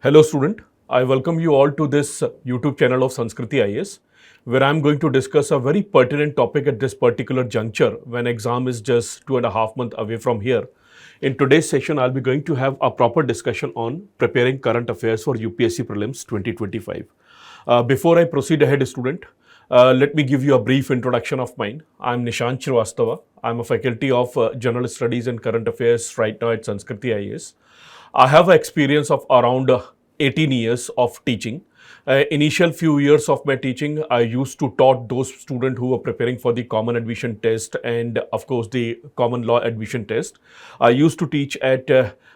Hello student, I welcome you all to this YouTube channel of Sanskriti IAS, where I am going to discuss a very pertinent topic at this particular juncture when exam is just 2.5 months away from here. In today's session, I'll be going to have a proper discussion on preparing current affairs for UPSC Prelims 2025. Before I proceed ahead, student, let me give you a brief introduction of mine. I'm Nishant Shrivastava. I'm a faculty of General Studies and Current Affairs right now at Sanskriti IAS. I have an experience of around 18 years of teaching. Initial few years of my teaching, I used to taught those students who were preparing for the common admission test and of course the common law admission test. I used to teach at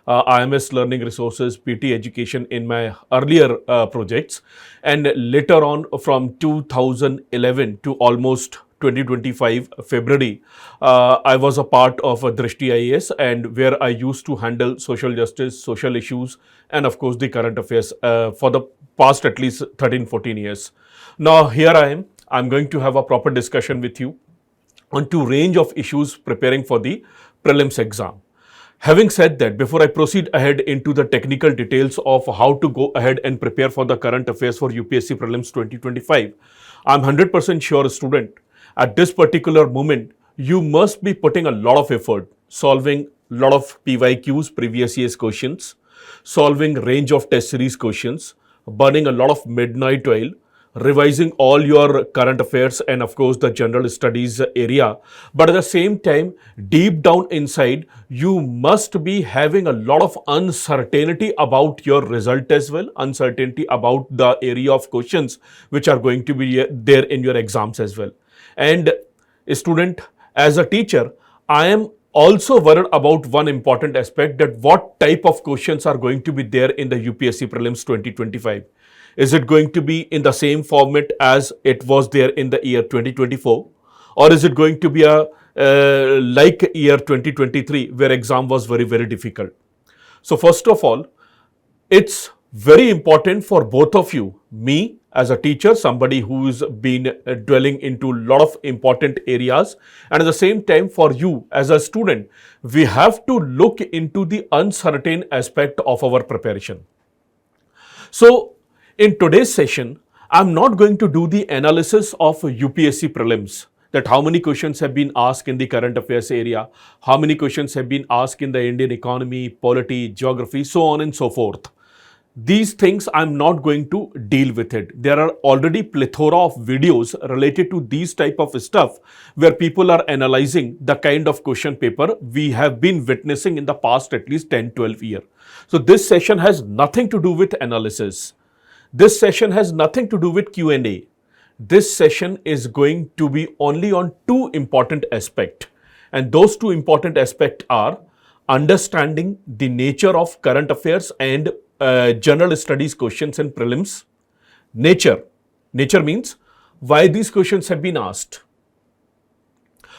IMS Learning Resources, PT Education in my earlier projects, and later on from 2011 to almost 2025 February, I was a part of Drishti IAS, and where I used to handle social justice, social issues, and of course the current affairs for the past at least 13-14 years. Now here I am. I'm going to have a proper discussion with you on two range of issues preparing for the prelims exam. Having said that, before I proceed ahead into the technical details of how to go ahead and prepare for the current affairs for UPSC Prelims 2025, I'm 100% sure, student, at this particular moment, you must be putting a lot of effort solving a lot of PYQs, previous year's questions, solving range of test series questions, burning a lot of midnight oil, revising all your current affairs and of course the general studies area. But at the same time, deep down inside, you must be having a lot of uncertainty about your result as well, uncertainty about the area of questions which are going to be there in your exams as well. And a student, as a teacher, I am also worried about one important aspect, that what type of questions are going to be there in the UPSC Prelims 2025. Is it going to be in the same format as it was there in the year 2024? Or is it going to be a like year 2023 where exam was very, very difficult? So first of all, it's very important for both of you, me as a teacher, somebody who's been dwelling into a lot of important areas, and at the same time for you as a student, we have to look into the uncertain aspect of our preparation. So in today's session, I'm not going to do the analysis of UPSC prelims, that how many questions have been asked in the current affairs area, how many questions have been asked in the Indian economy, polity, geography, so on and so forth. These things I'm not going to deal with it. There are already plethora of videos related to these type of stuff where people are analyzing the kind of question paper we have been witnessing in the past at least 10-12 years. So this session has nothing to do with analysis. This session has nothing to do with Q&A. This session is going to be only on two important aspects. And those two important aspects are understanding the nature of current affairs and general studies questions and prelims. Nature means why these questions have been asked,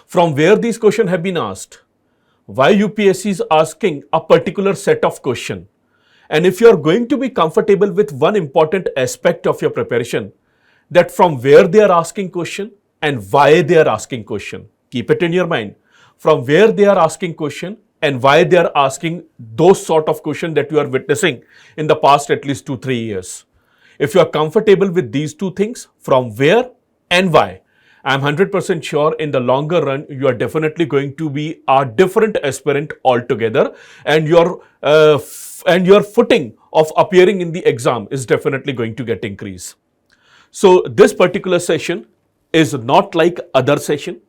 from where these questions have been asked, why UPSC is asking a particular set of question. And if you are going to be comfortable with one important aspect of your preparation, that from where they are asking question and why they are asking question. Keep it in your mind. From where they are asking question and why they are asking those sort of questions that you are witnessing in the past at least 2-3 years. If you are comfortable with these two things, from where and why, I am 100% sure in the longer run, you are definitely going to be a different aspirant altogether, and your footing of appearing in the exam is definitely going to get increased. So this particular session is not like other session.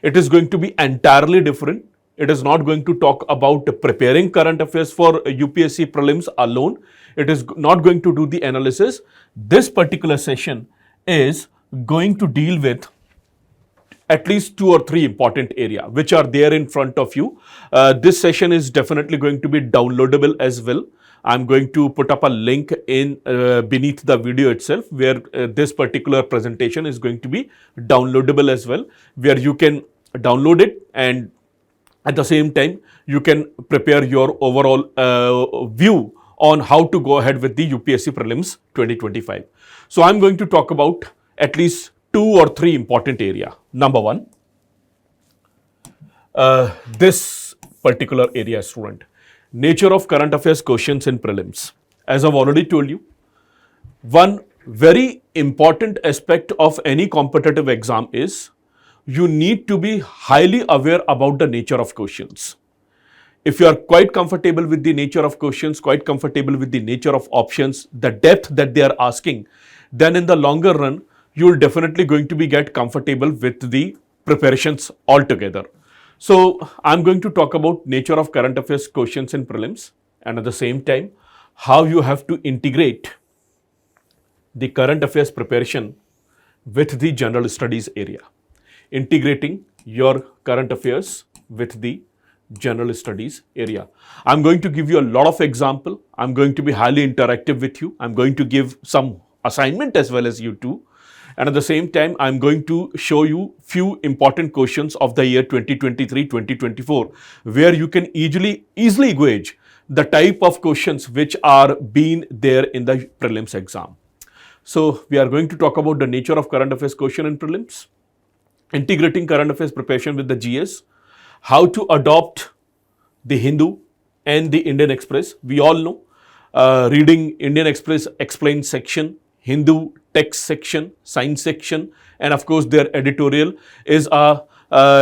It is going to be entirely different. It is not going to talk about preparing current affairs for UPSC prelims alone. It is not going to do the analysis. This particular session is going to deal with at least 2 or 3 important areas which are there in front of you. This session is definitely going to be downloadable as well. I'm going to put up a link in beneath the video itself where this particular presentation is going to be downloadable as well, where you can download it and at the same time you can prepare your overall view on how to go ahead with the UPSC Prelims 2025. So I'm going to talk about at least 2 or 3 important areas. Number one, this particular area, student, nature of current affairs questions in prelims. As I've already told you, one very important aspect of any competitive exam is you need to be highly aware about the nature of questions. If you are quite comfortable with the nature of questions, quite comfortable with the nature of options, the depth that they are asking, then in the longer run, you're definitely going to be get comfortable with the preparations altogether. So I'm going to talk about nature of current affairs questions in prelims, and at the same time, how you have to integrate the current affairs preparation with the general studies area. Integrating your current affairs with the general studies area. I'm going to give you a lot of example. I'm going to be highly interactive with you. I'm going to give some assignment as well as you too. And at the same time, I'm going to show you few important questions of the year 2023-2024, where you can easily gauge the type of questions which are being there in the prelims exam. So we are going to talk about the nature of current affairs question in prelims, integrating current affairs preparation with the GS, how to adopt the Hindu and the Indian Express. We all know reading Indian Express explained section, Hindu text section, science section, and of course their editorial is a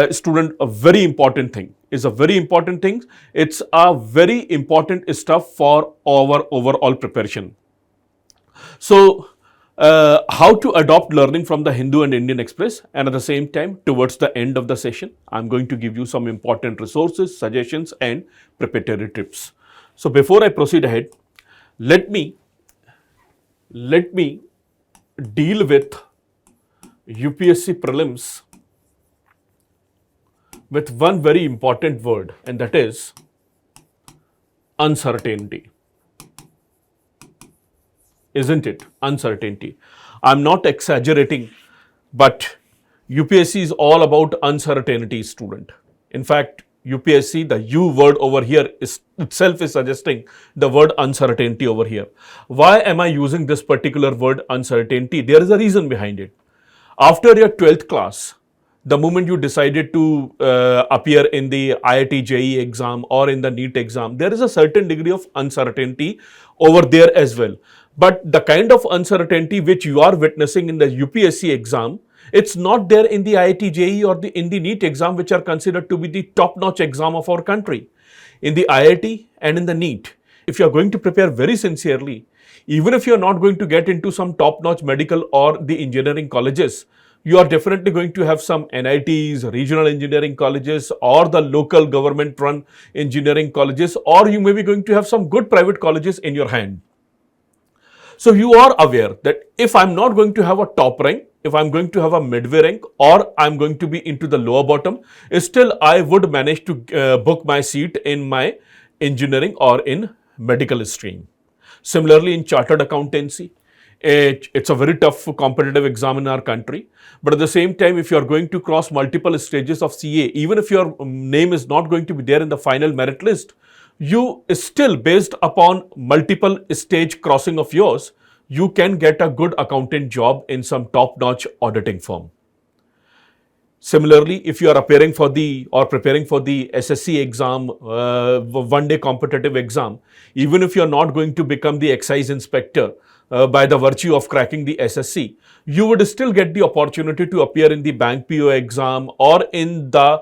student a very important thing. Is a very important thing. It's a very important stuff for our overall preparation. So how to adopt learning from the Hindu and Indian Express, and at the same time, towards the end of the session, I'm going to give you some important resources, suggestions, and preparatory tips. So before I proceed ahead, let me deal with UPSC Prelims with one very important word, and that is uncertainty. Isn't it? Uncertainty. I'm not exaggerating, but UPSC is all about uncertainty, student. In fact, UPSC, the U word over here itself is suggesting the word uncertainty over here. Why am I using this particular word uncertainty? There is a reason behind it. After your 12th class, the moment you decided to appear in the IIT JEE exam or in the NEET exam, there is a certain degree of uncertainty over there as well. But the kind of uncertainty which you are witnessing in the UPSC exam, it's not there in the IIT JEE or in the NEET exam, which are considered to be the top-notch exam of our country. In the IIT and in the NEET, if you are going to prepare very sincerely, even if you are not going to get into some top-notch medical or the engineering colleges, you are definitely going to have some NITs, regional engineering colleges, or the local government-run engineering colleges, or you may be going to have some good private colleges in your hand. So you are aware that if I'm not going to have a top rank, if I'm going to have a midway rank, or I'm going to be into the lower bottom, still I would manage to book my seat in my engineering or in medical stream. Similarly, in chartered accountancy, it's a very tough competitive exam in our country. But at the same time, if you are going to cross multiple stages of CA, even if your name is not going to be there in the final merit list, you still, based upon multiple stage crossing of yours, you can get a good accountant job in some top-notch auditing firm. Similarly, if you are appearing for the or preparing for the SSC exam, one-day competitive exam, even if you are not going to become the excise inspector by the virtue of cracking the SSC, you would still get the opportunity to appear in the bank PO exam or in the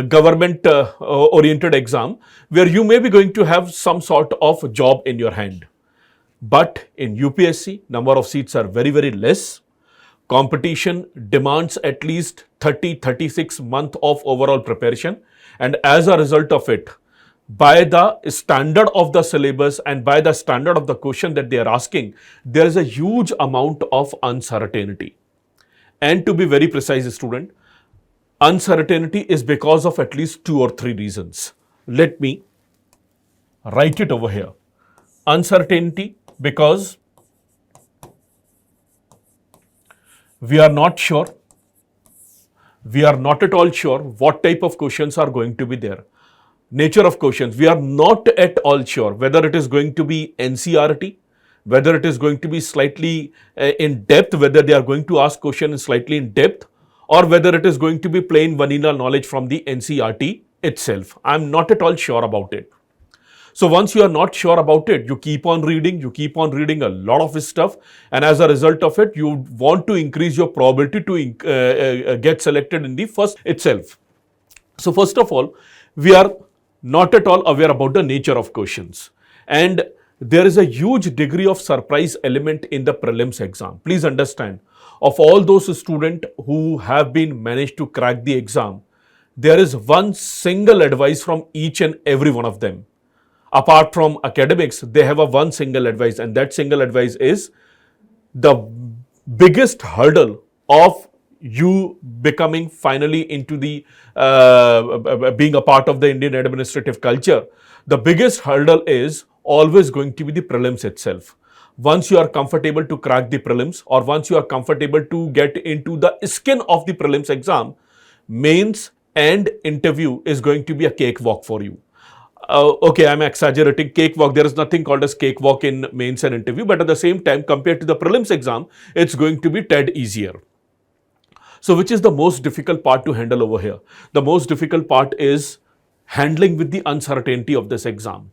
government oriented exam, where you may be going to have some sort of job in your hand. But in UPSC, number of seats are very, very less. Competition demands at least 30-36 months of overall preparation, and as a result of it, by the standard of the syllabus and by the standard of the question that they are asking, there is a huge amount of uncertainty. And to be very precise, student, uncertainty is because of at least 2 or 3 reasons. Let me write it over here. Uncertainty because we are not sure, we are not at all sure what type of questions are going to be there. Nature of questions, we are not at all sure whether it is going to be NCERT, whether it is going to be slightly in depth, whether they are going to ask questions slightly in depth, or whether it is going to be plain vanilla knowledge from the NCERT itself. I am not at all sure about it. So once you are not sure about it, you keep on reading a lot of stuff, and as a result of it, you want to increase your probability to get selected in the first itself. So first of all, we are not at all aware about the nature of questions, and there is a huge degree of surprise element in the prelims exam. Please understand, of all those students who have been managed to crack the exam, there is one single advice from each and every one of them. Apart from academics, they have a one single advice, and that single advice is the biggest hurdle of you becoming finally into the being a part of the Indian administrative culture. The biggest hurdle is always going to be the prelims itself. Once you are comfortable to crack the prelims, or once you are comfortable to get into the skin of the prelims exam, mains and interview is going to be a cakewalk for you. Okay, I'm exaggerating. Cakewalk, there is nothing called as cakewalk in mains and interview, but at the same time, compared to the prelims exam, it's going to be tad easier. So which is the most difficult part to handle over here? The most difficult part is handling with the uncertainty of this exam.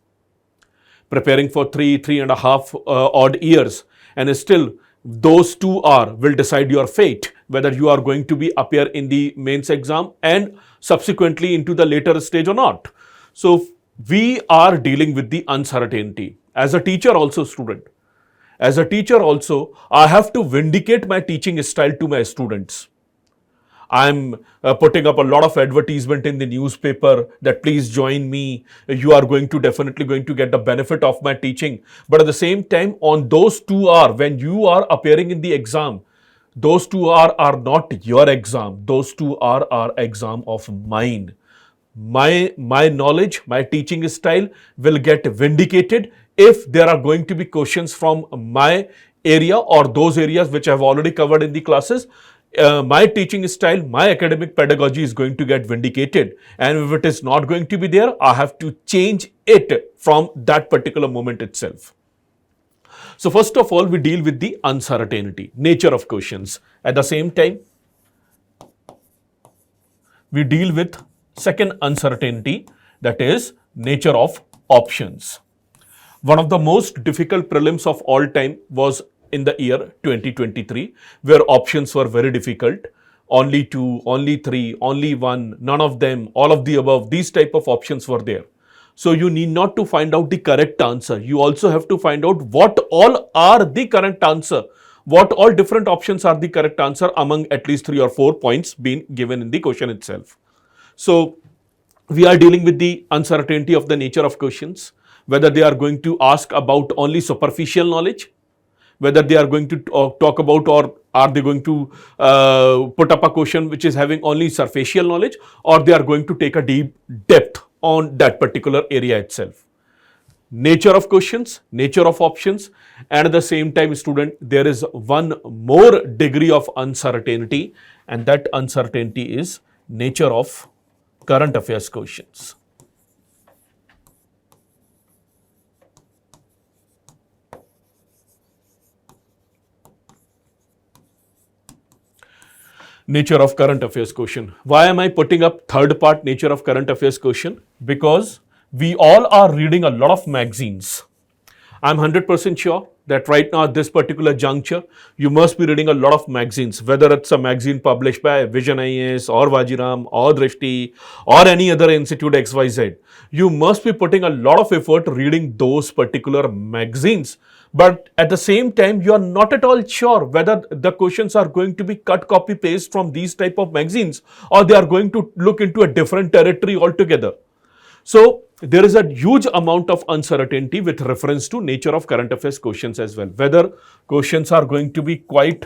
Preparing for three and a half odd years, and still those 2 hours will decide your fate, whether you are going to be appear in the mains exam and subsequently into the later stage or not. So we are dealing with the uncertainty. As a teacher also, student, as a teacher also, I have to vindicate my teaching style to my students. I'm putting up a lot of advertisement in the newspaper that please join me. You are definitely going to get the benefit of my teaching. But at the same time, on those 2 hours, when you are appearing in the exam, those 2 hours are not your exam. Those 2 hours are exam of mine. My knowledge, my teaching style will get vindicated if there are going to be questions from my area or those areas which I have already covered in the classes. My teaching style, my academic pedagogy is going to get vindicated, and if it is not going to be there, I have to change it from that particular moment itself. So first of all, we deal with the uncertainty, nature of questions. At the same time, we deal with second uncertainty, that is nature of options. One of the most difficult prelims of all time was in the year 2023, where options were very difficult. Only 2, only 3, only 1, none of them, all of the above, these type of options were there. So you need not to find out the correct answer. You also have to find out what all are the correct answer. What all different options are the correct answer among at least 3 or 4 points being given in the question itself. So we are dealing with the uncertainty of the nature of questions, whether they are going to ask about only superficial knowledge, whether they are going to talk about, or are they going to put up a question which is having only superficial knowledge, or they are going to take a deep depth on that particular area itself. Nature of questions, nature of options, and at the same time, student, there is one more degree of uncertainty, and that uncertainty is nature of current affairs questions. Nature of current affairs question. Why am I putting up third part, nature of current affairs question? Because we all are reading a lot of magazines. I'm 100% sure that right now at this particular juncture, you must be reading a lot of magazines, whether it's a magazine published by Vision IAS or Vajiram or Drishti or any other institute XYZ. You must be putting a lot of effort reading those particular magazines. But at the same time, you are not at all sure whether the questions are going to be cut, copy, paste from these type of magazines, or they are going to look into a different territory altogether. So there is a huge amount of uncertainty with reference to nature of current affairs questions as well. Whether questions are going to be quite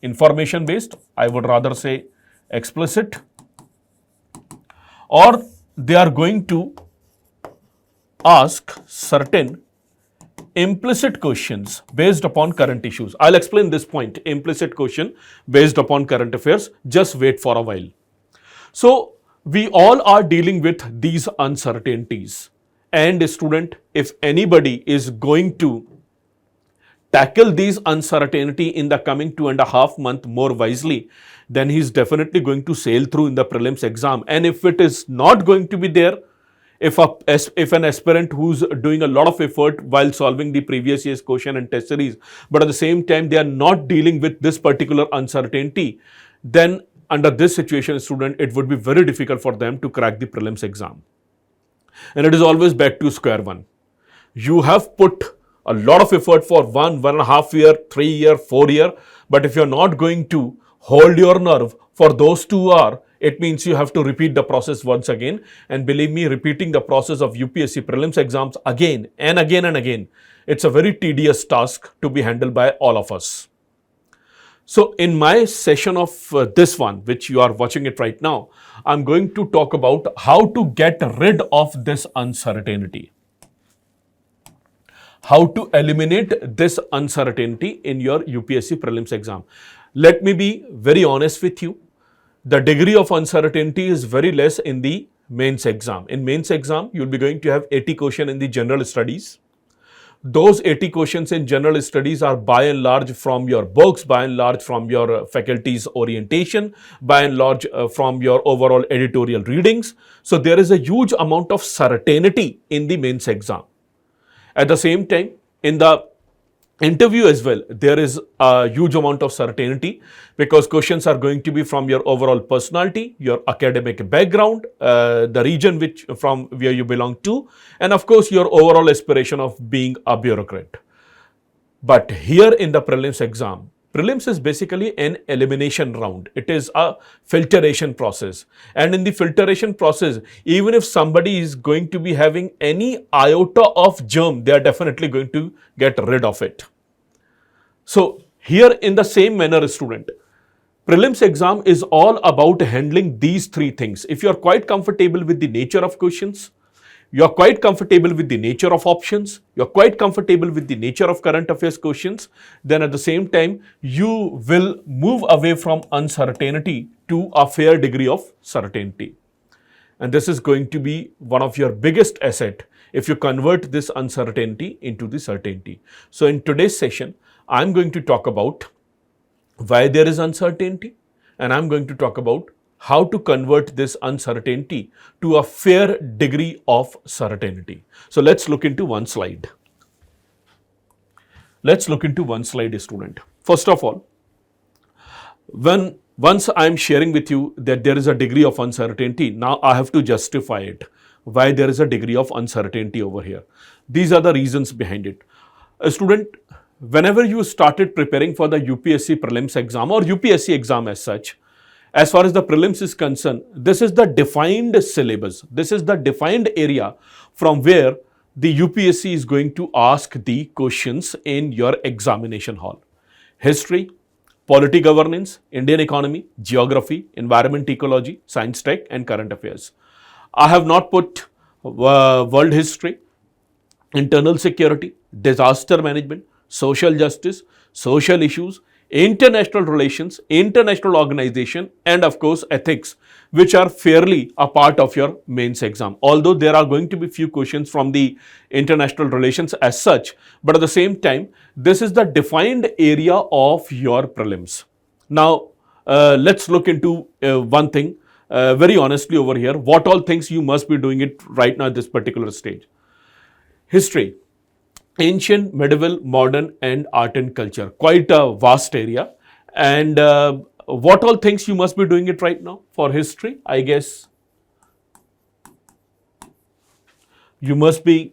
information based, I would rather say explicit, or they are going to ask certain implicit questions based upon current issues. I'll explain this point, implicit question based upon current affairs. Just wait for a while. So we all are dealing with these uncertainties, and student, if anybody is going to tackle these uncertainty in the coming 2.5 months more wisely, then he's definitely going to sail through in the prelims exam. And if it is not going to be there, If an aspirant who's doing a lot of effort while solving the previous year's question and test series, but at the same time they are not dealing with this particular uncertainty, then under this situation, student, it would be very difficult for them to crack the prelims exam. And it is always back to square one. You have put a lot of effort for 1.5 year, 3 year, 4 year, but if you're not going to hold your nerve for those 2 hours, it means you have to repeat the process once again. And believe me, repeating the process of UPSC prelims exams again and again and again, it's a very tedious task to be handled by all of us. So in my session of this one, which you are watching it right now, I'm going to talk about how to get rid of this uncertainty. How to eliminate this uncertainty in your UPSC prelims exam. Let me be very honest with you. The degree of uncertainty is very less in the mains exam. In mains exam, you'll be going to have 80 questions in the general studies. Those 80 questions in general studies are by and large from your books, by and large from your faculty's orientation, by and large from your overall editorial readings. So there is a huge amount of certainty in the mains exam. At the same time, in the interview as well, there is a huge amount of certainty because questions are going to be from your overall personality, your academic background, the region from where you belong to, and of course your overall aspiration of being a bureaucrat. But here in the prelims exam, prelims is basically an elimination round. It is a filtration process. And in the filtration process, even if somebody is going to be having any iota of germ, they are definitely going to get rid of it. So here in the same manner, student, prelims exam is all about handling these three things. If you are quite comfortable with the nature of questions, you are quite comfortable with the nature of options, you are quite comfortable with the nature of current affairs questions, then at the same time, you will move away from uncertainty to a fair degree of certainty. And this is going to be one of your biggest asset if you convert this uncertainty into the certainty. So in today's session, I'm going to talk about why there is uncertainty, and I'm going to talk about how to convert this uncertainty to a fair degree of certainty. So let's look into one slide. Let's look into one slide, student. First of all, once I'm sharing with you that there is a degree of uncertainty, now I have to justify it. Why there is a degree of uncertainty over here. These are the reasons behind it. A student, whenever you started preparing for the UPSC prelims exam or UPSC exam as such, as far as the prelims is concerned, this is the defined syllabus. This is the defined area from where the UPSC is going to ask the questions in your examination hall. History, polity governance, Indian economy, geography, environment ecology, science tech and current affairs. I have not put world history, internal security, disaster management, social justice, social issues, international relations, international organization, and of course ethics, which are fairly a part of your mains exam. Although there are going to be few questions from the international relations as such, but at the same time, this is the defined area of your prelims. Now, let's look into one thing very honestly over here. What all things you must be doing it right now at this particular stage. History. Ancient, medieval, modern and art and culture. Quite a vast area. And what all things you must be doing it right now for history? I guess you must be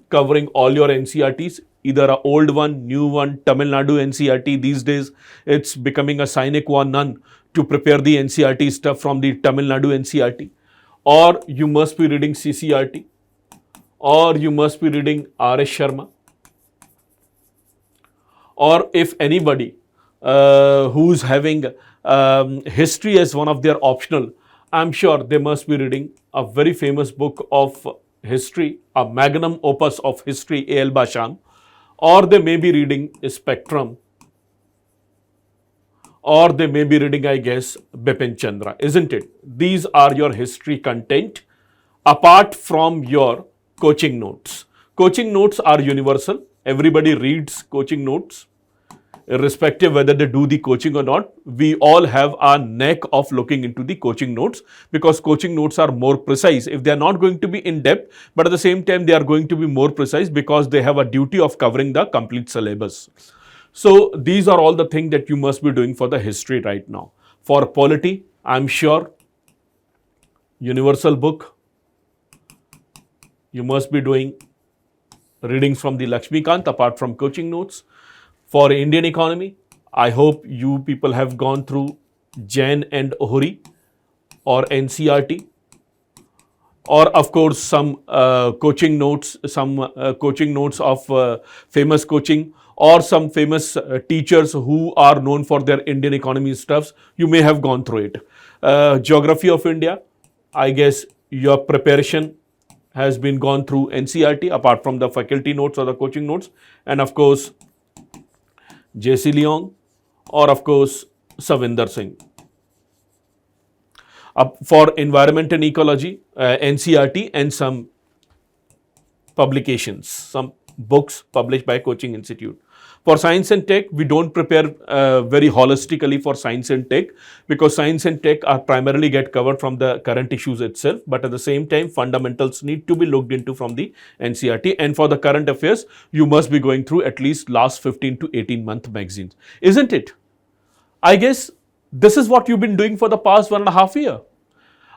covering all your NCRTs, either an old one, new one, Tamil Nadu NCRT. These days, it's becoming a sine qua non to prepare the NCRT stuff from the Tamil Nadu NCRT. Or you must be reading CCRT. Or you must be reading R.S. Sharma. Or if anybody who's having history as one of their optional, I'm sure they must be reading a very famous book of history, a magnum opus of history, A.L. Basham, or they may be reading Spectrum, or they may be reading, I guess, Bipin Chandra, isn't it? These are your history content apart from your coaching notes. Coaching notes are universal. Everybody reads coaching notes. irrespective whether they do the coaching or not, we all have a knack of looking into the coaching notes, because coaching notes are more precise. If they are not going to be in depth, but at the same time they are going to be more precise because they have a duty of covering the complete syllabus. So these are all the things that you must be doing for the history right now. For polity, I'm sure universal book, you must be doing readings from the Lakshmikant apart from coaching notes. For Indian economy, I hope you people have gone through Jain and Ohri or NCRT, or of course some coaching notes, coaching notes of famous coaching, or some famous teachers who are known for their Indian economy stuffs. You may have gone through it. Geography of India, I guess your preparation has been gone through NCRT apart from the faculty notes or the coaching notes, and of course J.C. Leong, or of course Savinder Singh. For environment and ecology, NCRT, and some publications, some books published by Coaching Institute. For science and tech, we don't prepare very holistically for science and tech, because science and tech are primarily get covered from the current issues itself, but at the same time fundamentals need to be looked into from the NCRT. And for the current affairs, you must be going through at least last 15 to 18 month magazines, isn't it? I guess this is what you've been doing for the past 1.5 years.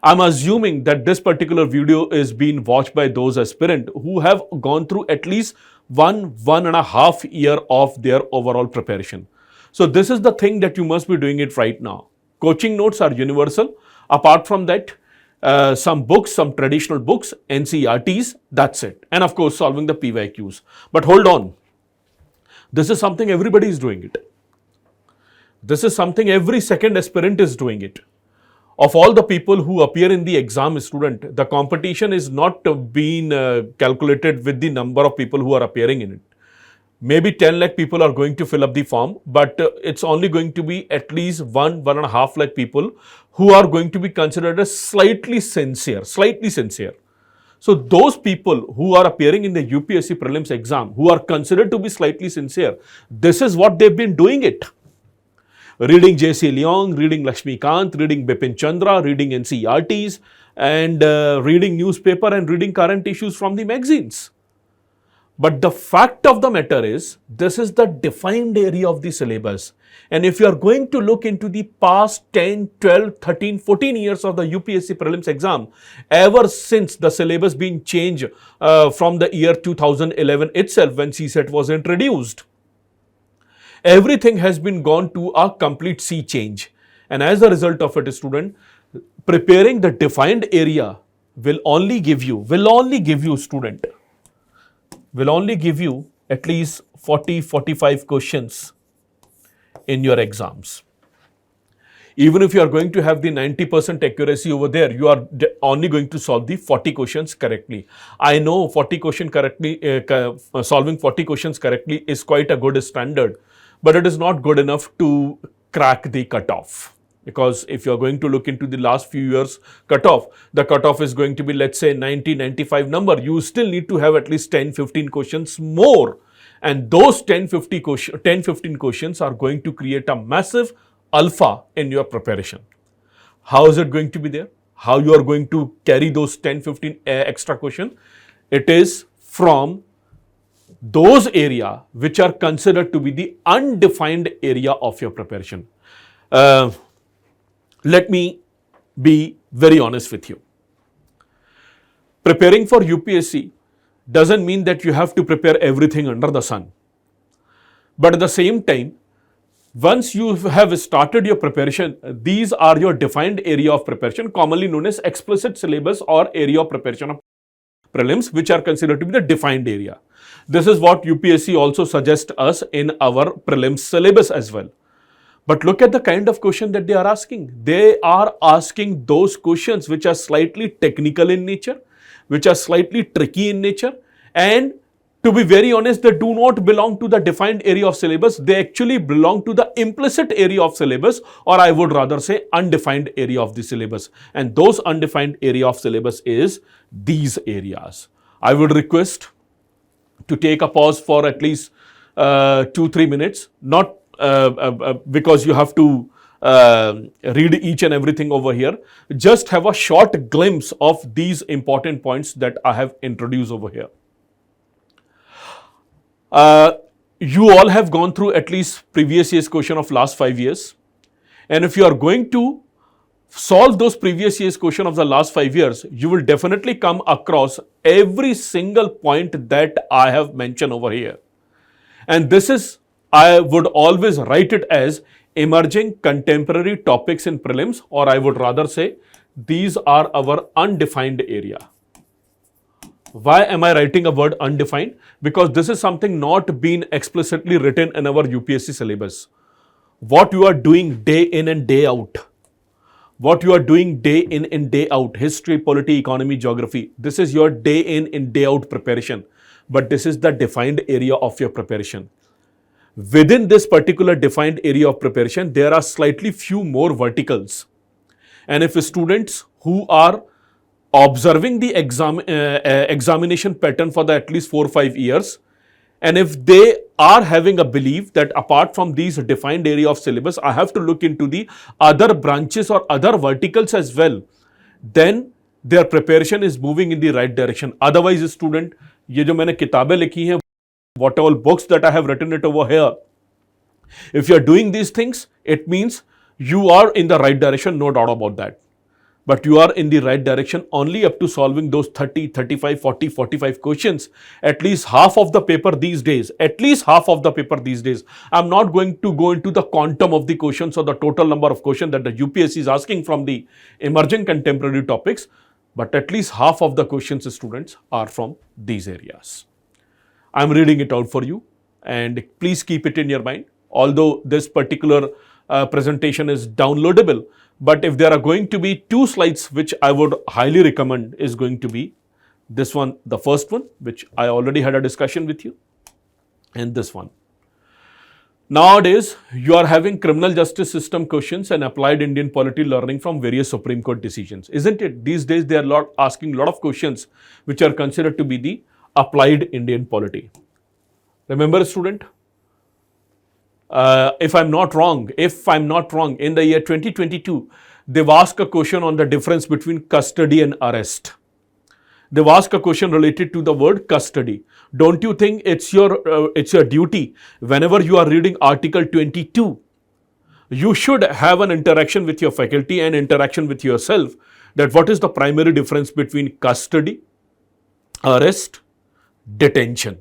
I'm assuming that this particular video is being watched by those aspirants who have gone through at least 1.5 years of their overall preparation. So this is the thing that you must be doing it right now. Coaching notes are universal. Apart from that, some books, some traditional books, NCRTs, that's it. And of course, solving the PYQs. But hold on. This is something everybody is doing it. This is something every second aspirant is doing it. Of all the people who appear in the exam, student, the competition is not being calculated with the number of people who are appearing in it. Maybe 10 lakh people are going to fill up the form, but it's only going to be at least 1.5 lakh people who are going to be considered as slightly sincere. So those people who are appearing in the UPSC Prelims exam, who are considered to be slightly sincere, this is what they've been doing it. Reading J.C. Leong, reading Lakshmikant, reading Bipin Chandra, reading NCRTs, and reading newspaper and reading current issues from the magazines. But the fact of the matter is, this is the defined area of the syllabus. And if you are going to look into the past 10, 12, 13, 14 years of the UPSC Prelims exam, ever since the syllabus being changed from the year 2011 itself, when CSET was introduced, everything has been gone to a complete sea change. And as a result of it, student, preparing the defined area will only give you at least 40-45 questions in your exams. Even if you are going to have the 90% accuracy over there, you are only going to solve the 40 questions correctly. I know 40 question correctly, solving 40 questions correctly is quite a good standard, but it is not good enough to crack the cutoff. Because if you are going to look into the last few years cutoff, the cutoff is going to be, let's say, 90-95 number. You still need to have at least 10-15 questions more. And those 10-15 questions are going to create a massive alpha in your preparation. How is it going to be there? How you are going to carry those 10-15 extra questions? It is from those areas which are considered to be the undefined area of your preparation. Let me be very honest with you. Preparing for UPSC doesn't mean that you have to prepare everything under the sun. But at the same time, once you have started your preparation, these are your defined area of preparation, commonly known as explicit syllabus or area of preparation of prelims, which are considered to be the defined area. This is what UPSC also suggests us in our prelims syllabus as well. But look at the kind of question that they are asking. They are asking those questions which are slightly technical in nature, which are slightly tricky in nature, and to be very honest, they do not belong to the defined area of syllabus. They actually belong to the implicit area of syllabus, or I would rather say undefined area of the syllabus. And those undefined area of syllabus is these areas. I would request to take a pause for at least 2-3 minutes, not because you have to read each and everything over here. Just have a short glimpse of these important points that I have introduced over here. You all have gone through at least previous year's question of last 5 years. And if you are going to solve those previous year's question of the last 5 years, you will definitely come across every single point that I have mentioned over here. And this is, I would always write it as emerging contemporary topics in prelims, or I would rather say these are our undefined area. Why am I writing a word undefined? Because this is something not being explicitly written in our UPSC syllabus. What you are doing day in and day out, what you are doing day in and day out, history, polity, economy, geography, this is your day in and day out preparation. But this is the defined area of your preparation. Within this particular defined area of preparation, there are slightly few more verticals. And if students who are observing the examination pattern for the at least 4 or 5 years, and if they are having a belief that apart from these defined area of syllabus, I have to look into the other branches or other verticals as well, then their preparation is moving in the right direction. Otherwise, student, ये जो मैंने किताबें लिखी हैं, whatever books that I have written it over here, if you are doing these things, it means you are in the right direction, no doubt about that. But you are in the right direction only up to solving those 30, 35, 40, 45 questions. At least half of the paper these days, I'm not going to go into the quantum of the questions or the total number of questions that the UPSC is asking from the emerging contemporary topics, but at least half of the questions, students, are from these areas. I'm reading it out for you, and please keep it in your mind. Although this particular presentation is downloadable, but if there are going to be 2 slides which I would highly recommend, is going to be this one, the first one, which I already had a discussion with you, and this one. Nowadays, you are having criminal justice system questions and applied Indian polity learning from various Supreme Court decisions, isn't it? These days, they are asking a lot of questions which are considered to be the applied Indian polity. Remember, student, if I'm not wrong, in the year 2022, they've asked a question on the difference between custody and arrest. They've asked a question related to the word custody. Don't you think it's your duty, whenever you are reading Article 22, you should have an interaction with your faculty and interaction with yourself, that what is the primary difference between custody, arrest, detention?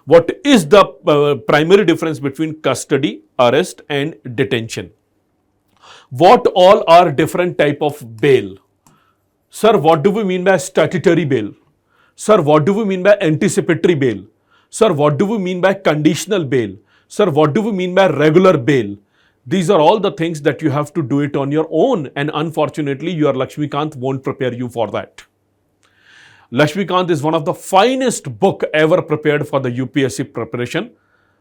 What is the primary difference between custody, arrest, and detention? What all are different type of bail? Sir, what do we mean by statutory bail? Sir, what do we mean by anticipatory bail? Sir, what do we mean by conditional bail? Sir, what do we mean by regular bail? These are all the things that you have to do it on your own, and unfortunately, your Lakshmikant won't prepare you for that. Lakshmikant is one of the finest book ever prepared for the UPSC preparation.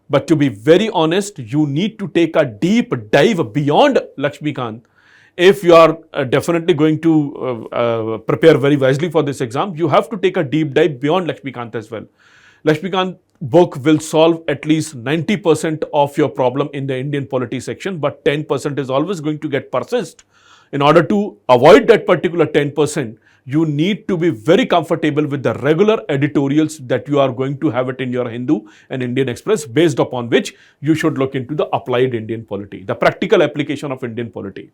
But to be very honest, you need to take a deep dive beyond Lakshmikant. If you are definitely going to prepare very wisely for this exam, you have to take a deep dive beyond Lakshmikant as well. Lakshmikant book will solve at least 90% of your problem in the Indian polity section, but 10% is always going to get persist. In order to avoid that particular 10%, you need to be very comfortable with the regular editorials that you are going to have it in your Hindu and Indian Express, based upon which you should look into the applied Indian polity, the practical application of Indian polity.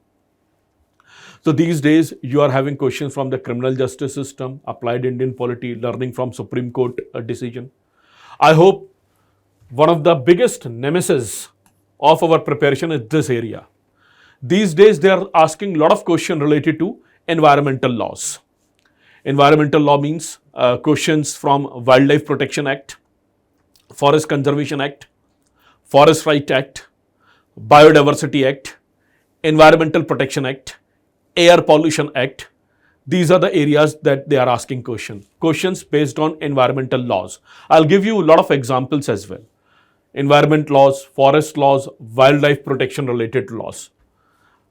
So these days, you are having questions from the criminal justice system, applied Indian polity, learning from Supreme Court decision. I hope one of the biggest nemesis of our preparation is this area. These days, they are asking a lot of questions related to environmental laws. Environmental law means questions from Wildlife Protection Act, Forest Conservation Act, Forest Right Act, Biodiversity Act, Environmental Protection Act, Air Pollution Act. These are the areas that they are asking questions based on environmental laws. I'll give you a lot of examples as well. Environment laws, forest laws, wildlife protection related laws.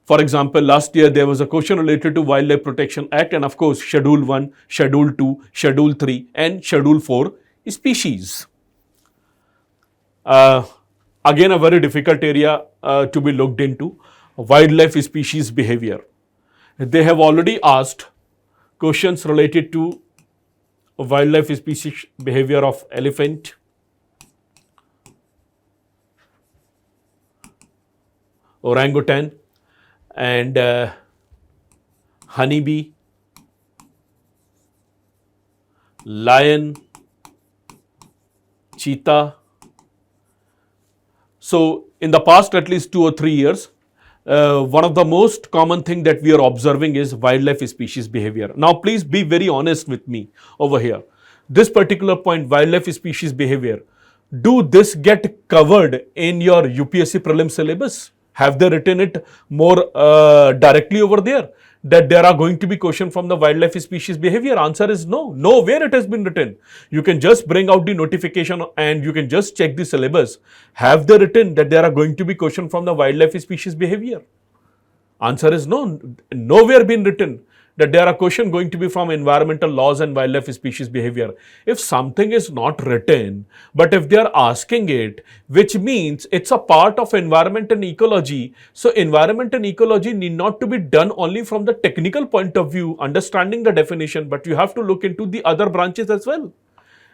For example, last year there was a question related to Wildlife Protection Act, and of course Schedule 1, Schedule 2, Schedule 3 and Schedule 4 species. I Again, a very difficult area to be looked into, wildlife species behavior. They have already asked questions related to wildlife species behavior of elephant, orangutan, and honeybee, lion, cheetah. So in the past at least 2 or 3 years, one of the most common thing that we are observing is wildlife species behavior. Now please be very honest with me over here. This particular point, wildlife species behavior, do this get covered in your UPSC Prelims syllabus? Have they written it more directly over there, that there are going to be questions from the wildlife species behavior? Answer is no. Nowhere it has been written. You can just bring out the notification and you can just check the syllabus. Have they written that there are going to be questions from the wildlife species behavior? Answer is no. Nowhere been written that there are questions going to be from environmental laws and wildlife species behavior. If something is not written, but if they are asking it, which means it's a part of environment and ecology. So environment and ecology need not to be done only from the technical point of view, understanding the definition, but you have to look into the other branches as well.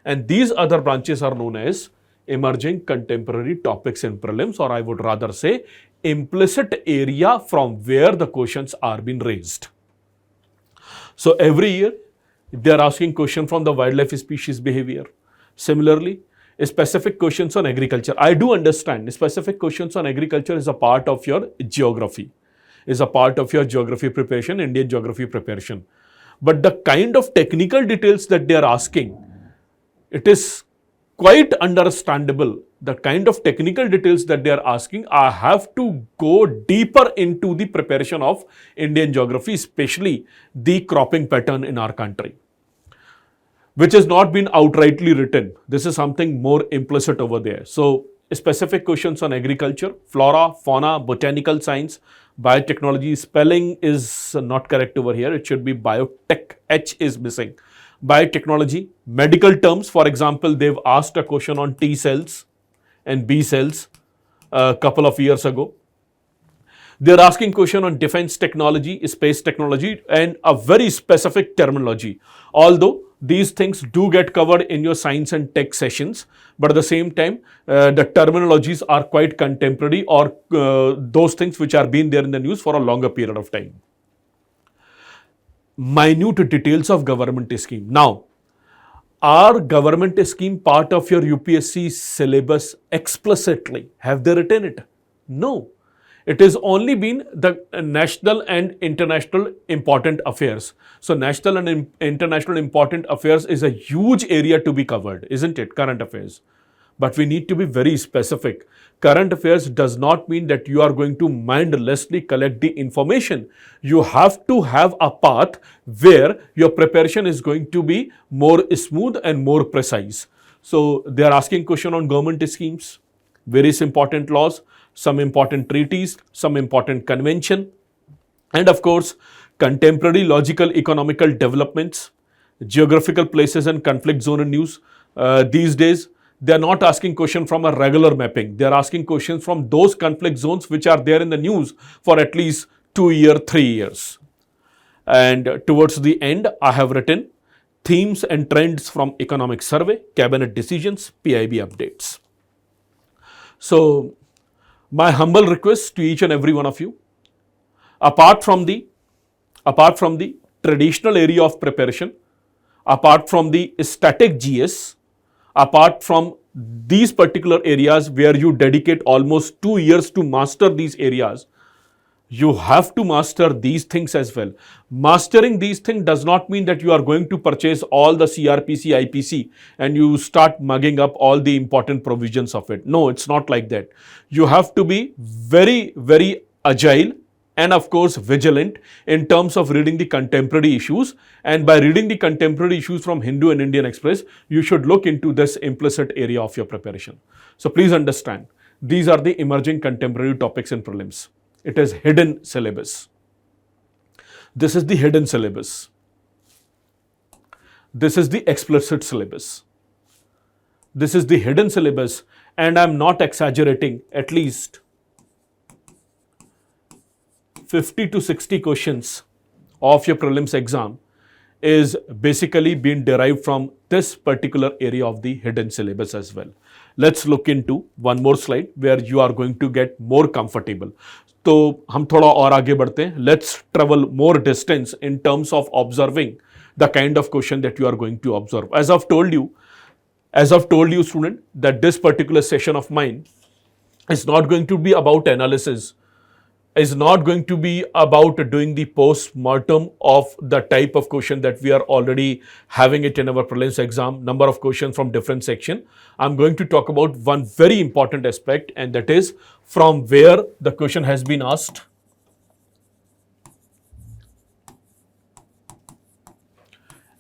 And these other branches are known as emerging contemporary topics in prelims, or I would rather say implicit area from where the questions are being raised. So every year they are asking question from the wildlife species behavior. Similarly, specific questions on agriculture. I do understand specific questions on agriculture is a part of your geography, is a part of your geography preparation, Indian geography preparation. But the kind of technical details that they are asking, it is quite understandable. The kind of technical details that they are asking, I have to go deeper into the preparation of Indian geography, especially the cropping pattern in our country, which has not been outrightly written. This is something more implicit over there. So specific questions on agriculture, flora, fauna, botanical science, biotechnology. Spelling is not correct over here. It should be biotech. H is missing. Biotechnology, medical terms. For example, they've asked a question on T cells and B cells a couple of years ago. They're asking question on defense technology, space technology, and a very specific terminology. Although these things do get covered in your science and tech sessions, but at the same time, the terminologies are quite contemporary, or those things which are being there in the news for a longer period of time. Minute details of government scheme. Now, are government scheme part of your UPSC syllabus explicitly? Have they written it? No. It has only been the national and international important affairs. So national and international important affairs is a huge area to be covered, isn't it? Current affairs. But we need to be very specific. Current affairs does not mean that you are going to mindlessly collect the information. You have to have a path where your preparation is going to be more smooth and more precise. So they are asking question on government schemes, various important laws, some important treaties, some important convention, and of course, contemporary logical economical developments, geographical places and conflict zone and news. These days, they are not asking question from a regular mapping. They are asking questions from those conflict zones which are there in the news for at least 2 years, 3 years. And towards the end, I have written themes and trends from economic survey, cabinet decisions, PIB updates. So, my humble request to each and every one of you, apart from the traditional area of preparation, apart from the static GS, apart from these particular areas where you dedicate almost 2 years to master these areas, you have to master these things as well. Mastering these things does not mean that you are going to purchase all the CRPC, IPC and you start mugging up all the important provisions of it. No, it's not like that. You have to be very, very agile and of course vigilant in terms of reading the contemporary issues. And by reading the contemporary issues from Hindu and Indian Express, you should look into this implicit area of your preparation. So please understand, these are the emerging contemporary topics in prelims. It is hidden syllabus. This is the hidden syllabus. This is the explicit syllabus. This is the hidden syllabus, and I'm not exaggerating, at least 50 to 60 questions of your prelims exam is basically being derived from this particular area of the hidden syllabus as well. Let's look into one more slide where you are going to get more comfortable. तो हम थोड़ा और आगे बढ़ते हैं. Let's travel more distance in terms of observing the kind of question that you are going to observe. As I've told you, student, that this particular session of mine is not going to be about analysis, is not going to be about doing the post-mortem of the type of question that we are already having it in our prelims exam, number of questions from different section. I'm going to talk about one very important aspect, and that is from where the question has been asked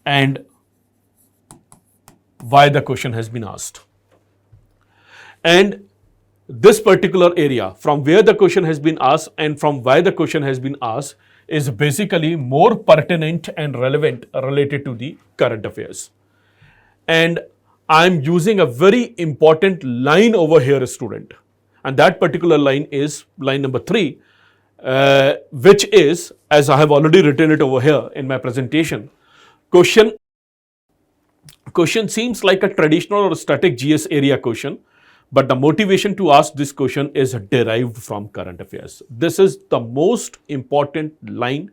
and why the question has been asked. And this particular area, from where the question has been asked and from why the question has been asked, is basically more pertinent and relevant related to the current affairs. And I'm using a very important line over here, student. And that particular line is line number 3, which is, as I have already written it over here in my presentation, question seems like a traditional or static GS area question, but the motivation to ask this question is derived from current affairs. This is the most important line.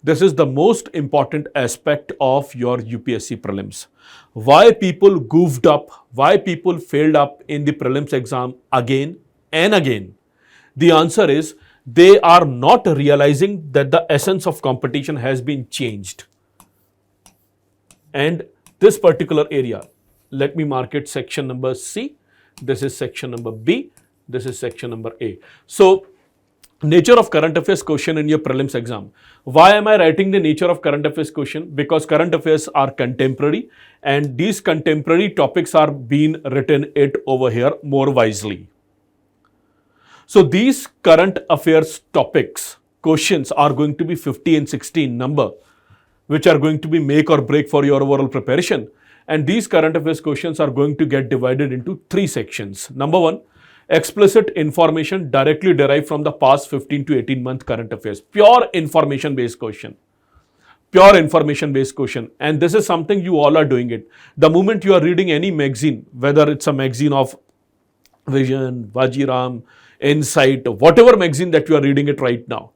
This is the most important aspect of your UPSC prelims. Why people goofed up, why people failed up in the prelims exam again and again? The answer is they are not realizing that the essence of competition has been changed. And this particular area, let me mark it section number C. This is section number B. This is section number A. So, nature of current affairs question in your prelims exam. Why am I writing the nature of current affairs question? Because current affairs are contemporary, and these contemporary topics are being written it over here more wisely. So, these current affairs topics, questions are going to be 50 and 60 in number, which are going to be make or break for your overall preparation. And these current affairs questions are going to get divided into 3 sections. Number 1, explicit information directly derived from the past 15 to 18 month current affairs. Pure information based question. Pure information based question. And this is something you all are doing it. The moment you are reading any magazine, whether it's a magazine of Vision, Vajiram, Insight, whatever magazine that you are reading it right now,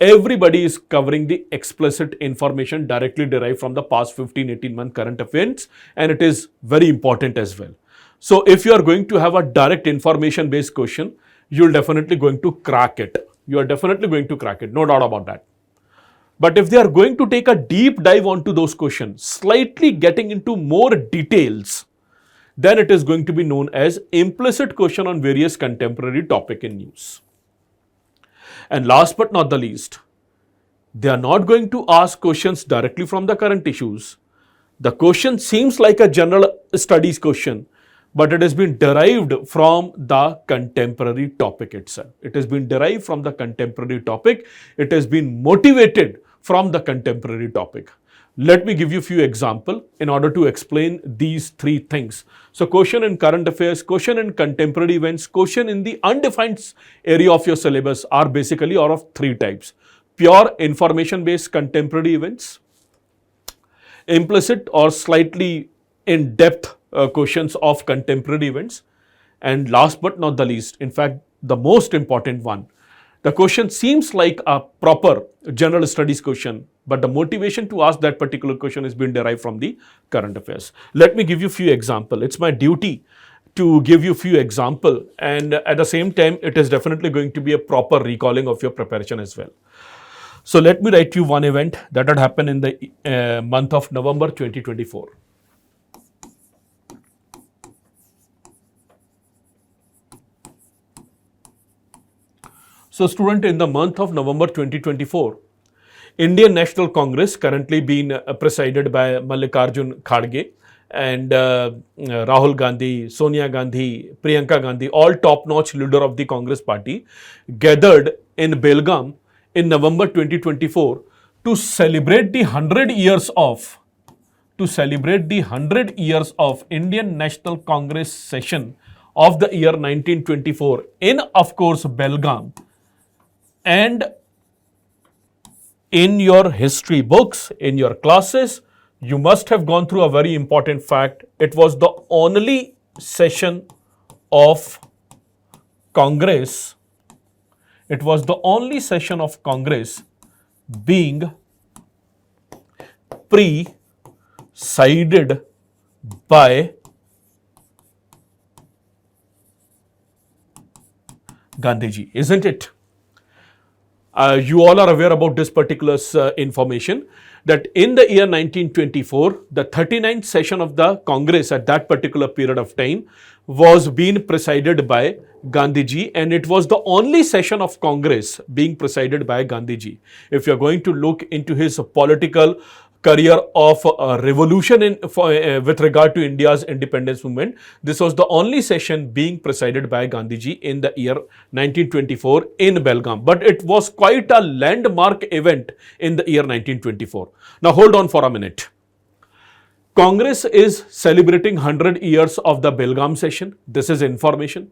everybody is covering the explicit information directly derived from the past 15-18 month current events, and it is very important as well. So if you are going to have a direct information based question, you're definitely going to crack it. You are definitely going to crack it, no doubt about that. But if they are going to take a deep dive onto those questions, slightly getting into more details, then it is going to be known as implicit question on various contemporary topic in news. And last but not the least, they are not going to ask questions directly from the current issues. The question seems like a general studies question, but it has been derived from the contemporary topic itself. It has been derived from the contemporary topic. It has been motivated from the contemporary topic. Let me give you a few examples in order to explain these 3 things. So, question in current affairs, question in contemporary events, question in the undefined area of your syllabus are basically all of 3 types. Pure information based contemporary events, implicit or slightly in depth questions of contemporary events, and last but not the least, in fact, the most important one, the question seems like a proper general studies question, but the motivation to ask that particular question is being derived from the current affairs. Let me give you a few examples. It's my duty to give you a few examples, and at the same time, it is definitely going to be a proper recalling of your preparation as well. So let me write you one event that had happened in the month of November 2024. So student, in the month of November 2024, Indian National Congress, currently being presided by Mallikarjun Kharge, and Rahul Gandhi, Sonia Gandhi, Priyanka Gandhi, all top-notch leader of the Congress party, gathered in Belgaum in November 2024 to celebrate the 100 years of Indian National Congress session of the year 1924 in, of course, Belgaum. And in your history books, in your classes, you must have gone through a very important fact. It was the only session of Congress. It was the only session of Congress being presided by Gandhiji, isn't it? You all are aware about this particular information, that in the year 1924, the 39th session of the Congress at that particular period of time was being presided by Gandhiji, and it was the only session of Congress being presided by Gandhiji. If you're going to look into his political career of revolution with regard to India's independence movement, this was the only session being presided by Gandhiji in the year 1924 in Belgaum. But it was quite a landmark event in the year 1924. Now hold on for a minute. Congress is celebrating 100 years of the Belgaum session. This is information.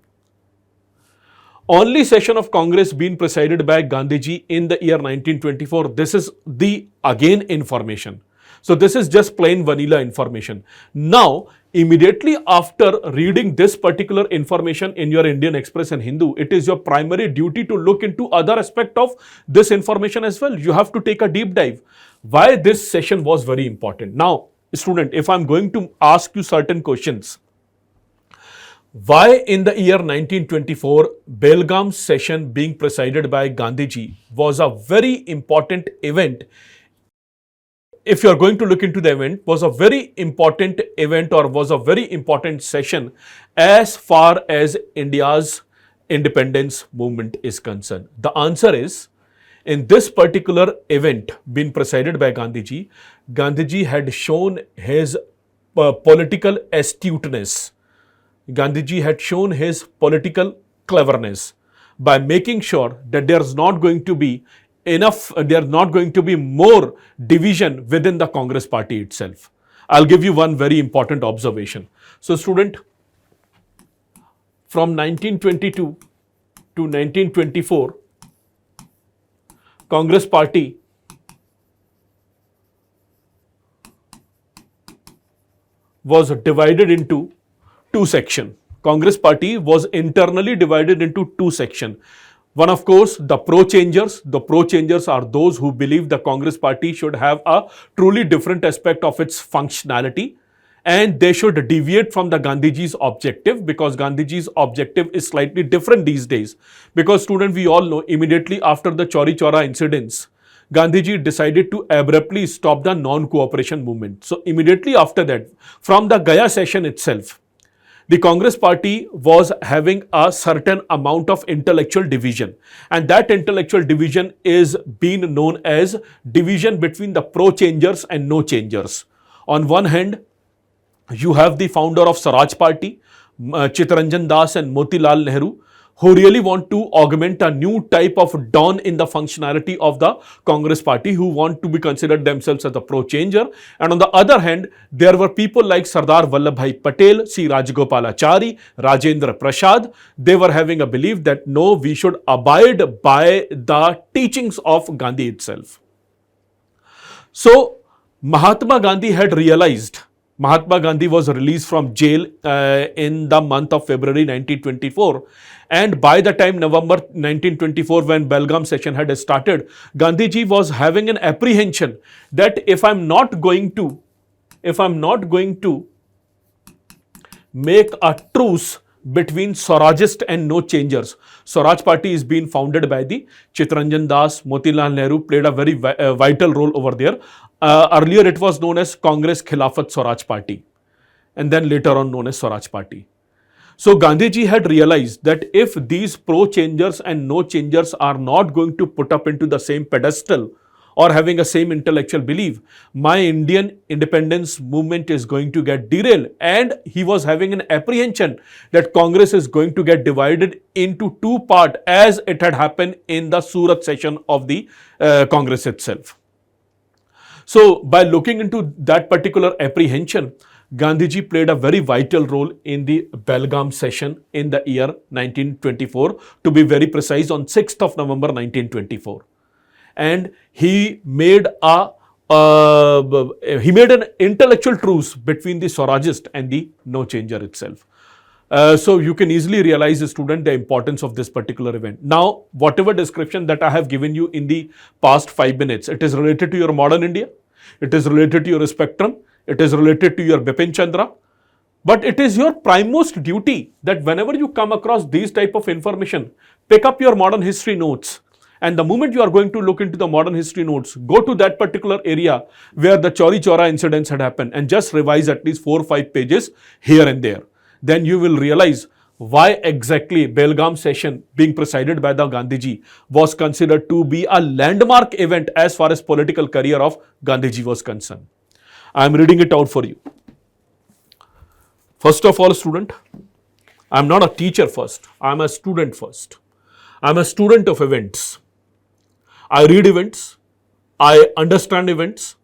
Only session of Congress being presided by Gandhiji in the year 1924. This is the again information. So this is just plain vanilla information. Now, immediately after reading this particular information in your Indian Express and Hindu, it is your primary duty to look into other aspect of this information as well. You have to take a deep dive. Why this session was very important. Now, student, if I'm going to ask you certain questions, why in the year 1924 Belgaum session being presided by Gandhiji was a very important event? If you are going to look into the event, was a very important event or was a very important session as far as India's independence movement is concerned? The answer is, in this particular event being presided by Gandhiji, Gandhiji had shown his political astuteness. Gandhiji had shown his political cleverness by making sure that there's not going to be more division within the Congress party itself. I'll give you one very important observation. So student, from 1922 to 1924, Congress party was divided into two sections. Congress party was internally divided into two sections. One, of course, the pro-changers. The pro-changers are those who believe the Congress party should have a truly different aspect of its functionality, and they should deviate from the Gandhiji's objective, because Gandhiji's objective is slightly different these days. Because student, we all know, immediately after the Chauri Chaura incidents, Gandhiji decided to abruptly stop the non-cooperation movement. So immediately after that, from the Gaya session itself, the Congress party was having a certain amount of intellectual division, and that intellectual division is being known as division between the pro-changers and no-changers. On one hand, you have the founder of Swaraj party, Chittaranjan Das and Motilal Nehru, who really want to augment a new type of dawn in the functionality of the Congress party, who want to be considered themselves as a pro-changer. And on the other hand, there were people like Sardar Vallabhbhai Patel, C. Rajagopalachari, Rajendra Prasad. They were having a belief that no, we should abide by the teachings of Gandhi itself. So Mahatma Gandhi had realized, Mahatma Gandhi was released from jail in the month of February 1924, and by the time November 1924, when Belgaum session had started, Gandhiji was having an apprehension that if I'm not going to make a truce between Swarajist and no changers. Swaraj party is being founded by the Chittaranjan Das, Motilal Nehru played a very vital role over there. Earlier it was known as Congress Khilafat Swaraj party, and then later on known as Swaraj party. So Gandhiji had realized that if these pro-changers and no-changers are not going to put up into the same pedestal or having a same intellectual belief, my Indian independence movement is going to get derailed. And he was having an apprehension that Congress is going to get divided into two parts, as it had happened in the Surat session of the Congress itself. So by looking into that particular apprehension, Gandhiji played a very vital role in the Belgaum session in the year 1924, to be very precise, on 6th of November 1924. And he made an intellectual truce between the Swarajist and the no changer itself. So you can easily realize, student, the importance of this particular event. Now, whatever description that I have given you in the past 5 minutes, it is related to your modern India, it is related to your spectrum, it is related to your Bipin Chandra, but it is your primemost duty that whenever you come across these type of information, pick up your modern history notes. And the moment you are going to look into the modern history notes, go to that particular area where the Chauri Chaura incidents had happened and just revise at least 4 or 5 pages here and there. Then you will realize why exactly Belgaum session being presided by the Gandhiji was considered to be a landmark event as far as political career of Gandhiji was concerned. I am reading it out for you. First of all, student, I am not a teacher first, I am a student first. I am a student of events. I read events, I understand events,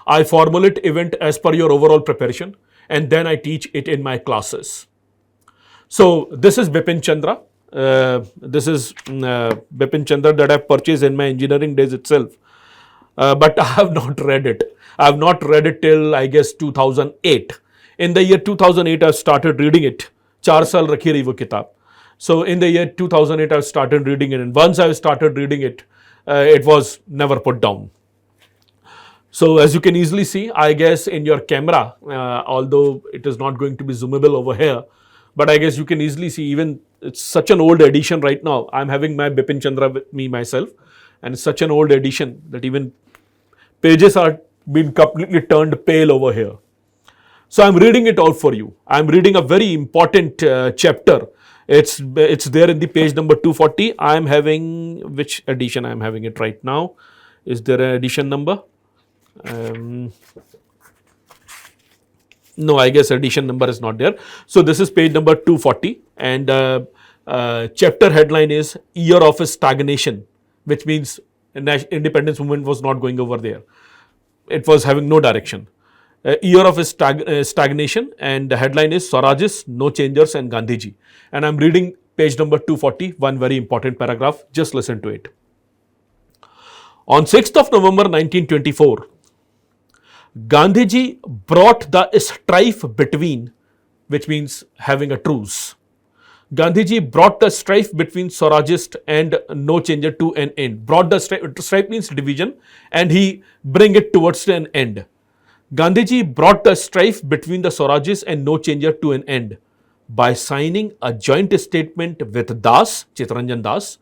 I formulate event as per your overall preparation, and then I teach it in my classes. So this is Bipin Chandra. This is Bipin Chandra that I purchased in my engineering days itself. But I have not read it. I have not read it till, I guess, 2008. In the year 2008, I started reading it. 4 saal rakhi rahi wo kitab. So in the year 2008, I started reading it. And once I started reading it, it was never put down. So as you can easily see, I guess in your camera, although it is not going to be zoomable over here, but I guess you can easily see, even it's such an old edition right now. I'm having my Bipin Chandra with me myself, and it's such an old edition that even pages are being completely turned pale over here. So I'm reading it out for you. I'm reading a very important chapter. It's there in the page number 240. I'm having, which edition I'm having it right now? Is there an edition number? No, I guess edition number is not there. So this is page number 240, and chapter headline is Year of Stagnation, which means independence movement was not going over there. It was having no direction. Year of Stagnation, and the headline is Swarajist, No Changers and Gandhiji. And I'm reading page number 240, one very important paragraph. Just listen to it. On 6th of November 1924, Gandhiji brought the strife between, which means having a truce. Gandhiji brought the strife between Swarajist and no changer to an end. Brought the strife means division, and he bring it towards an end. Gandhiji brought the strife between the Swarajist and no changer to an end by signing a joint statement with Das, Chittaranjan Das,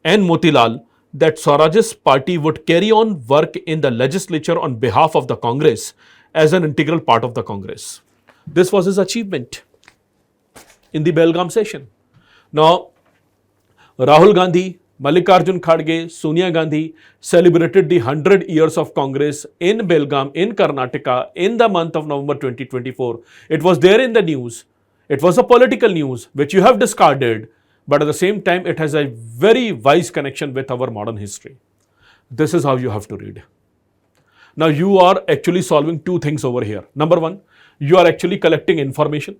and Motilal that Swarajist party would carry on work in the legislature on behalf of the Congress as an integral part of the Congress. This was his achievement in the Belgaum session. Now, Rahul Gandhi, Mallikarjun Kharge, Sonia Gandhi celebrated the 100 years of Congress in Belgaum, in Karnataka, in the month of November 2024. It was there in the news. It was a political news which you have discarded, but at the same time, it has a very wise connection with our modern history. This is how you have to read. Now, you are actually solving two things over here. Number one, you are actually collecting information.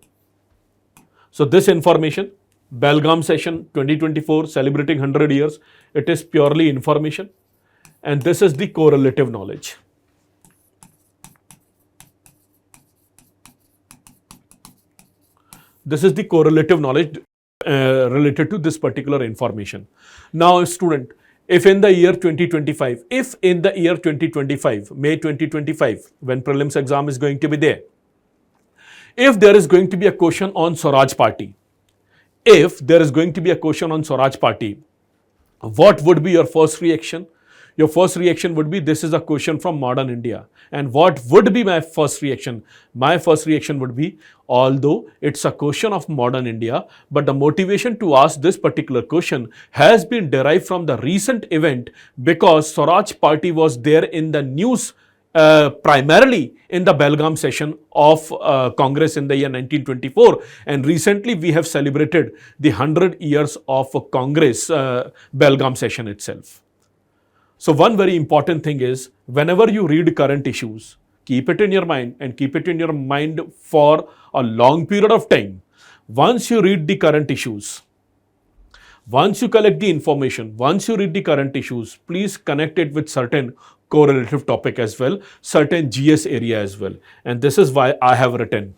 So, this information, Belgaum session 2024, celebrating 100 years, it is purely information. And this is the correlative knowledge. This is the correlative knowledge related to this particular information. Now, student, if in the year 2025, May 2025, when prelims exam is going to be there, if there is going to be a question on Swaraj Party, what would be your first reaction? Your first reaction would be, this is a question from modern India. And what would be my first reaction? My first reaction would be, although it's a question of modern India, but the motivation to ask this particular question has been derived from the recent event, because Swaraj Party was there in the news primarily in the Belgaum session of Congress in the year 1924, and recently we have celebrated the 100 years of Congress Belgaum session itself. So one very important thing is, whenever you read current issues, keep it in your mind and keep it in your mind for a long period of time. Once you read the current issues, once you collect the information, once you read the current issues, please connect it with certain correlative topic as well, certain GS area as well. And this is why I have written,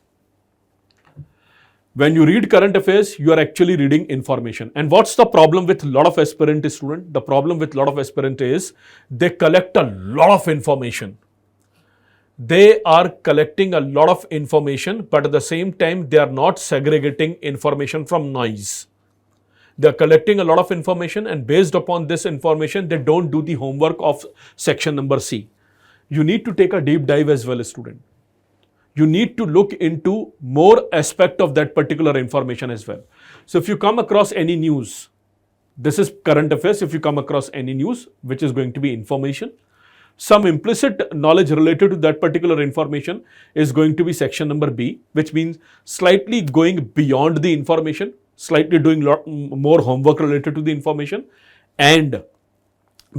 when you read current affairs, you are actually reading information. And what's the problem with a lot of aspirant student? The problem with a lot of aspirant is they collect a lot of information. They are collecting a lot of information, but at the same time, they are not segregating information from noise. They are collecting a lot of information, and based upon this information, they don't do the homework of section number C. You need to take a deep dive as well, student. You need to look into more aspect of that particular information as well. So if you come across any news, this is current affairs. If you come across any news, which is going to be information, some implicit knowledge related to that particular information is going to be section number B, which means slightly going beyond the information, slightly doing lot more homework related to the information, and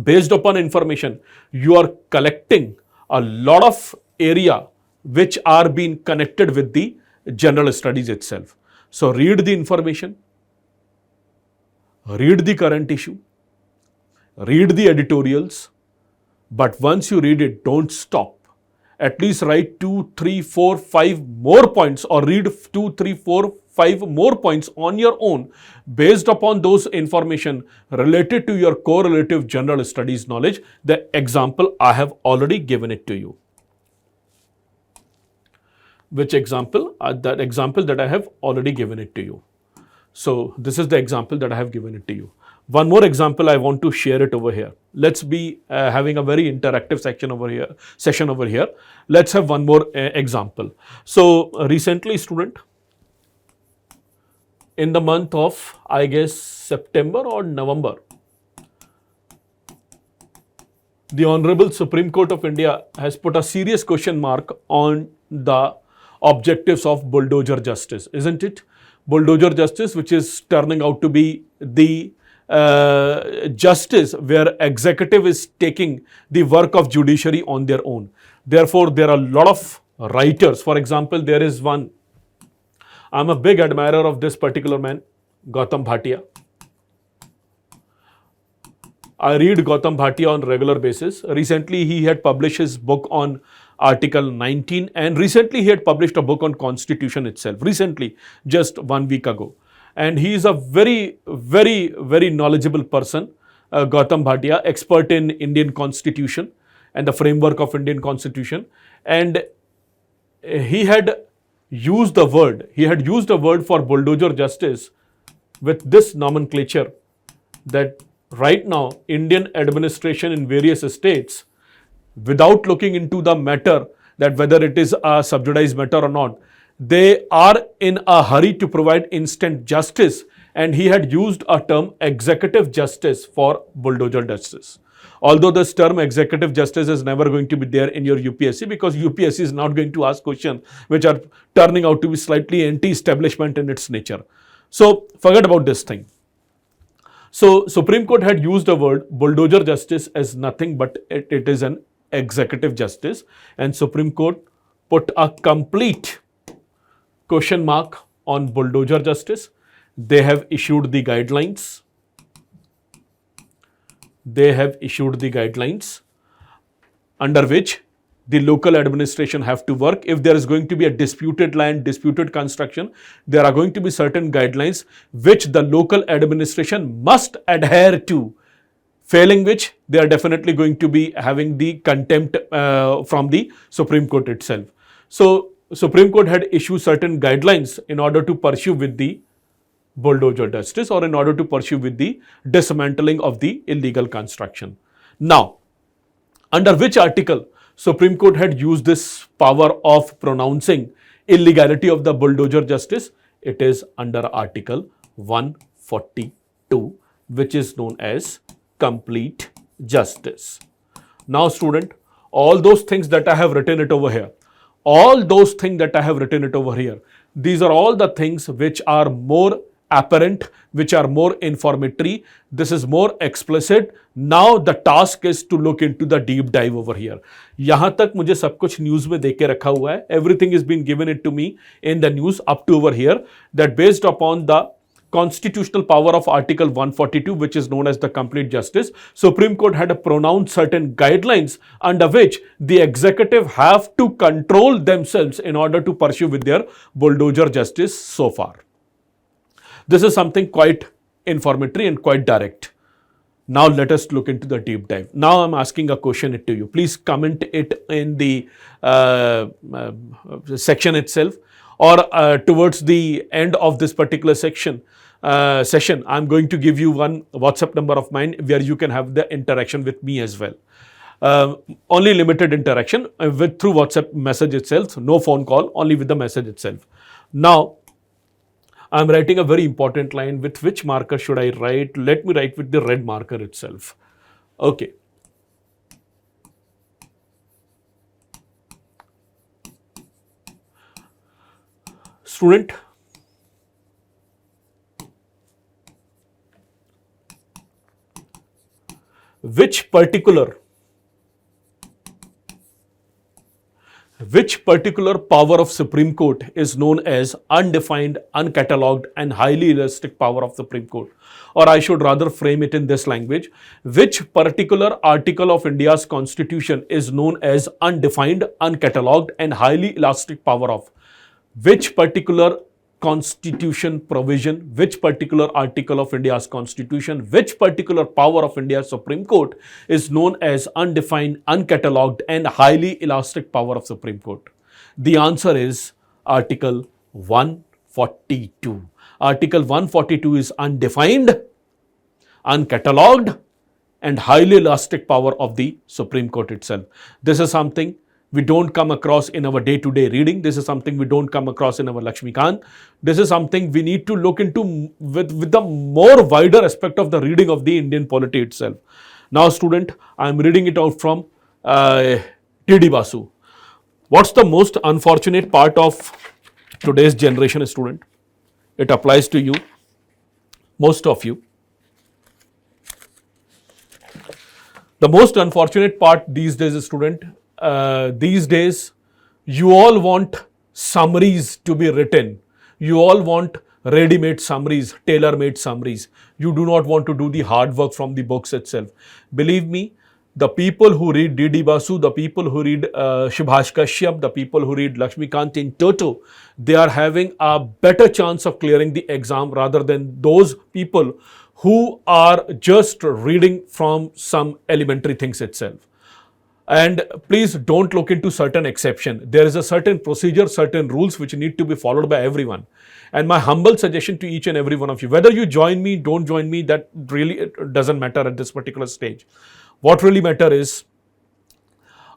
based upon information, you are collecting a lot of area which are being connected with the general studies itself. So read the information, read the current issue, read the editorials, but once you read it, don't stop. At least write 2, 3, 4, 5 more points, or read 2, 3, 4, 5 more points on your own based upon those information related to your correlative general studies knowledge. The example I have already given it to you. Which example? That example that I have already given it to you. So this is the example that I have given it to you. One more example I want to share it over here. Let's be having a very interactive session over here. Let's have one more example. So recently, student, in the month of, I guess, September or November, the Honorable Supreme Court of India has put a serious question mark on the objectives of bulldozer justice, isn't it? Bulldozer justice, which is turning out to be the justice where executive is taking the work of judiciary on their own. Therefore, there are a lot of writers. For example, there is one, I'm a big admirer of this particular man, Gautam Bhatia. I read Gautam Bhatia on regular basis. Recently, he had published his book on Article 19, and recently he had published a book on Constitution itself. Recently, just 1 week ago. And he is a very, very, very knowledgeable person, Gautam Bhatia, expert in Indian Constitution and the framework of Indian Constitution. And he had used a word for bulldozer justice with this nomenclature, that right now Indian administration in various states, without looking into the matter that whether it is a subjudice matter or not, they are in a hurry to provide instant justice, and he had used a term executive justice for bulldozer justice. Although this term executive justice is never going to be there in your UPSC, because UPSC is not going to ask questions which are turning out to be slightly anti-establishment in its nature. So forget about this thing. So Supreme Court had used the word bulldozer justice as nothing but it is an executive justice, and Supreme Court put a complete question mark on bulldozer justice. They have issued the guidelines. Under which the local administration have to work. If there is going to be a disputed land, disputed construction, there are going to be certain guidelines which the local administration must adhere to, failing which they are definitely going to be having the contempt from the Supreme Court itself. So Supreme Court had issued certain guidelines in order to pursue with the bulldozer justice, or in order to pursue with the dismantling of the illegal construction. Now, under which article Supreme Court had used this power of pronouncing illegality of the bulldozer justice? It is under Article 142, which is known as complete justice. Now, student, all those things that I have written it over here, these are all the things which are more apparent, which are more informatory. This is more explicit. Now the task is to look into the deep dive over here. यहां तक मुझे सब कुछ news में देके रखा हुआ है. Everything is being given it to me in the news up to over here, that based upon the constitutional power of Article 142, which is known as the complete justice, Supreme Court had pronounced certain guidelines under which the executive have to control themselves in order to pursue with their bulldozer justice so far. This is something quite informatory and quite direct. Now let us look into the deep dive. Now I'm asking a question to you. Please comment it in the section itself, or towards the end of this particular session, I'm going to give you one WhatsApp number of mine where you can have the interaction with me as well. Only limited interaction through WhatsApp message itself, no phone call, only with the message itself. Now, I'm writing a very important line. With which marker should I write? Let me write with the red marker itself. Okay. Student, which particular power of Supreme Court is known as undefined, uncatalogued and highly elastic power of Supreme Court? Or I should rather frame it in this language. Which particular article of India's constitution is known as undefined, uncatalogued and highly elastic power of? Which particular constitution provision, which particular article of India's constitution, which particular power of India's Supreme Court is known as undefined, uncatalogued and highly elastic power of Supreme Court? The answer is Article 142. Article 142 is undefined, uncatalogued and highly elastic power of the Supreme Court itself. This is something we don't come across in our day-to-day reading. This is something we don't come across in our Lakshmikant. This is something we need to look into with the more wider aspect of the reading of the Indian polity itself. Now, student, I am reading it out from T.D. Basu. What's the most unfortunate part of today's generation, student? It applies to you, most of you. The most unfortunate part these days, student, these days, you all want summaries to be written. You all want ready-made summaries, tailor-made summaries. You do not want to do the hard work from the books itself. Believe me, the people who read D.D. Basu, the people who read Subhash Kashyap, the people who read Lakshmikant in toto, they are having a better chance of clearing the exam rather than those people who are just reading from some elementary things itself. And please don't look into certain exception. There is a certain procedure, certain rules which need to be followed by everyone. And my humble suggestion to each and every one of you, whether you join me, don't join me, that really doesn't matter at this particular stage. What really matters is,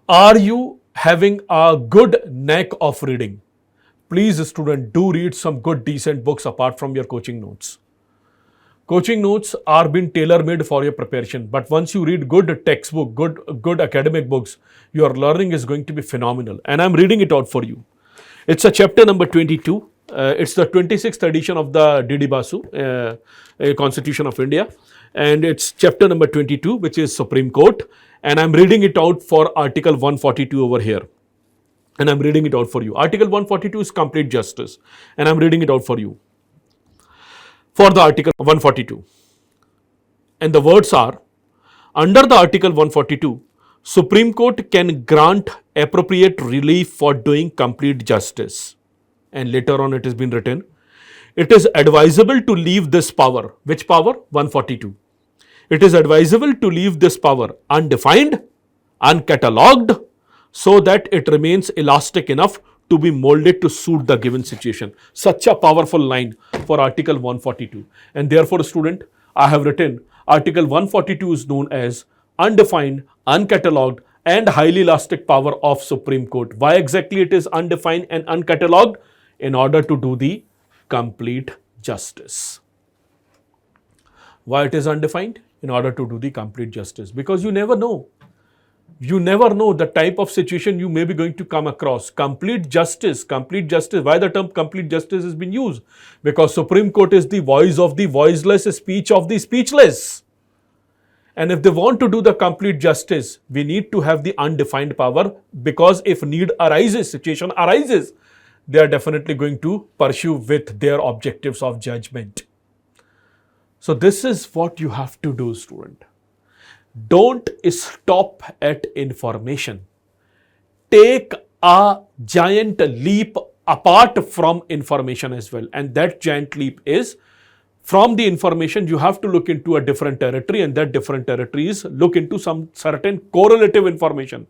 are you having a good knack of reading? Please, student, do read some good, decent books apart from your coaching notes. Coaching notes are being tailor-made for your preparation, but once you read good textbook, good academic books, your learning is going to be phenomenal. And I'm reading it out for you. It's a chapter number 22. It's the 26th edition of the D.D. Basu, Constitution of India. And it's chapter number 22, which is Supreme Court. And I'm reading it out for Article 142 over here. And I'm reading it out for you. Article 142 is complete justice. And I'm reading it out for you. For the Article 142. And the words are, under the Article 142, Supreme Court can grant appropriate relief for doing complete justice. And later on it has been written, it is advisable to leave this power. Which power? 142. It is advisable to leave this power undefined, uncatalogued, so that it remains elastic enough to be molded to suit the given situation. Such a powerful line for Article 142. And therefore, student, I have written Article 142 is known as undefined, uncatalogued and highly elastic power of Supreme Court. Why exactly it is undefined and uncatalogued? In order to do the complete justice. Why it is undefined? In order to do the complete justice. Because you never know. You never know the type of situation you may be going to come across. Complete justice, why the term complete justice has been used? Because Supreme Court is the voice of the voiceless, speech of the speechless. And if they want to do the complete justice, we need to have the undefined power, because if need arises, situation arises, they are definitely going to pursue with their objectives of judgment. So this is what you have to do, student. Don't stop at information. Take a giant leap apart from information as well. And that giant leap is, from the information, you have to look into a different territory, and that different territory is look into some certain correlative information.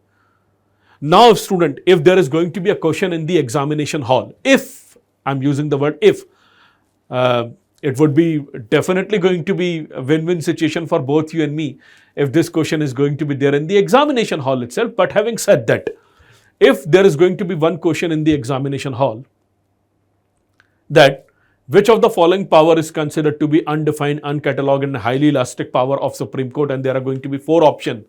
Now, student, if there is going to be a question in the examination hall, if, I'm using the word if, it would be definitely going to be a win-win situation for both you and me if this question is going to be there in the examination hall itself. But having said that, if there is going to be one question in the examination hall, that which of the following power is considered to be undefined, uncatalogued and highly elastic power of Supreme Court, and there are going to be 4 options,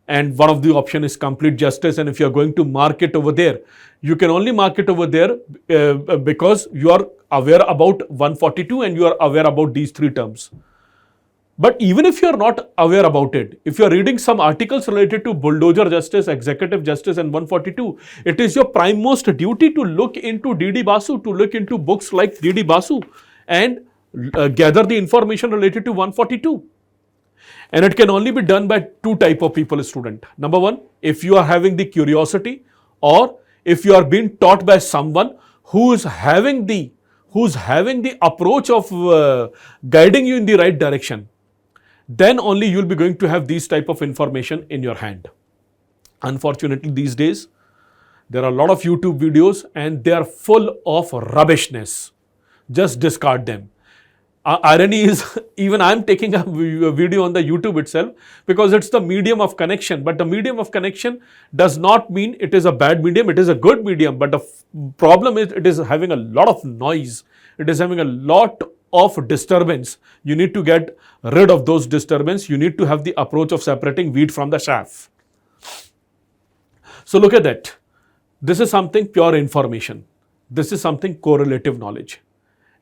and one of the option is complete justice, and if you are going to mark it over there, you can only mark it over there because you are aware about 142 and you are aware about these 3 terms. But even if you are not aware about it, if you are reading some articles related to bulldozer justice, executive justice and 142, it is your primemost duty to look into D.D. Basu, to look into books like D.D. Basu and gather the information related to 142. And it can only be done by 2 type of people, student. Number 1, if you are having the curiosity, or if you are being taught by someone who is having the approach of guiding you in the right direction, then only you will be going to have these type of information in your hand. Unfortunately, these days, there are a lot of YouTube videos and they are full of rubbishness. Just discard them. Irony is, even I am taking a video on the YouTube itself because it's the medium of connection. But the medium of connection does not mean it is a bad medium. It is a good medium. But the problem is it is having a lot of noise. It is having a lot of disturbance. You need to get rid of those disturbance. You need to have the approach of separating wheat from the chaff. So look at that. This is something pure information. This is something correlative knowledge.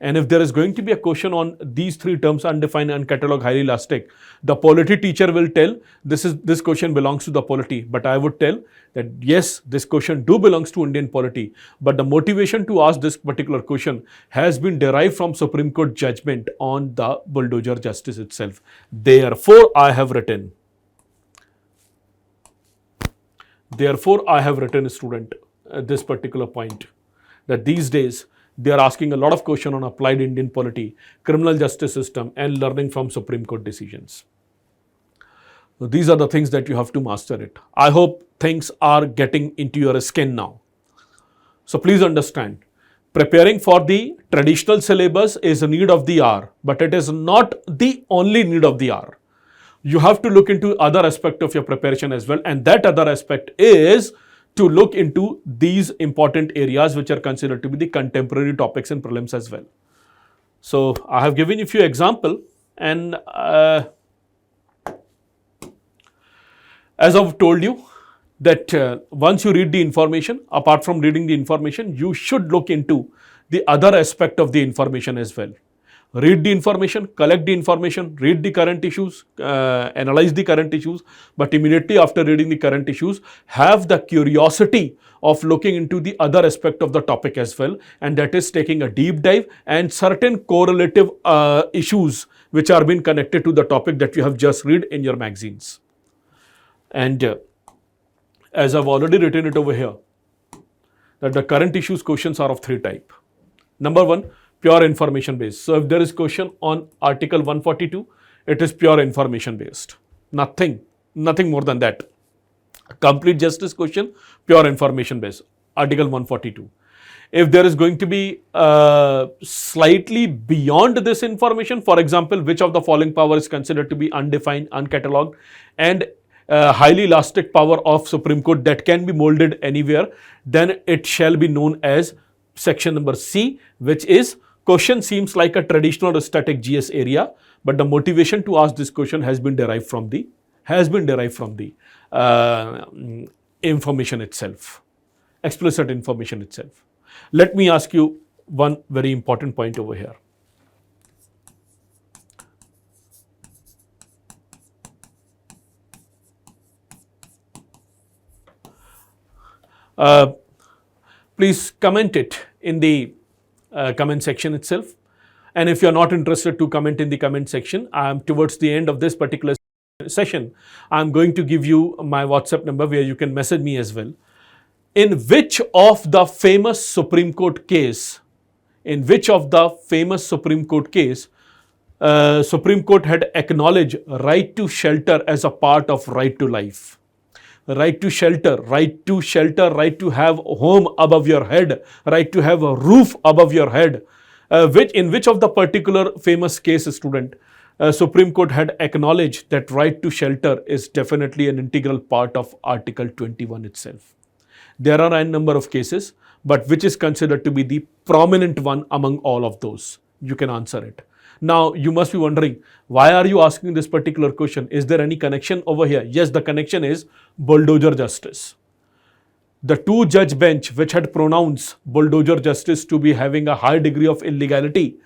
And if there is going to be a question on these 3 terms, undefined, uncatalogued, highly elastic, the polity teacher will tell this question belongs to the polity. But I would tell that yes, this question do belongs to Indian polity. But the motivation to ask this particular question has been derived from Supreme Court judgment on the bulldozer justice itself. Therefore, I have written, student, this particular point, that these days, they are asking a lot of questions on applied Indian polity, criminal justice system and learning from Supreme Court decisions. So these are the things that you have to master it. I hope things are getting into your skin now. So please understand, preparing for the traditional syllabus is a need of the hour, but it is not the only need of the hour. You have to look into other aspect of your preparation as well, and that other aspect is to look into these important areas which are considered to be the contemporary topics in prelims as well. So I have given you a few examples, and as I've told you that once you read the information, apart from reading the information, you should look into the other aspect of the information as well. Read the information, collect the information, read the current issues, analyze the current issues, but immediately after reading the current issues, have the curiosity of looking into the other aspect of the topic as well, and that is taking a deep dive and certain correlative issues which are being connected to the topic that you have just read in your magazines. And as I've already written it over here, that the current issues questions are of 3 types. Number 1, pure information based. So if there is question on Article 142, it is pure information based. Nothing more than that. Complete justice question, pure information based. Article 142. If there is going to be slightly beyond this information, for example, which of the following power is considered to be undefined, uncatalogued, and highly elastic power of Supreme Court that can be molded anywhere, then it shall be known as section number C, which is question seems like a traditional or static GS area, but the motivation to ask this question has been derived from the has been derived from the information itself, explicit information itself. Let me ask you one very important point over here. Please comment it in the comment section itself. And if you're not interested to comment in the comment section, towards the end of this particular session, I'm going to give you my WhatsApp number where you can message me as well. In which of the famous Supreme Court case, Supreme Court had acknowledged right to shelter as a part of right to life? Right to shelter, right to have a home above your head, right to have a roof above your head. In which of the particular famous case, student, Supreme Court had acknowledged that right to shelter is definitely an integral part of Article 21 itself. There are a number of cases, but which is considered to be the prominent one among all of those? You can answer it. Now, you must be wondering, why are you asking this particular question? Is there any connection over here? Yes, the connection is bulldozer justice. The two-judge bench which had pronounced bulldozer justice to be having a high degree of illegality,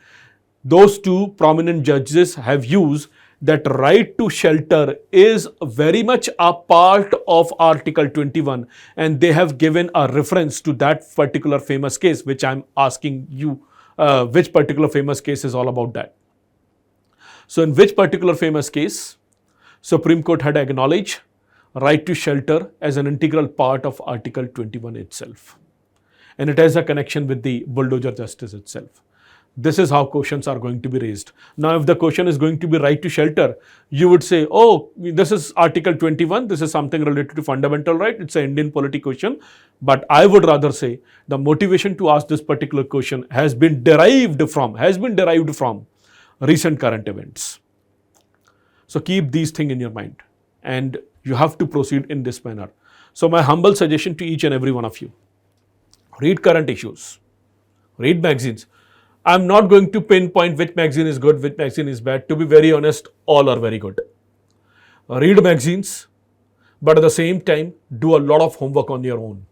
those two prominent judges have used that right to shelter is very much a part of Article 21, and they have given a reference to that particular famous case, which I'm asking you, which particular famous case is all about that. So in which particular famous case, Supreme Court had acknowledged right to shelter as an integral part of Article 21 itself. And it has a connection with the bulldozer justice itself. This is how questions are going to be raised. Now, if the question is going to be right to shelter, you would say, oh, this is Article 21, this is something related to fundamental right, it's an Indian polity question. But I would rather say the motivation to ask this particular question has been derived from recent current events. So keep these things in your mind and you have to proceed in this manner. So my humble suggestion to each and every one of you, read current issues, read magazines. I'm not going to pinpoint which magazine is good, which magazine is bad. To be very honest, all are very good. Read magazines, but at the same time, do a lot of homework on your own.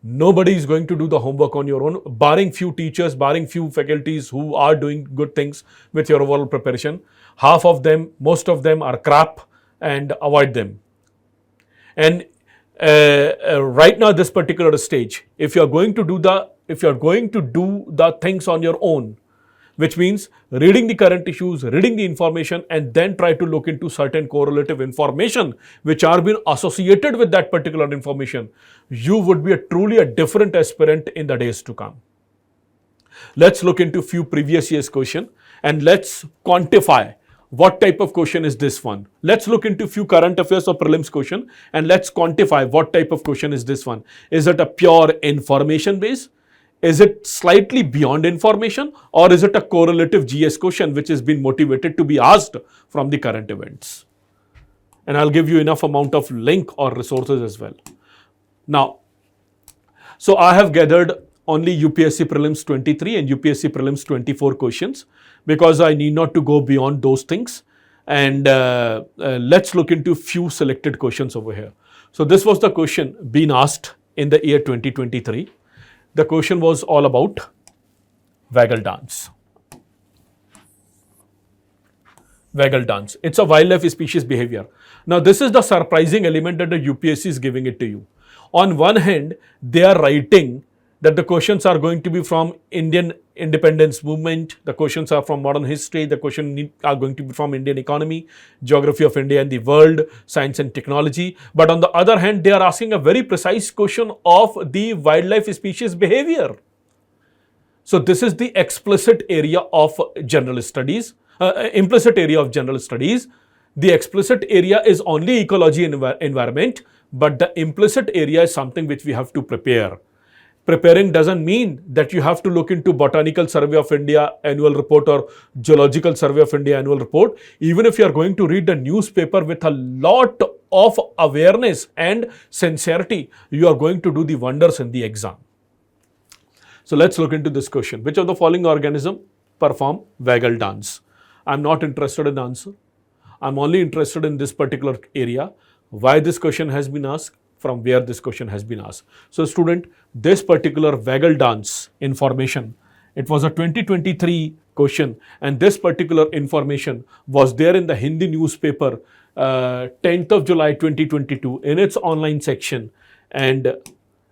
Nobody is going to do the homework on your own, barring few teachers, barring few faculties who are doing good things with your overall preparation. Half of them, most of them are crap, and avoid them. And right now, this particular stage, if you are going to do the things on your own, which means reading the current issues, reading the information, and then try to look into certain correlative information which are being associated with that particular information, you would be truly a different aspirant in the days to come. Let's look into few previous years question and let's quantify what type of question is this one. Let's look into few current affairs or prelims question and let's quantify what type of question is this one. Is it a pure information base? Is it slightly beyond information, or is it a correlative GS question which has been motivated to be asked from the current events? And I'll give you enough amount of link or resources as well. Now, so I have gathered only UPSC Prelims 23 and UPSC Prelims 24 questions because I need not to go beyond those things. And let's look into few selected questions over here. So this was the question being asked in the year 2023. The question was all about waggle dance. Waggle dance. It's a wildlife species behavior. Now, this is the surprising element that the UPSC is giving it to you. On one hand, they are writing that the questions are going to be from Indian independence movement, the questions are from modern history, the questions are going to be from Indian economy, geography of India and the world, science and technology. But on the other hand, they are asking a very precise question of the wildlife species behavior. So this is the explicit area of general studies, implicit area of general studies. The explicit area is only ecology and environment, but the implicit area is something which we have to prepare. Preparing doesn't mean that you have to look into Botanical Survey of India annual report or Geological Survey of India annual report. Even if you are going to read the newspaper with a lot of awareness and sincerity, you are going to do the wonders in the exam. So let's look into this question. Which of the following organism perform waggle dance? I'm not interested in the answer. I'm only interested in this particular area. Why this question has been asked, from where this question has been asked. So student, this particular waggle dance information, it was a 2023 question, and this particular information was there in the Hindi newspaper 10th of July 2022 in its online section, and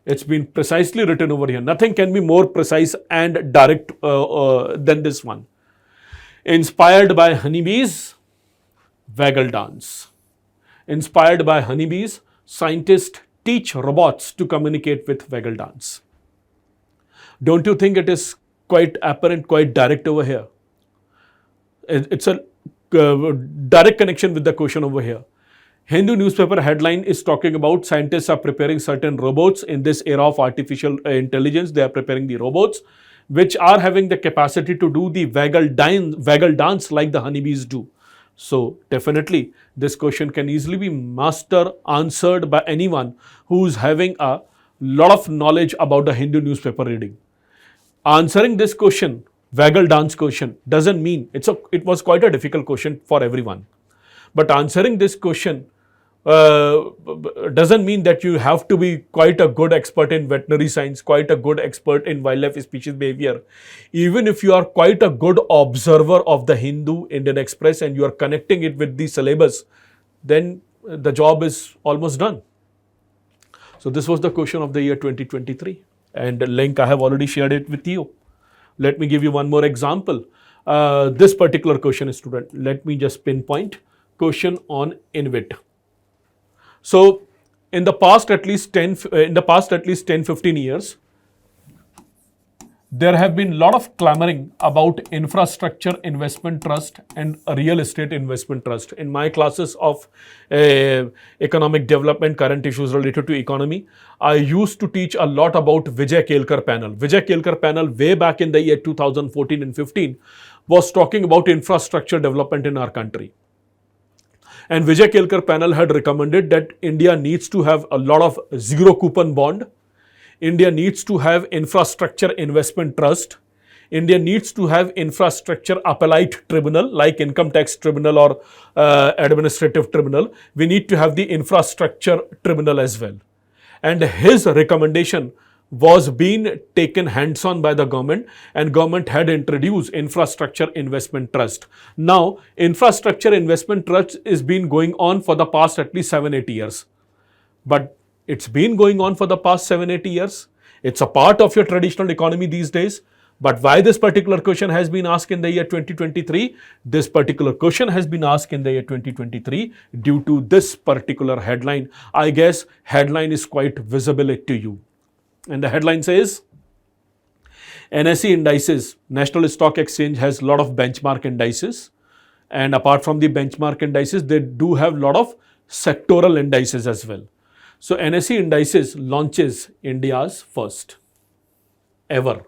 it's been precisely written over here. Nothing can be more precise and direct than this one. Inspired by honeybees, waggle dance. Inspired by honeybees, scientists teach robots to communicate with waggle dance. Don't you think it is quite apparent, quite direct over here? It's a direct connection with the question over here. Hindu newspaper headline is talking about scientists are preparing certain robots in this era of artificial intelligence. They are preparing the robots which are having the capacity to do the waggle dance like the honeybees do. So definitely this question can easily be answered by anyone who is having a lot of knowledge about the Hindu newspaper reading. Answering this question, waggle dance question, doesn't mean it was quite a difficult question for everyone. But answering this question doesn't mean that you have to be quite a good expert in veterinary science, quite a good expert in wildlife species behavior. Even if you are quite a good observer of the Hindu, Indian Express, and you are connecting it with the syllabus, then the job is almost done. So this was the question of the year 2023, and the link I have already shared it with you. Let me give you one more example. This particular question, student, let me just pinpoint question on INVIT. So in the past at least 10-15 years, there have been a lot of clamoring about infrastructure investment trust and real estate investment trust. In my classes of economic development, current issues related to economy, I used to teach a lot about Vijay Kelkar panel. Vijay Kelkar panel way back in the year 2014 and 15 was talking about infrastructure development in our country. And Vijay Kelkar panel had recommended that India needs to have a lot of zero coupon bond. India needs to have infrastructure investment trust. India needs to have infrastructure appellate tribunal like income tax tribunal or administrative tribunal. We need to have the infrastructure tribunal as well. And his recommendation was being taken hands-on by the government, and government had introduced infrastructure investment trust. Now, infrastructure investment trust is been going on for the past at least 7-8 years. But it's been going on for the past 7-8 years. It's a part of your traditional economy these days. But why this particular question has been asked in the year 2023? This particular question has been asked in the year 2023 due to this particular headline. I guess headline is quite visible to you. And the headline says, NSE indices, National Stock Exchange has a lot of benchmark indices. And apart from the benchmark indices, they do have a lot of sectoral indices as well. So NSE indices launches India's first ever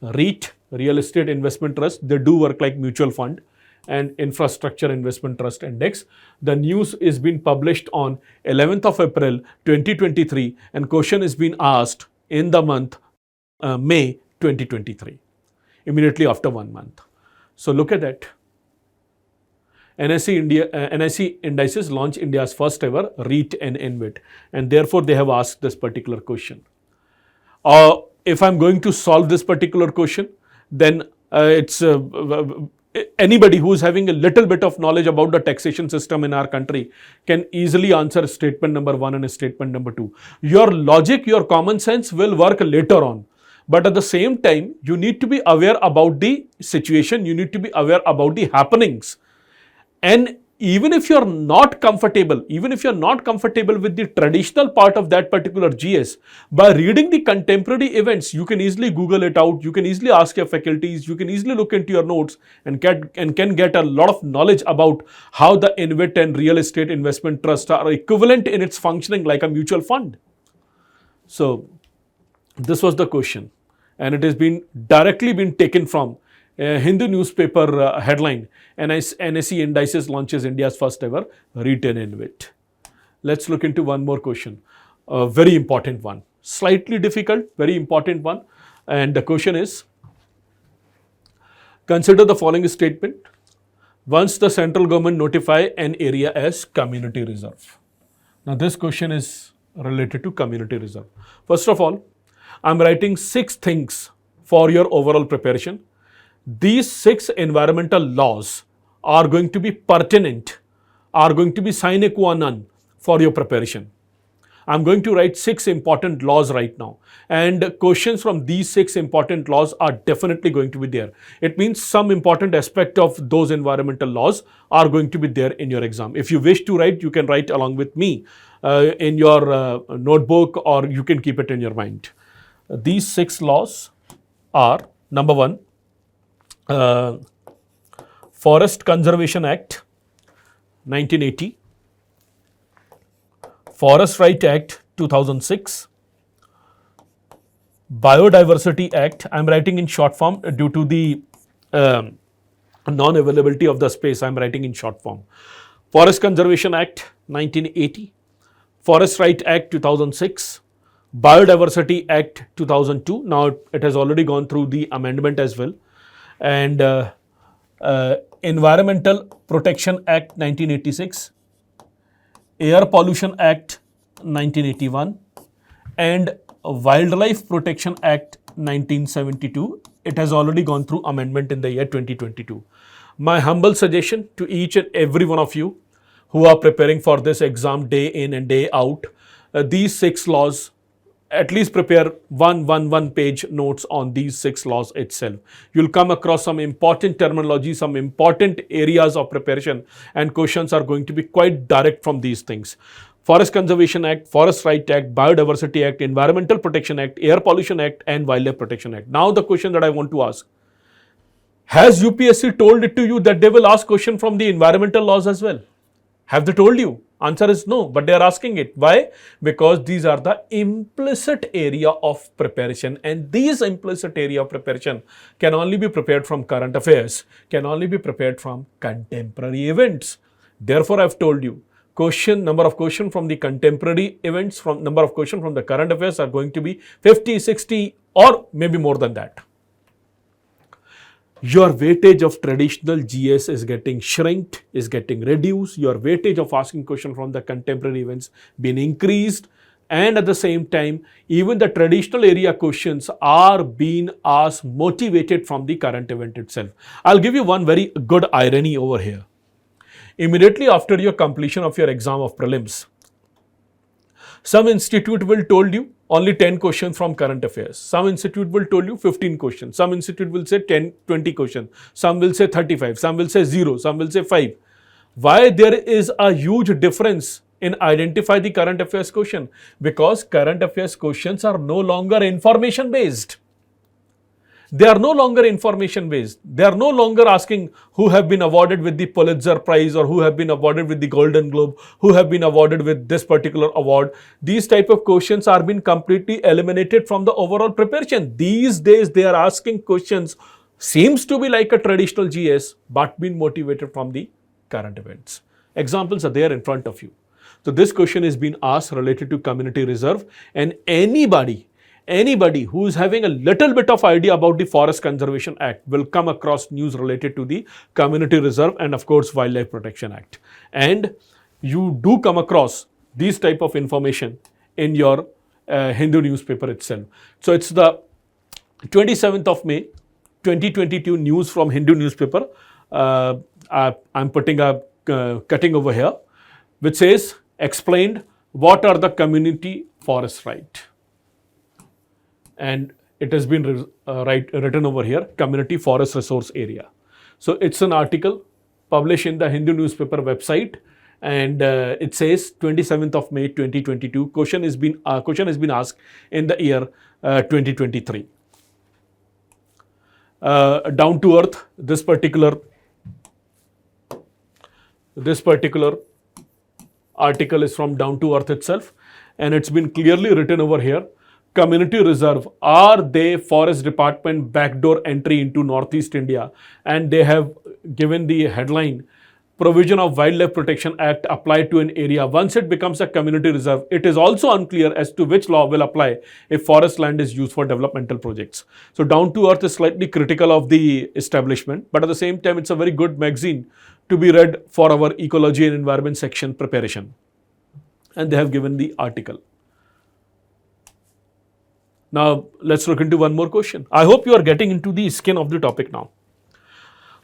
REIT, Real Estate Investment Trust. They do work like mutual fund, and Infrastructure Investment Trust Index. The news is being published on 11th of April 2023, and question is being asked in the month May 2023, immediately after 1 month. So look at that. NSE indices launch India's first ever REIT and InvIT, and therefore they have asked this particular question. If I'm going to solve this particular question, then it's anybody who is having a little bit of knowledge about the taxation system in our country can easily answer statement number 1 and statement number 2. Your logic, your common sense will work later on. But at the same time, you need to be aware about the situation, you need to be aware about the happenings. And even if you're not comfortable with the traditional part of that particular GS, by reading the contemporary events, you can easily Google it out, you can easily ask your faculties, you can easily look into your notes and can get a lot of knowledge about how the InvIT and real estate investment trust are equivalent in its functioning like a mutual fund. So this was the question, and it has been directly been taken from Hindu newspaper headline, NSE indices launches India's first ever REIT and InvIT. Let's look into one more question, a very important one, slightly difficult, very important one. And the question is, consider the following statement. once the central government notify an area as community reserve? Now this question is related to community reserve. First of all, I'm writing 6 things for your overall preparation. These 6 environmental laws are going to be pertinent, are going to be sine qua non for your preparation. I'm going to write 6 important laws right now, and questions from these 6 important laws are definitely going to be there. It means some important aspect of those environmental laws are going to be there in your exam. If you wish to write, you can write along with me in your notebook, or you can keep it in your mind. These 6 laws are: number 1, Forest Conservation Act 1980, Forest Right Act 2006, Biodiversity Act. I am writing in short form due to the non-availability of the space. I am writing in short form. Forest Conservation Act 1980, Forest Right Act 2006, Biodiversity Act 2002. Now it has already gone through the amendment as well. And Environmental Protection Act 1986, Air Pollution Act 1981, and Wildlife Protection Act 1972. It has already gone through amendment in the year 2022. My humble suggestion to each and every one of you who are preparing for this exam day in and day out, these 6 laws, at least prepare one page notes on these 6 laws itself. You'll come across some important terminology, some important areas of preparation, and questions are going to be quite direct from these things. Forest Conservation Act, Forest Right Act, Biodiversity Act, Environmental Protection Act, Air Pollution Act, and Wildlife Protection Act. Now the question that I want to ask: has UPSC told it to you that they will ask question from the environmental laws as well? Have they told you? Answer is no, but they are asking it. Why? Because these are the implicit area of preparation, and these implicit area of preparation can only be prepared from current affairs, can only be prepared from contemporary events. Therefore, I've told you, number of question from the contemporary events, from number of question from the current affairs are going to be 50, 60, or maybe more than that. Your weightage of traditional GS is getting shrinked, is getting reduced. Your weightage of asking question from the contemporary events been increased, and at the same time, even the traditional area questions are being asked motivated from the current event itself. I'll give you one very good irony over here. Immediately after your completion of your exam of prelims, some institute will told you only 10 questions from current affairs. Some institute will told you 15 questions. Some institute will say 10, 20 questions. Some will say 35. Some will say 0. Some will say 5. Why there is a huge difference in identify the current affairs question? Because current affairs questions are no longer information based. They are no longer information based. They are no longer asking who have been awarded with the Pulitzer Prize, or who have been awarded with the Golden Globe, who have been awarded with this particular award. These type of questions are being completely eliminated from the overall preparation. These days they are asking questions seems to be like a traditional GS, but being motivated from the current events. Examples are there in front of you. So this question is being asked related to community reserve, and anybody who is having a little bit of idea about the Forest Conservation Act will come across news related to the Community Reserve and of course Wildlife Protection Act. And you do come across these type of information in your Hindu newspaper itself. So it's the 27th of May 2022 news from Hindu newspaper. I'm putting a cutting over here which says explained what are the community forest right. And it has been written over here, community forest resource area. So it's an article published in the Hindu newspaper website, and it says 27th of May 2022. Question has been asked in the year 2023. Down to earth, this particular article is from Down to Earth itself, and it's been clearly written over here. Community reserve, are they forest department backdoor entry into Northeast India? And they have given the headline, provision of Wildlife Protection Act apply to an area once it becomes a community reserve. It is also unclear as to which law will apply if forest land is used for developmental projects. So Down to Earth is slightly critical of the establishment, but at the same time, it's a very good magazine to be read for our ecology and environment section preparation. And they have given the article. Now, let's look into one more question. I hope you are getting into the skin of the topic now.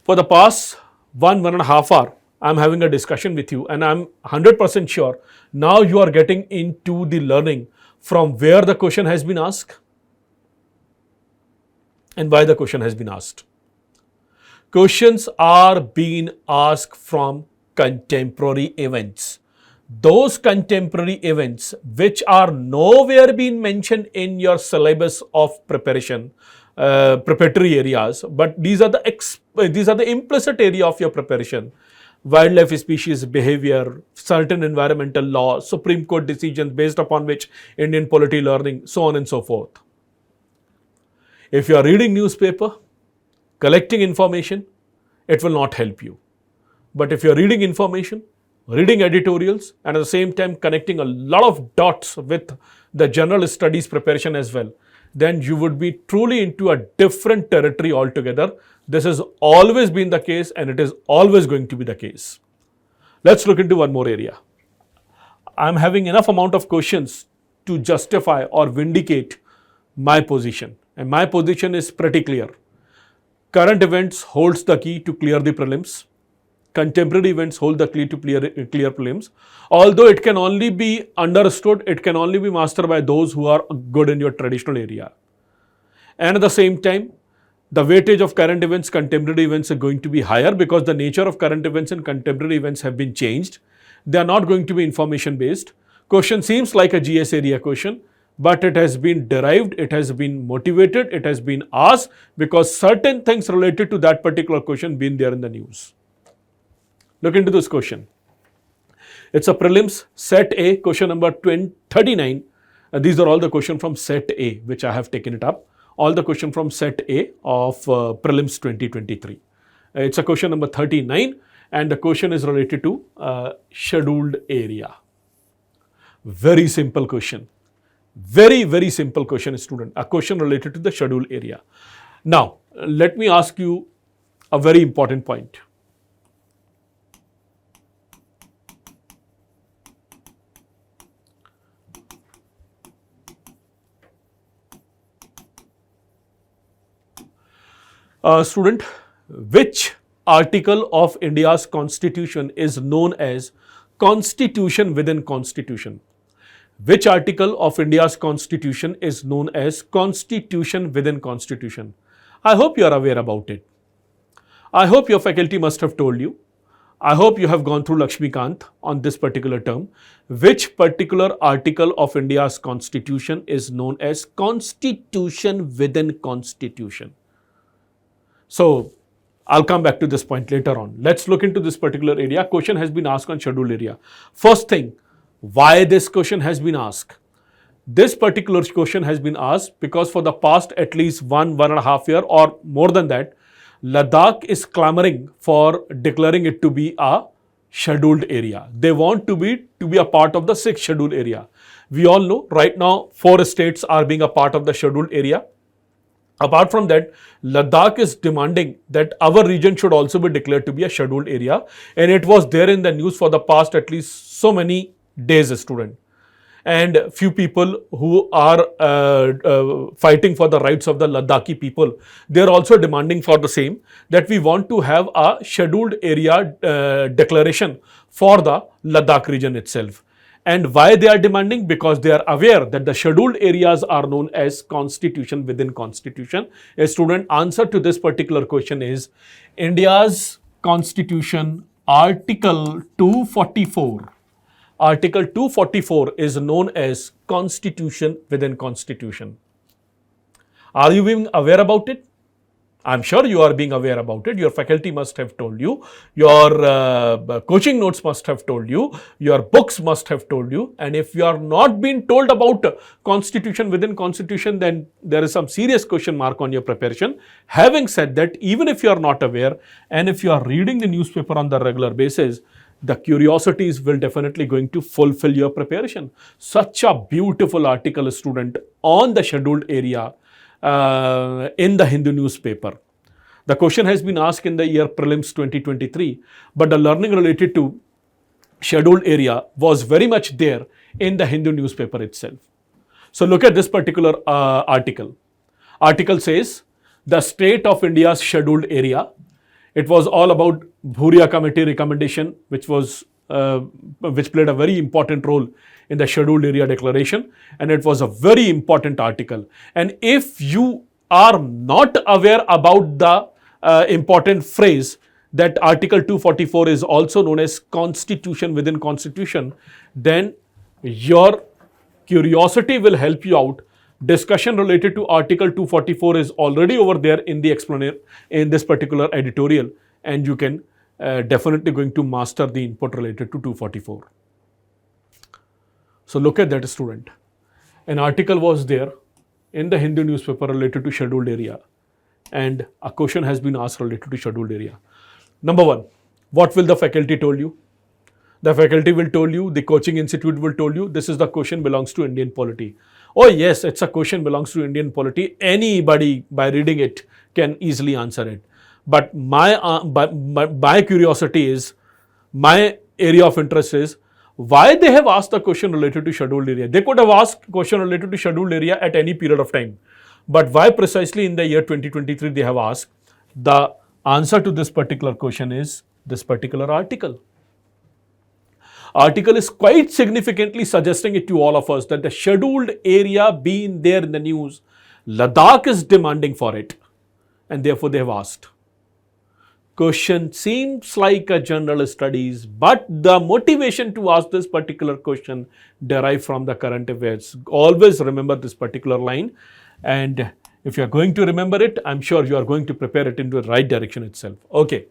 For the past 1.5 hours, I'm having a discussion with you, and I'm 100% sure now you are getting into the learning from where the question has been asked and why the question has been asked. Questions are being asked from contemporary events. Those contemporary events which are nowhere being mentioned in your syllabus of preparation, preparatory areas, but these are the implicit area of your preparation. Wildlife species behavior, certain environmental laws, Supreme Court decisions based upon which Indian polity learning, so on and so forth. If you are reading newspaper, collecting information, it will not help you. But if you are reading information, reading editorials, and at the same time connecting a lot of dots with the general studies preparation as well, then you would be truly into a different territory altogether. This has always been the case, and it is always going to be the case. Let's look into one more area. I'm having enough amount of questions to justify or vindicate my position, and my position is pretty clear. Current events holds the key to clear the prelims. Contemporary events hold the key to clear prelims. Although it can only be understood, it can only be mastered by those who are good in your traditional area. And at the same time, the weightage of current events, contemporary events are going to be higher because the nature of current events and contemporary events have been changed. They are not going to be information based. Question seems like a GS area question, but it has been derived, it has been motivated, it has been asked because certain things related to that particular question been there in the news. Look into this question. It's a prelims set A, question number 39. These are all the questions from set A, which I have taken it up. All the questions from set A of prelims 2023. It's a question number 39, and the question is related to scheduled area. Very simple question. Very, very simple question, student. A question related to the scheduled area. Now, let me ask you a very important point. Student, which article of India's constitution is known as constitution within constitution? Which article of India's constitution is known as constitution within constitution? I hope you are aware about it. I hope your faculty must have told you. I hope you have gone through Lakshmikant on this particular term. Which particular article of India's constitution is known as constitution within constitution? So, I'll come back to this point later on. Let's look into this particular area. Question has been asked on scheduled area. First thing, why this question has been asked? This particular question has been asked because for the past at least 1.5 years or more than that, Ladakh is clamoring for declaring it to be a scheduled area. They want to be a part of the 6th scheduled area. We all know right now 4 states are being a part of the scheduled area. Apart from that, Ladakh is demanding that our region should also be declared to be a scheduled area, and it was there in the news for the past at least so many days, student. And few people who are fighting for the rights of the Ladakhi people, they are also demanding for the same, that we want to have a scheduled area declaration for the Ladakh region itself. And why they are demanding? Because they are aware that the scheduled areas are known as constitution within constitution. A student, answer to this particular question is India's constitution article 244. Article 244 is known as constitution within constitution. Are you being aware about it? I'm sure you are being aware about it. Your faculty must have told you, your coaching notes must have told you, your books must have told you. And if you are not being told about constitution within constitution, then there is some serious question mark on your preparation. Having said that, even if you are not aware and if you are reading the newspaper on the regular basis, the curiosities will definitely going to fulfill your preparation. Such a beautiful article, student, on the scheduled area in the Hindu newspaper. The question has been asked in the year Prelims 2023, but the learning related to scheduled area was very much there in the Hindu newspaper itself. So look at this particular article. Article says, the state of India's scheduled area. It was all about Bhuria committee recommendation, which played a very important role in the scheduled area declaration, and it was a very important article. And if you are not aware about the important phrase that Article 244 is also known as constitution within constitution, then your curiosity will help you out. Discussion related to Article 244 is already over there in the explanation in this particular editorial, and you can definitely going to master the input related to 244. So look at that, student. An article was there in the Hindu newspaper related to scheduled area, and a question has been asked related to scheduled area. Number one, what will the faculty tell you? The faculty will tell you, the coaching institute will tell you, this is the question belongs to Indian polity. Oh yes, it's a question belongs to Indian polity. Anybody by reading it can easily answer it. But my curiosity is, my area of interest is, why they have asked the question related to scheduled area. They could have asked question related to scheduled area at any period of time. But why precisely in the year 2023 they have asked? The answer to this particular question is this particular article. Article is quite significantly suggesting it to all of us that the scheduled area being there in the news, Ladakh is demanding for it, and therefore they have asked. Question seems like a general studies, but the motivation to ask this particular question derived from the current affairs. Always remember this particular line, and if you are going to remember it, I'm sure you are going to prepare it into the right direction itself. Okay,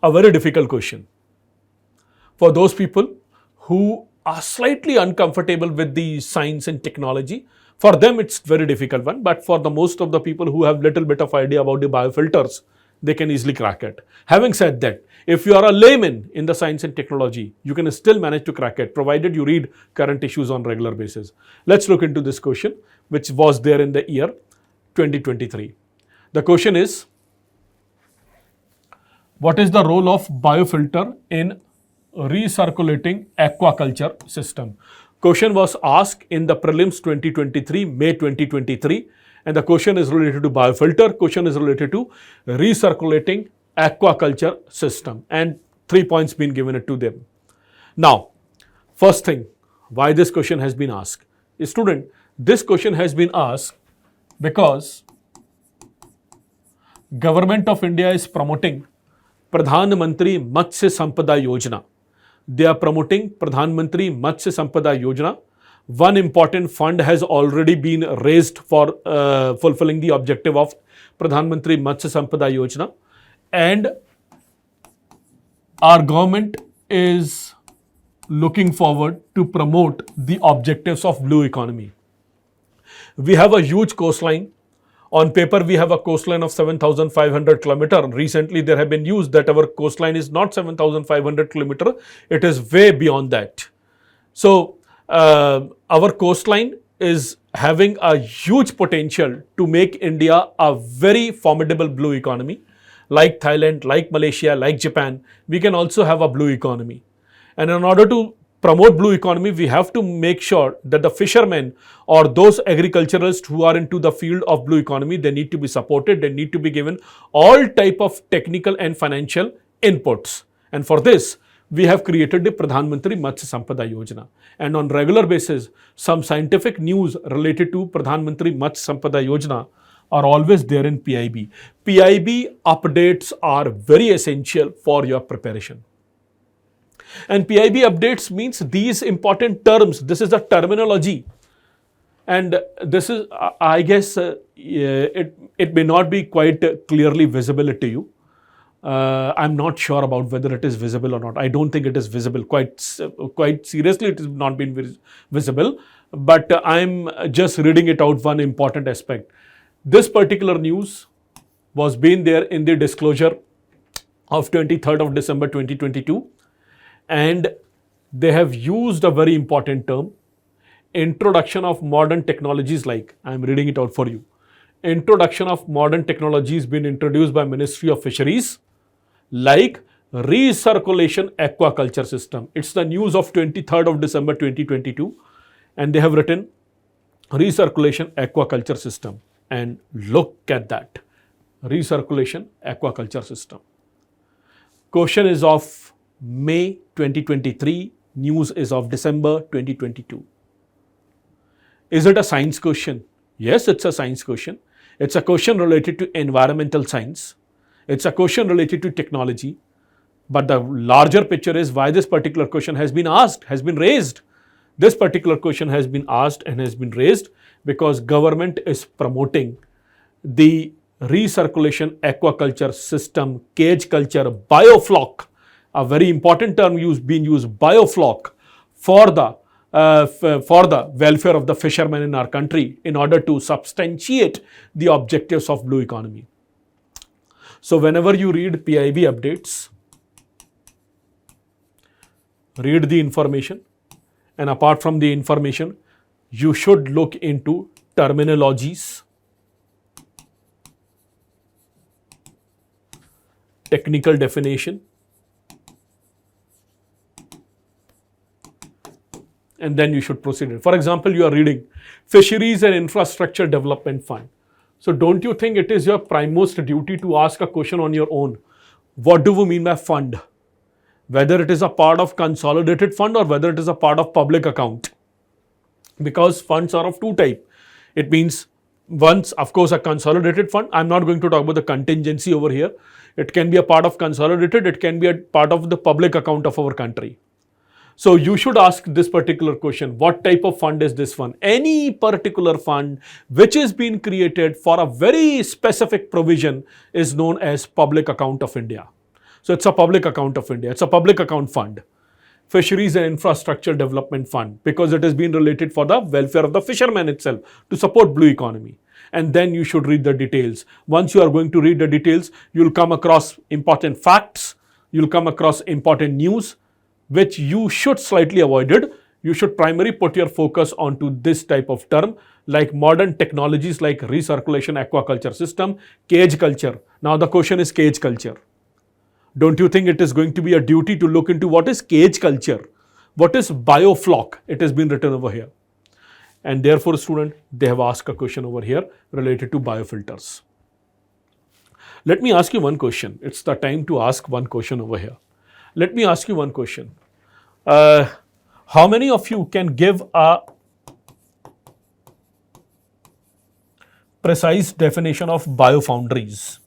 a very difficult question. For those people who are slightly uncomfortable with the science and technology, for them it's very difficult one, but for the most of the people who have little bit of idea about the biofilters, they can easily crack it. Having said that, if you are a layman in the science and technology, you can still manage to crack it, provided you read current issues on regular basis. Let's look into this question, which was there in the year 2023. The question is, what is the role of biofilter in recirculating aquaculture system? Question was asked in the prelims 2023, May 2023, and the question is related to biofilter, question is related to recirculating aquaculture system, and 3 points been given it to them. Now, first thing, why this question has been asked? Student, this question has been asked because Government of India is promoting Pradhan Mantri Matsya Sampada Yojana. They are promoting Pradhan Mantri Matsya Sampada Yojana. One important fund has already been raised for fulfilling the objective of Pradhan Mantri Matsya Sampada Yojana, and our government is looking forward to promote the objectives of blue economy. We have a huge coastline. On paper, we have a coastline of 7,500 km. Recently, there have been news that our coastline is not 7,500 km. It is way beyond that. So, our coastline is having a huge potential to make India a very formidable blue economy. Like Thailand, like Malaysia, like Japan, we can also have a blue economy. And in order to promote blue economy, we have to make sure that the fishermen or those agriculturalists who are into the field of blue economy, they need to be supported, they need to be given all type of technical and financial inputs. And for this, we have created the Pradhan Mantri Matsya Sampada Yojana. And on regular basis, some scientific news related to Pradhan Mantri Matsya Sampada Yojana are always there in PIB. PIB updates are very essential for your preparation. And PIB updates means these important terms, this is the terminology. And this is, I guess, it may not be quite clearly visible to you. I'm not sure about whether it is visible or not. I don't think it is visible. Quite seriously, it has not been visible. But I'm just reading it out one important aspect. This particular news was been there in the disclosure of 23rd of December 2022, and they have used a very important term, introduction of modern technologies, like I'm reading it out for you. Introduction of modern technologies been introduced by Ministry of Fisheries, like recirculation aquaculture system. It's the news of 23rd of December 2022, and they have written recirculation aquaculture system. And look at that, recirculation aquaculture system. Question is of May 2023, news is of December 2022. Is it a science question? Yes, it's a science question. It's a question related to environmental science. It's a question related to technology. But the larger picture is why this particular question has been asked, has been raised. This particular question has been asked and has been raised because government is promoting the recirculation aquaculture system, cage culture, biofloc, a very important term being used, biofloc, for the welfare of the fishermen in our country in order to substantiate the objectives of blue economy. So whenever you read PIB updates, read the information, and apart from the information, you should look into terminologies, technical definition, and then you should proceed. For example, you are reading Fisheries and Infrastructure Development Fund. So don't you think it is your primemost duty to ask a question on your own? What do we mean by fund? Whether it is a part of consolidated fund or whether it is a part of public account. Because funds are of two types. It means once, of course, a consolidated fund. I'm not going to talk about the contingency over here. It can be a part of consolidated. It can be a part of the public account of our country. So you should ask this particular question, what type of fund is this one? Any particular fund which is being created for a very specific provision is known as Public Account of India. So it's a Public Account of India. It's a public account fund. Fisheries and Infrastructure Development Fund, because it has been related for the welfare of the fishermen itself to support blue economy. And then you should read the details. Once you are going to read the details, you'll come across important facts, you'll come across important news, which you should slightly avoid it. You should primarily put your focus onto this type of term, like modern technologies like recirculation aquaculture system, cage culture. Now the question is cage culture. Don't you think it is going to be a duty to look into what is cage culture? What is biofloc? It has been written over here. And therefore, student, they have asked a question over here related to biofilters. Let me ask you one question. It's the time to ask one question over here. Let me ask you one question. How many of you can give a precise definition of biofoundries?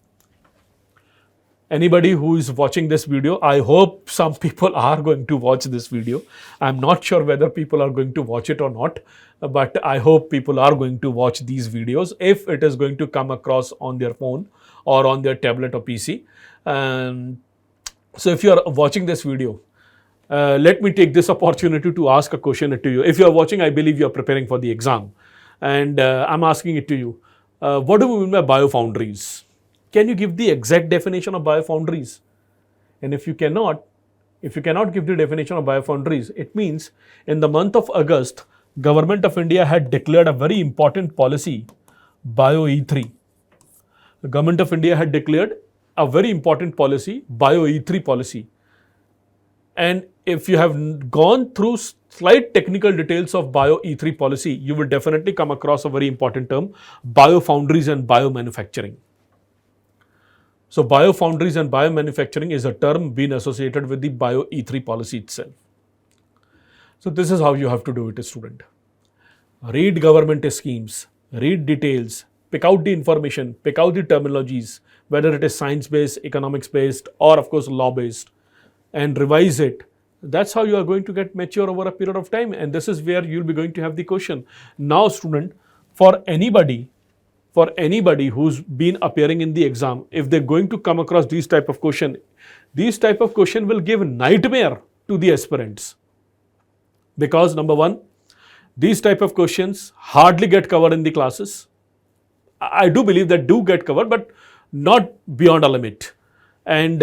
Anybody who is watching this video, I hope some people are going to watch this video. I'm not sure whether people are going to watch it or not, but I hope people are going to watch these videos if it is going to come across on their phone or on their tablet or PC. So if you are watching this video, let me take this opportunity to ask a question to you. If you are watching, I believe you are preparing for the exam. And I'm asking it to you. What do we mean by biofoundries? Can you give the exact definition of biofoundries? And if you cannot give the definition of biofoundries, it means in the month of August, Government of India had declared a very important policy, Bio E3. The Government of India had declared a very important policy, Bio E3 policy. And if you have gone through slight technical details of Bio E3 policy, you will definitely come across a very important term, biofoundries and biomanufacturing. So biofoundries and biomanufacturing is a term being associated with the Bio E3 policy itself. So this is how you have to do it, student. Read government schemes, read details, pick out the information, pick out the terminologies, whether it is science-based, economics-based, or of course law-based, and revise it, That's how you are going to get mature over a period of time, and this is where you'll be going to have the question. Now, student, for anybody who's been appearing in the exam, if they're going to come across these type of question will give nightmare to the aspirants, because number one, these type of questions hardly get covered in the classes. I do believe that do get covered, but not beyond a limit. And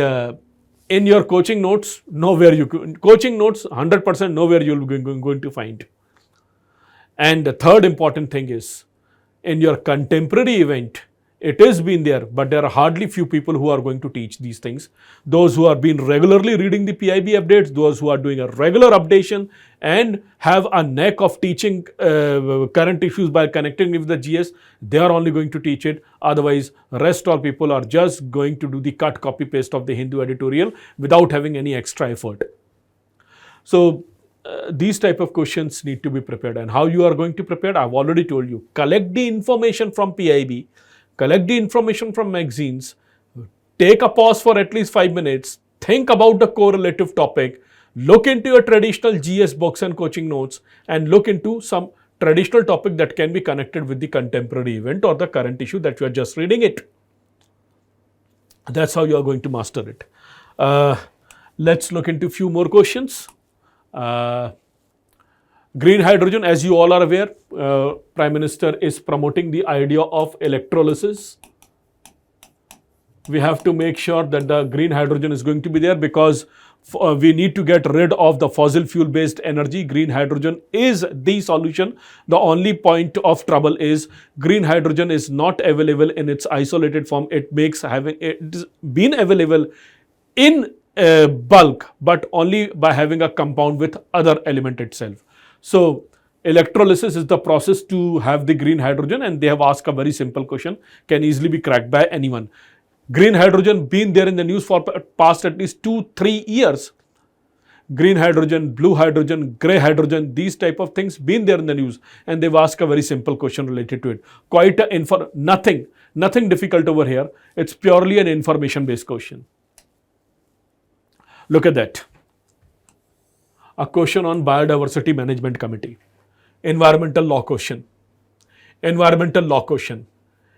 in your coaching notes, coaching notes 100% nowhere you'll be going to find. And the third important thing is, in your contemporary event, it has been there, but there are hardly few people who are going to teach these things. Those who have been regularly reading the PIB updates, those who are doing a regular updation and have a knack of teaching current issues by connecting with the GS, they are only going to teach it. Otherwise, rest all people are just going to do the cut, copy, paste of the Hindu editorial without having any extra effort. So, these type of questions need to be prepared. And how you are going to prepare, I've already told you. Collect the information from PIB, collect the information from magazines, take a pause for at least 5 minutes, think about the correlative topic, look into your traditional GS books and coaching notes, and look into some traditional topic that can be connected with the contemporary event or the current issue that you are just reading it. That's how you are going to master it. Let's look into a few more questions. Green hydrogen, as you all are aware, Prime Minister is promoting the idea of electrolysis. We have to make sure that the green hydrogen is going to be there, because we need to get rid of the fossil fuel based energy. Green hydrogen is the solution. The only point of trouble is green hydrogen is not available in its isolated form. It's been available in bulk, but only by having a compound with other element itself. So electrolysis is the process to have the green hydrogen, and they have asked a very simple question, can easily be cracked by anyone. Green hydrogen been there in the news for past at least 2-3 years. Green hydrogen, blue hydrogen, gray hydrogen, these type of things been there in the news, and they've asked a very simple question related to it. Quite nothing difficult over here. It's purely an information based question. Look at that. A question on Biodiversity Management Committee. Environmental law question. Environmental law question.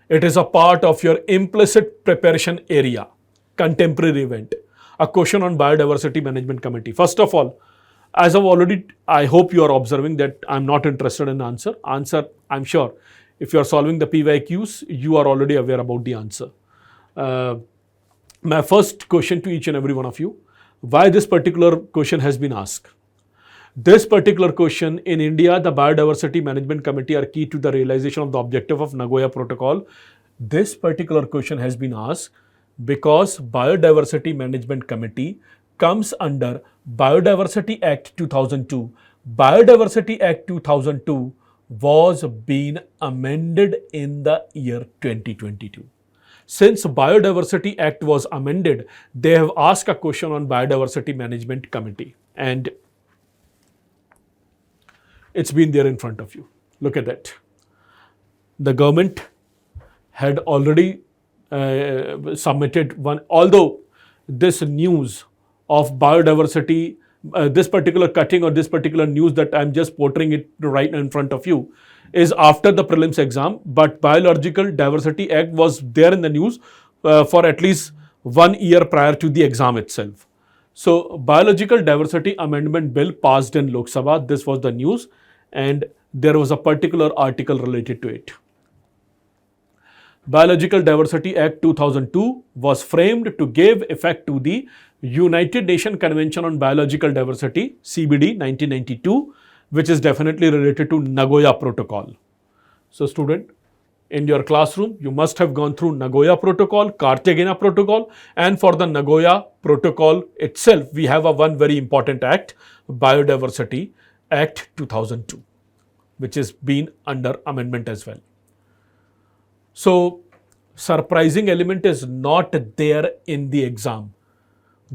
It is a part of your implicit preparation area, contemporary event. A question on Biodiversity Management Committee. First of all, as I've already, I hope you are observing that I'm not interested in answer. Answer, I'm sure. If you are solving the PYQs, you are already aware about the answer. My first question to each and every one of you, why this particular question has been asked. This particular question, in India, the Biodiversity Management Committee are key to the realization of the objective of Nagoya Protocol. This particular question has been asked because Biodiversity Management Committee comes under Biodiversity Act 2002. Biodiversity Act 2002 was being amended in the year 2022. Since Biodiversity Act was amended, they have asked a question on Biodiversity Management Committee, and it's been there in front of you. Look at that. The government had already submitted one, although this news of biodiversity, this particular cutting or this particular news that I'm just portraying it right in front of you is after the prelims exam, but Biological Diversity Act was there in the news for at least 1 year prior to the exam itself. So, Biological Diversity Amendment Bill passed in Lok Sabha. This was the news, and there was a particular article related to it. Biological Diversity Act 2002 was framed to give effect to the United Nations Convention on Biological Diversity, CBD 1992, which is definitely related to Nagoya Protocol. So, student, in your classroom, you must have gone through Nagoya Protocol, Cartagena Protocol, and for the Nagoya Protocol itself, we have one very important act, Biodiversity Act 2002, which is been under amendment as well. So, surprising element is not there in the exam.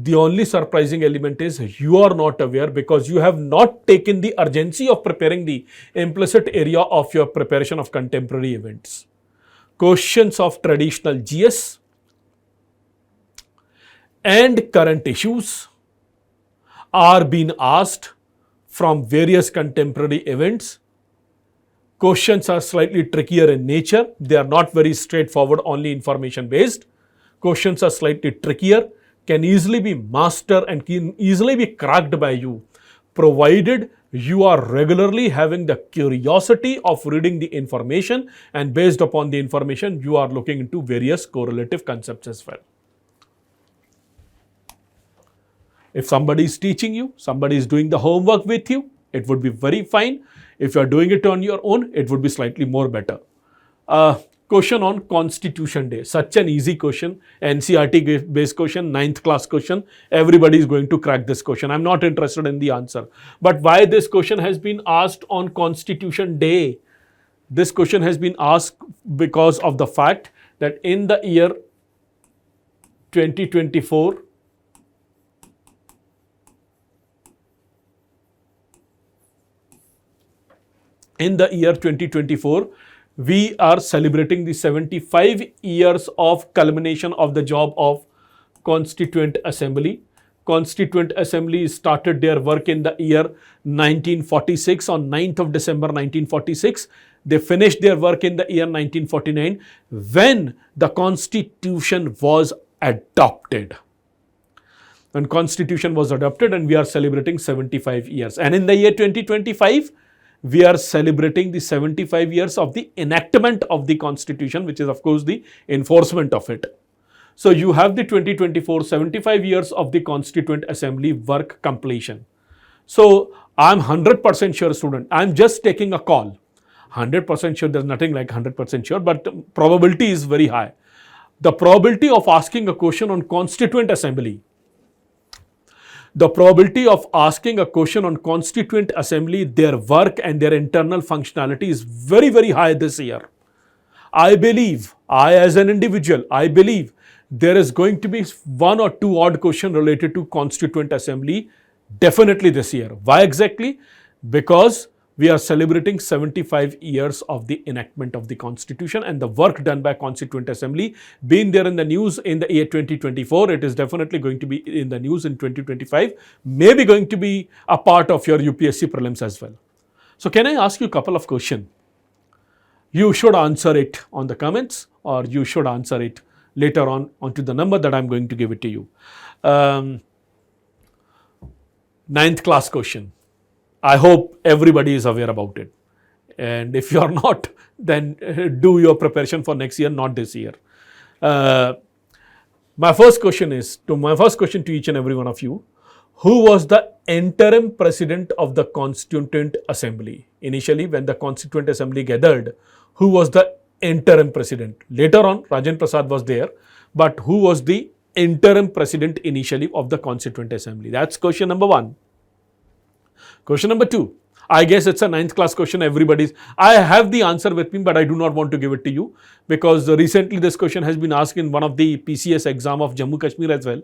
The only surprising element is you are not aware because you have not taken the urgency of preparing the implicit area of your preparation of contemporary events. Questions of traditional GS and current issues are being asked from various contemporary events. Questions are slightly trickier in nature. They are not very straightforward, only information based. Questions are slightly trickier, can easily be mastered and can easily be cracked by you, provided you are regularly having the curiosity of reading the information, and based upon the information, you are looking into various correlative concepts as well. If somebody is teaching you, somebody is doing the homework with you, it would be very fine. If you are doing it on your own, it would be slightly more better. Question on Constitution Day. Such an easy question, NCERT based question, 9th class question. Everybody is going to crack this question. I'm not interested in the answer. But why this question has been asked on Constitution Day? This question has been asked because of the fact that in the year 2024, we are celebrating the 75 years of culmination of the job of Constituent Assembly. Constituent Assembly started their work in the year 1946 on 9th of December 1946. They finished their work in the year 1949 when the Constitution was adopted. When Constitution was adopted, and we are celebrating 75 years. And in the year 2025, we are celebrating the 75 years of the enactment of the Constitution, which is of course the enforcement of it. So you have the 2024 75 years of the Constituent Assembly work completion. So I'm 100% sure, student, I'm just taking a call. 100% sure, there's nothing like 100% sure, but probability is very high. The probability of asking a question on Constituent Assembly, the probability of asking a question on Constituent Assembly, their work and their internal functionality is very, very high this year. I believe, I as an individual, I believe there is going to be 1 or 2 odd question related to Constituent Assembly definitely this year. Why exactly? Because we are celebrating 75 years of the enactment of the Constitution, and the work done by Constituent Assembly being there in the news in the year 2024, it is definitely going to be in the news in 2025, maybe going to be a part of your UPSC Prelims as well. So can I ask you a couple of questions? You should answer it on the comments, or you should answer it later on onto the number that I'm going to give it to you. 9th class question. I hope everybody is aware about it. And if you are not, then do your preparation for next year, not this year. My first question to each and every one of you: who was the interim president of the Constituent Assembly? Initially, when the Constituent Assembly gathered, who was the interim president? Later on, Rajendra Prasad was there, but who was the interim president initially of the Constituent Assembly? That's question number 1. Question number 2, I guess it's a 9th class question. I have the answer with me, but I do not want to give it to you because recently this question has been asked in one of the PCS exam of Jammu Kashmir as well.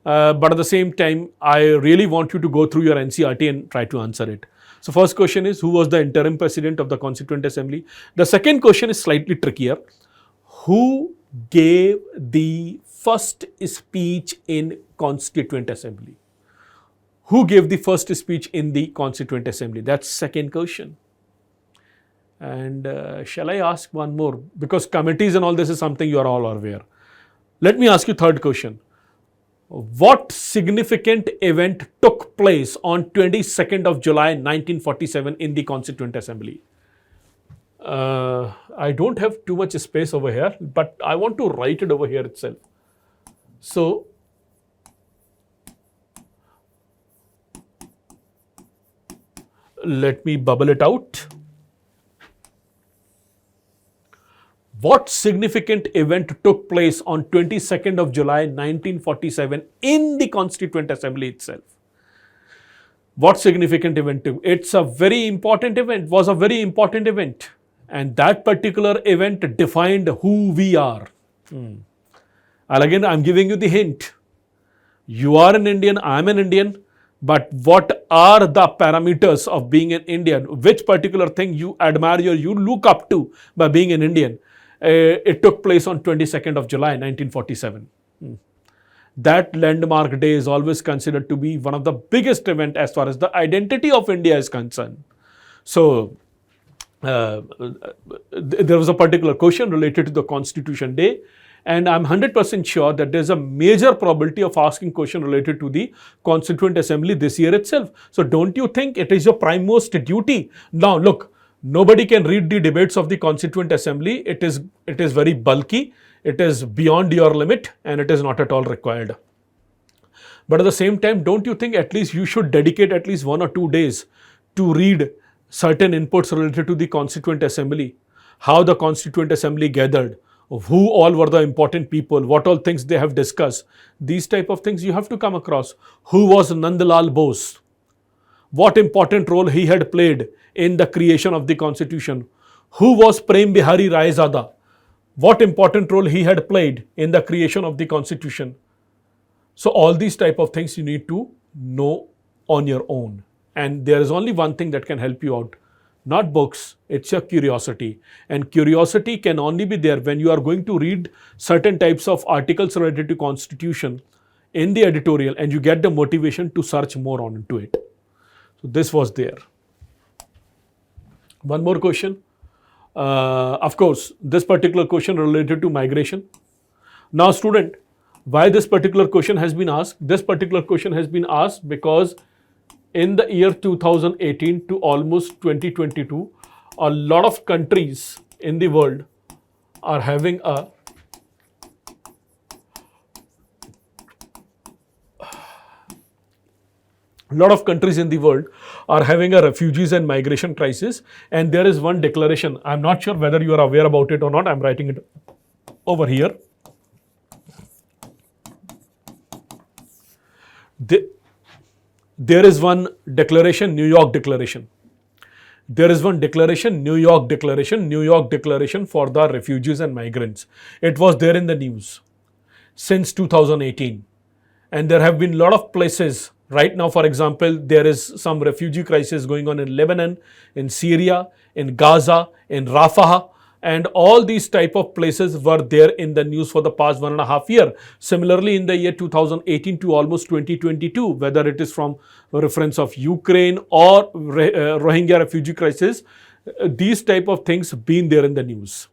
But at the same time, I really want you to go through your NCERT and try to answer it. So first question is, who was the interim president of the Constituent Assembly? The second question is slightly trickier. Who gave the first speech in Constituent Assembly? Who gave the first speech in the Constituent Assembly? That's second question. And shall I ask one more? Because committees and all this is something you are all aware. Let me ask you third question. What significant event took place on 22nd of July 1947 in the Constituent Assembly? I don't have too much space over here, but I want to write it over here itself. So, let me bubble it out. What significant event took place on 22nd of July 1947 in the Constituent Assembly itself? What significant event? It's a very important event, was a very important event. And that particular event defined who we are. And again, I'm giving you the hint. You are an Indian, I'm an Indian. But what are the parameters of being an Indian? Which particular thing you admire or you look up to by being an Indian? It took place on 22nd of July 1947. that landmark day is always considered to be one of the biggest event as far as the identity of India is concerned. So, there was a particular question related to the Constitution Day, and I'm 100% sure that there's a major probability of asking question related to the Constituent Assembly this year itself. So don't you think it is your primemost duty? Now look, nobody can read the debates of the Constituent Assembly. It is very bulky, it is beyond your limit, and it is not at all required. But at the same time, don't you think at least you should dedicate at least 1 or 2 days to read certain inputs related to the Constituent Assembly, how the Constituent Assembly gathered, who all were the important people, what all things they have discussed. These type of things you have to come across. Who was Nandlal Bose? What important role he had played in the creation of the Constitution? Who was Prem Bihari Raizada? What important role he had played in the creation of the Constitution? So all these type of things you need to know on your own. And there is only one thing that can help you out. Not books, it's your curiosity. And curiosity can only be there when you are going to read certain types of articles related to Constitution in the editorial and you get the motivation to search more on into it. So this was there. One more question. Of course, this particular question related to migration. Now student, why this particular question has been asked? This particular question has been asked because in the year 2018 to almost 2022, a lot of countries in the world are having a refugees and migration crisis, and there is one declaration. I'm not sure whether you are aware about it or not. I'm writing it over here. There is one declaration, New York Declaration. There is one declaration, New York Declaration for the refugees and migrants. It was there in the news since 2018. And there have been a lot of places. Right now, for example, there is some refugee crisis going on in Lebanon, in Syria, in Gaza, in Rafah. And all these type of places were there in the news for the past 1.5 years. Similarly, in the year 2018 to almost 2022, whether it is from reference of Ukraine or Rohingya refugee crisis, these type of things been there in the news.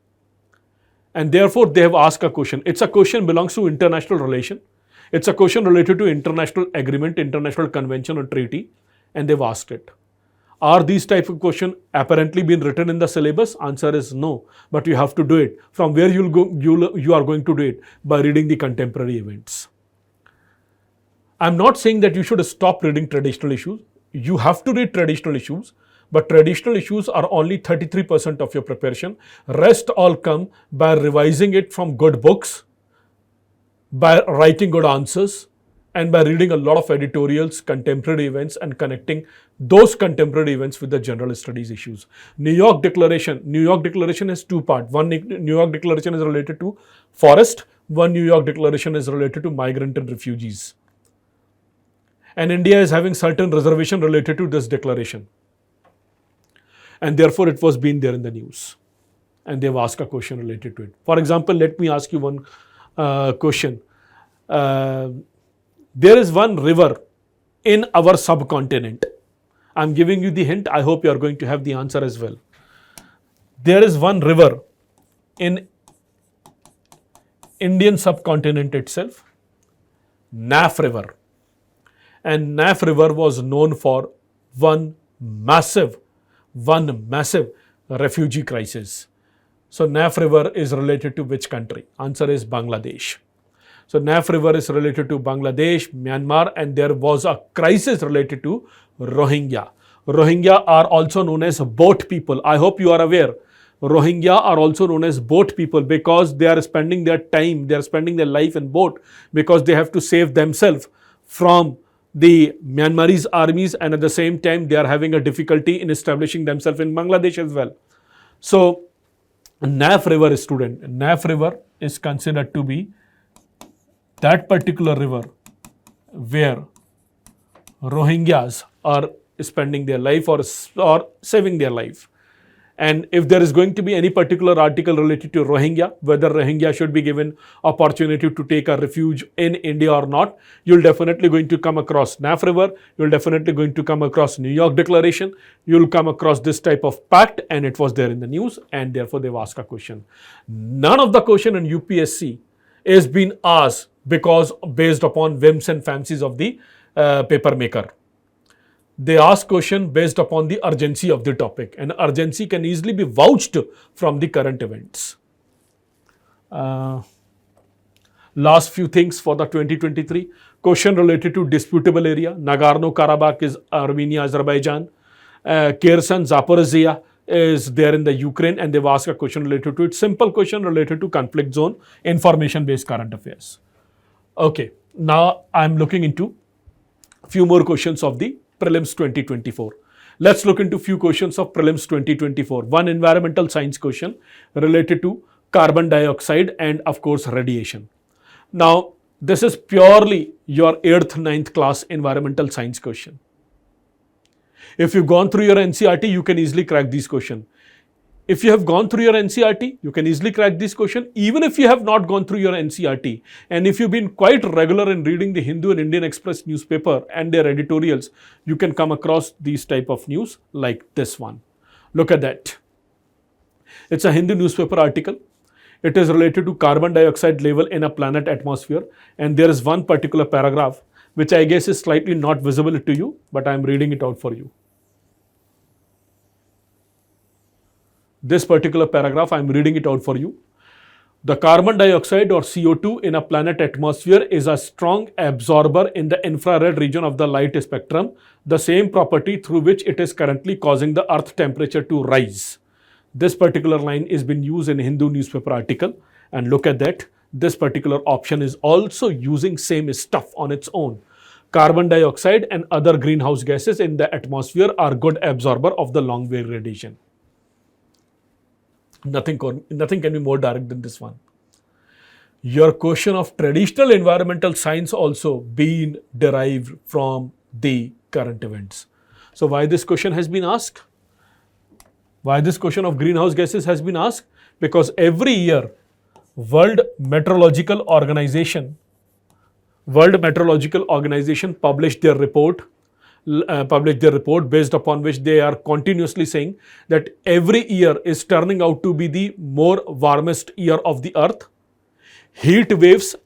And therefore, they have asked a question. It's a question belongs to international relation. It's a question related to international agreement, international convention or treaty, and they've asked it. Are these type of questions apparently been written in the syllabus? Answer is no, but you have to do it. From where you are going to do it? By reading the contemporary events. I'm not saying that you should stop reading traditional issues. You have to read traditional issues, but traditional issues are only 33% of your preparation. Rest all come by revising it from good books, by writing good answers, and by reading a lot of editorials, contemporary events, and connecting those contemporary events with the general studies issues. New York Declaration has 2 parts. One New York Declaration is related to forest, one New York Declaration is related to migrant and refugees. And India is having certain reservation related to this declaration. And therefore, it was being there in the news. And they've asked a question related to it. For example, let me ask you one question. There is one river in our subcontinent. I'm giving you the hint. I hope you are going to have the answer as well. There is one river in Indian subcontinent itself, Naf River. And Naf River was known for one massive refugee crisis. So Naf River is related to which country? Answer is Bangladesh. So Naf River is related to Bangladesh, Myanmar, and there was a crisis related to Rohingya. Rohingya are also known as boat people. I hope you are aware. Rohingya are also known as boat people because they are spending their time, they are spending their life in boat because they have to save themselves from the Myanmarese armies, and at the same time they are having a difficulty in establishing themselves in Bangladesh as well. So Naf River, student, Naf River is considered to be that particular river where Rohingyas are spending their life or saving their life. And if there is going to be any particular article related to Rohingya, whether Rohingya should be given opportunity to take a refuge in India or not, you'll definitely going to come across NAF River, you'll definitely going to come across New York Declaration, you'll come across this type of pact, and it was there in the news, and therefore they've asked a question. None of the question in UPSC is being asked because based upon whims and fancies of the paper maker. They ask question based upon the urgency of the topic, and urgency can easily be vouched from the current events. Last few things for the 2023 question related to disputable area. Nagorno-Karabakh is Armenia, Azerbaijan. Kherson, Zaporizhia is there in the Ukraine, and they've asked a question related to it. Simple question related to conflict zone, information-based current affairs. Okay, now I'm looking into few more questions of the Prelims 2024. Let's look into few questions of Prelims 2024. One environmental science question related to carbon dioxide and of course radiation. Now, this is purely your 8th, 9th class environmental science question. If you've gone through your NCERT, you can easily crack these questions. If you have gone through your NCERT, you can easily crack this question. Even if you have not gone through your NCERT, and if you've been quite regular in reading the Hindu and Indian Express newspaper and their editorials, you can come across these type of news like this one. Look at that. It's a Hindu newspaper article. It is related to carbon dioxide level in a planet atmosphere, and there is one particular paragraph which I guess is slightly not visible to you, but I am reading it out for you. This particular paragraph, I am reading it out for you. The carbon dioxide or CO2 in a planet atmosphere is a strong absorber in the infrared region of the light spectrum, the same property through which it is currently causing the earth temperature to rise. This particular line is being used in Hindu newspaper article, and look at that. This particular option is also using same stuff on its own. Carbon dioxide and other greenhouse gases in the atmosphere are good absorber of the long wave radiation. Nothing can be more direct than this one. Your question of traditional environmental science also being derived from the current events. So why this question has been asked? Why this question of greenhouse gases has been asked? Because every year World Meteorological Organization published their report based upon which they are continuously saying that every year is turning out to be the more warmest year of the earth. Heat waves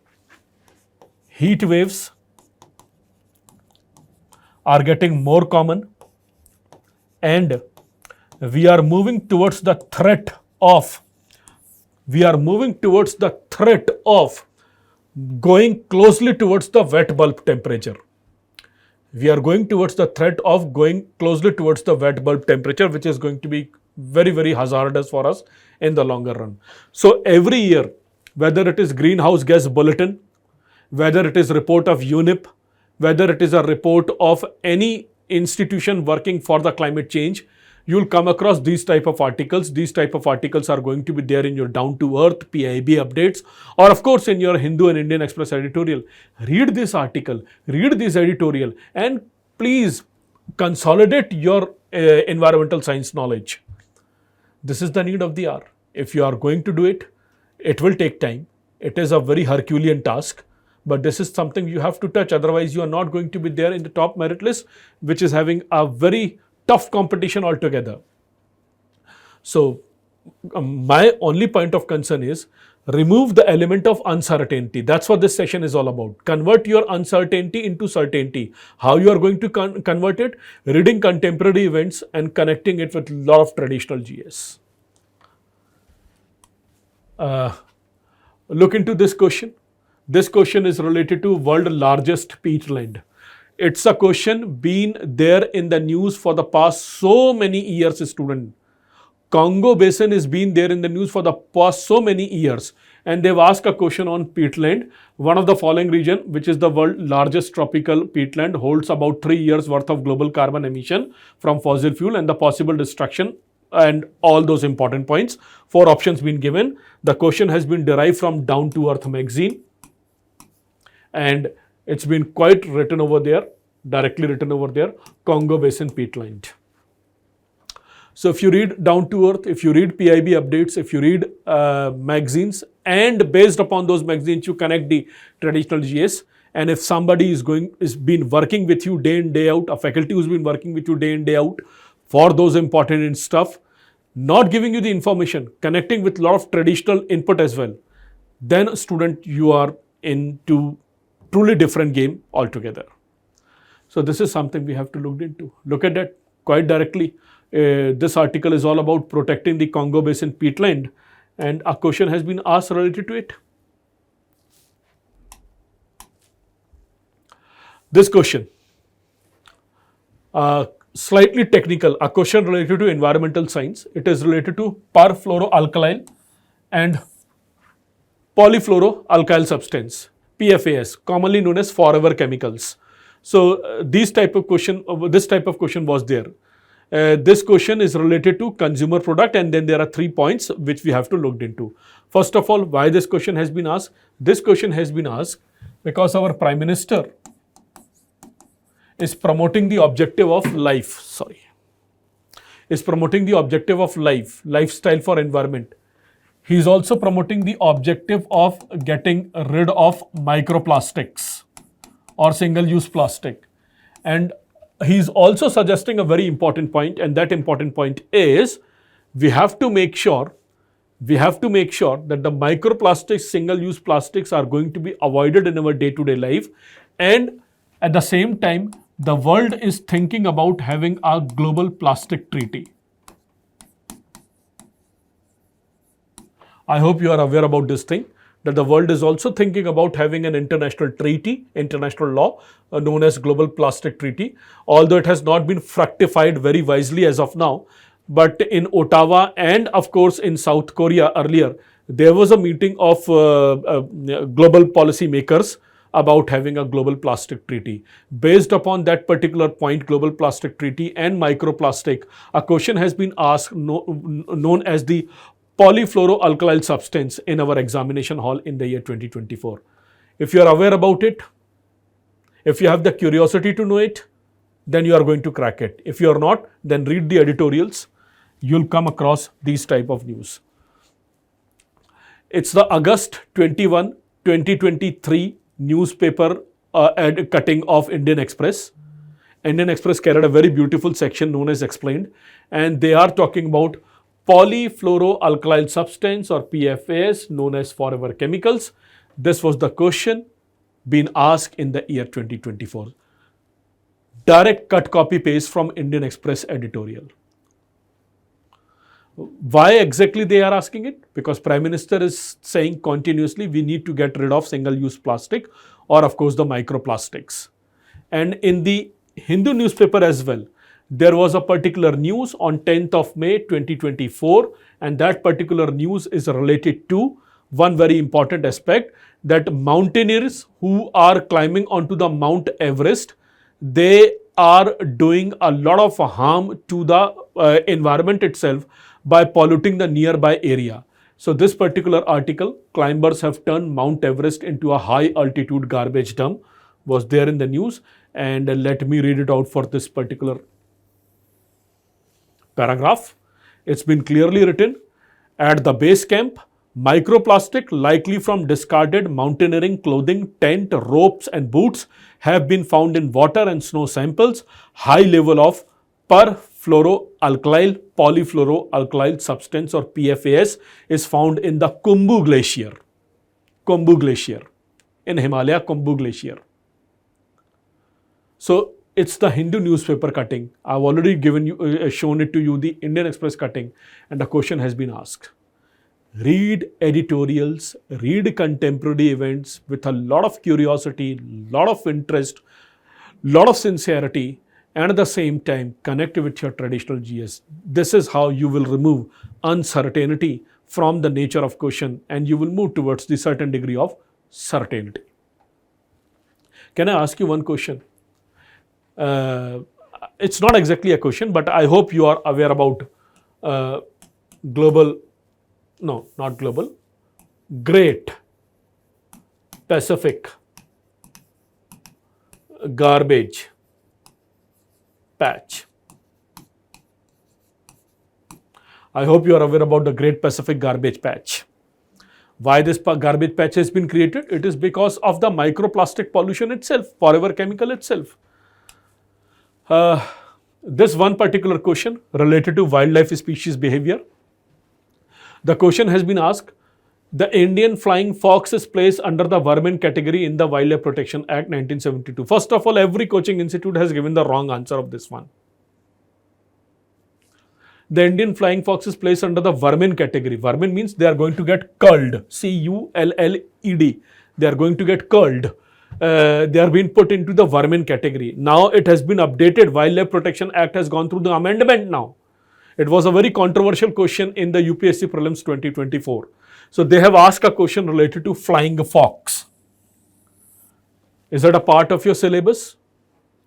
are getting more common, and we are moving towards the threat of going closely towards the wet bulb temperature. We are going towards the threat of going closely towards the wet bulb temperature, which is going to be very, very hazardous for us in the longer run. So every year, whether it is greenhouse gas bulletin, whether it is report of UNEP, whether it is a report of any institution working for the climate change, you'll come across these type of articles. These type of articles are going to be there in your down to earth PIB updates, or of course in your Hindu and Indian Express editorial. Read this article, read this editorial, and please consolidate your environmental science knowledge. This is the need of the hour. If you are going to do it, it will take time. It is a very Herculean task, but this is something you have to touch. Otherwise, you are not going to be there in the top merit list, which is having a very tough competition altogether. So my only point of concern is remove the element of uncertainty. That's what this session is all about. Convert your uncertainty into certainty. How you are going to convert it? Reading contemporary events and connecting it with a lot of traditional GS. Look into this question. This question is related to world largest peatland. It's a question been there in the news for the past so many years, student. Congo Basin has been there in the news for the past so many years, and they've asked a question on peatland. One of the following region, which is the world's largest tropical peatland, holds about 3 years worth of global carbon emission from fossil fuel and the possible destruction and all those important points. 4 options been given. The question has been derived from Down to Earth magazine, and it's been quite directly written over there, Congo Basin peatland. So if you read Down to Earth, if you read PIB updates, if you read magazines, and based upon those magazines you connect the traditional GS, and if somebody is been working with you day in day out, a faculty who's been working with you day in day out for those important stuff, not giving you the information, connecting with a lot of traditional input as well, then student, you are into truly different game altogether. So this is something we have to look into. Look at that quite directly. This article is all about protecting the Congo Basin peatland, and a question has been asked related to it. This question, slightly technical, a question related to environmental science. It is related to perfluoroalkyl and polyfluoroalkyl substance, PFAS, commonly known as forever chemicals. So this type of question was there. This question is related to consumer product, and then there are 3 points which we have to look into. First of all, why this question has been asked? This question has been asked because our Prime Minister is promoting the objective of life, lifestyle for environment. He is also promoting the objective of getting rid of microplastics or single-use plastic. And he is also suggesting a very important point, and that important point is we have to make sure that the microplastics, single-use plastics are going to be avoided in our day-to-day life. And at the same time, the world is thinking about having a global plastic treaty. I hope you are aware about this thing, that the world is also thinking about having an international treaty, international law known as Global Plastic Treaty, although it has not been fructified very wisely as of now. But in Ottawa and of course in South Korea earlier, there was a meeting of global policy makers about having a global plastic treaty. Based upon that particular point, global plastic treaty and microplastic, a question has been asked known as the polyfluoroalkyl substance in our examination hall in the year 2024. If you are aware about it, if you have the curiosity to know it, then you are going to crack it. If you are not, then read the editorials. You'll come across these type of news. It's the August 21, 2023 newspaper ad cutting of Indian Express. Indian Express carried a very beautiful section known as Explained, and they are talking about polyfluoroalkyl substance or PFAS known as forever chemicals. This was the question being asked in the year 2024. Direct cut copy paste from Indian Express editorial. Why exactly they are asking it? Because Prime Minister is saying continuously we need to get rid of single-use plastic or of course the microplastics. And in the Hindu newspaper as well, there was a particular news on 10th of May 2024, and that particular news is related to one very important aspect, that mountaineers who are climbing onto the Mount Everest, they are doing a lot of harm to the environment itself by polluting the nearby area. So this particular article, climbers have turned Mount Everest into a high altitude garbage dump, was there in the news, and let me read it out for this particular paragraph. It's been clearly written, at the base camp, microplastic likely from discarded mountaineering clothing, tent, ropes and boots have been found in water and snow samples. High level of perfluoroalkyl polyfluoroalkyl substance or PFAS is found in the Khumbu Glacier. Khumbu Glacier. In Himalaya, Khumbu Glacier. So it's the Hindu newspaper cutting. I've already given you, shown it to you, the Indian Express cutting, and the question has been asked. Read editorials, read contemporary events with a lot of curiosity, lot of interest, lot of sincerity, and at the same time connect with your traditional GS. This is how you will remove uncertainty from the nature of question, and you will move towards the certain degree of certainty. Can I ask you one question? It's not exactly a question, but I hope you are aware about Great Pacific Garbage Patch. I hope you are aware about the Great Pacific Garbage Patch. Why this garbage patch has been created? It is because of the microplastic pollution itself, forever chemical itself. This one particular question related to wildlife species behavior. The question has been asked, the Indian flying fox is placed under the vermin category in the Wildlife Protection Act 1972. First of all, every coaching institute has given the wrong answer of this one. The Indian flying fox is placed under the vermin category. Vermin means they are going to get culled. C-U-L-L-E-D. They are going to get culled. They are being put into the vermin category. Now it has been updated. Wildlife Protection Act has gone through the amendment now. It was a very controversial question in the UPSC Prelims 2024. So they have asked a question related to flying fox. Is that a part of your syllabus?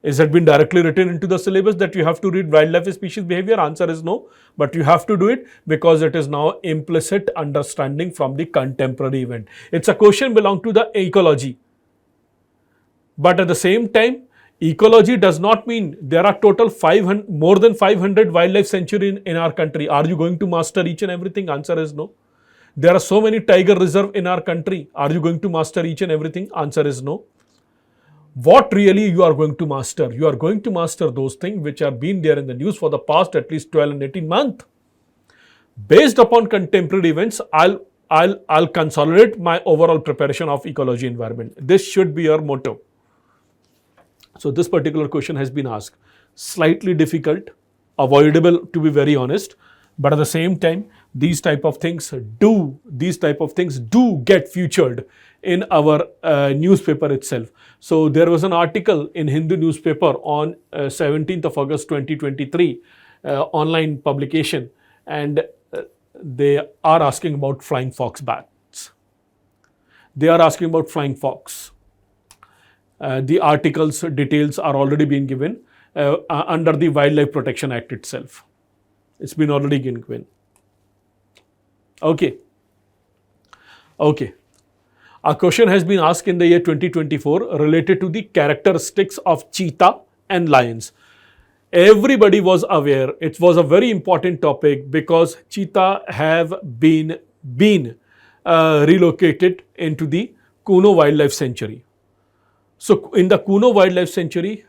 Is it been directly written into the syllabus that you have to read wildlife species behavior? Answer is no, but you have to do it because it is now implicit understanding from the contemporary event. It's a question belong to the ecology. But at the same time, ecology does not mean there are total more than 500 wildlife sanctuary in our country. Are you going to master each and everything? Answer is no. There are so many tiger reserve in our country. Are you going to master each and everything? Answer is no. What really you are going to master? You are going to master those things which have been there in the news for the past at least 12 and 18 months. Based upon contemporary events, I'll consolidate my overall preparation of ecology environment. This should be your motto. So this particular question has been asked. Slightly difficult, avoidable to be very honest, but at the same time, these type of things do get featured in our newspaper itself. So there was an article in Hindu newspaper on 17th of August 2023, online publication, and they are asking about flying fox bats. They are asking about flying fox. The article's details are already being given under the Wildlife Protection Act itself. It's been already given. Okay. A question has been asked in the year 2024 related to the characteristics of cheetah and lions. Everybody was aware. It was a very important topic because cheetah have been relocated into the Kuno Wildlife Sanctuary. So in the Kuno Wildlife Sanctuary,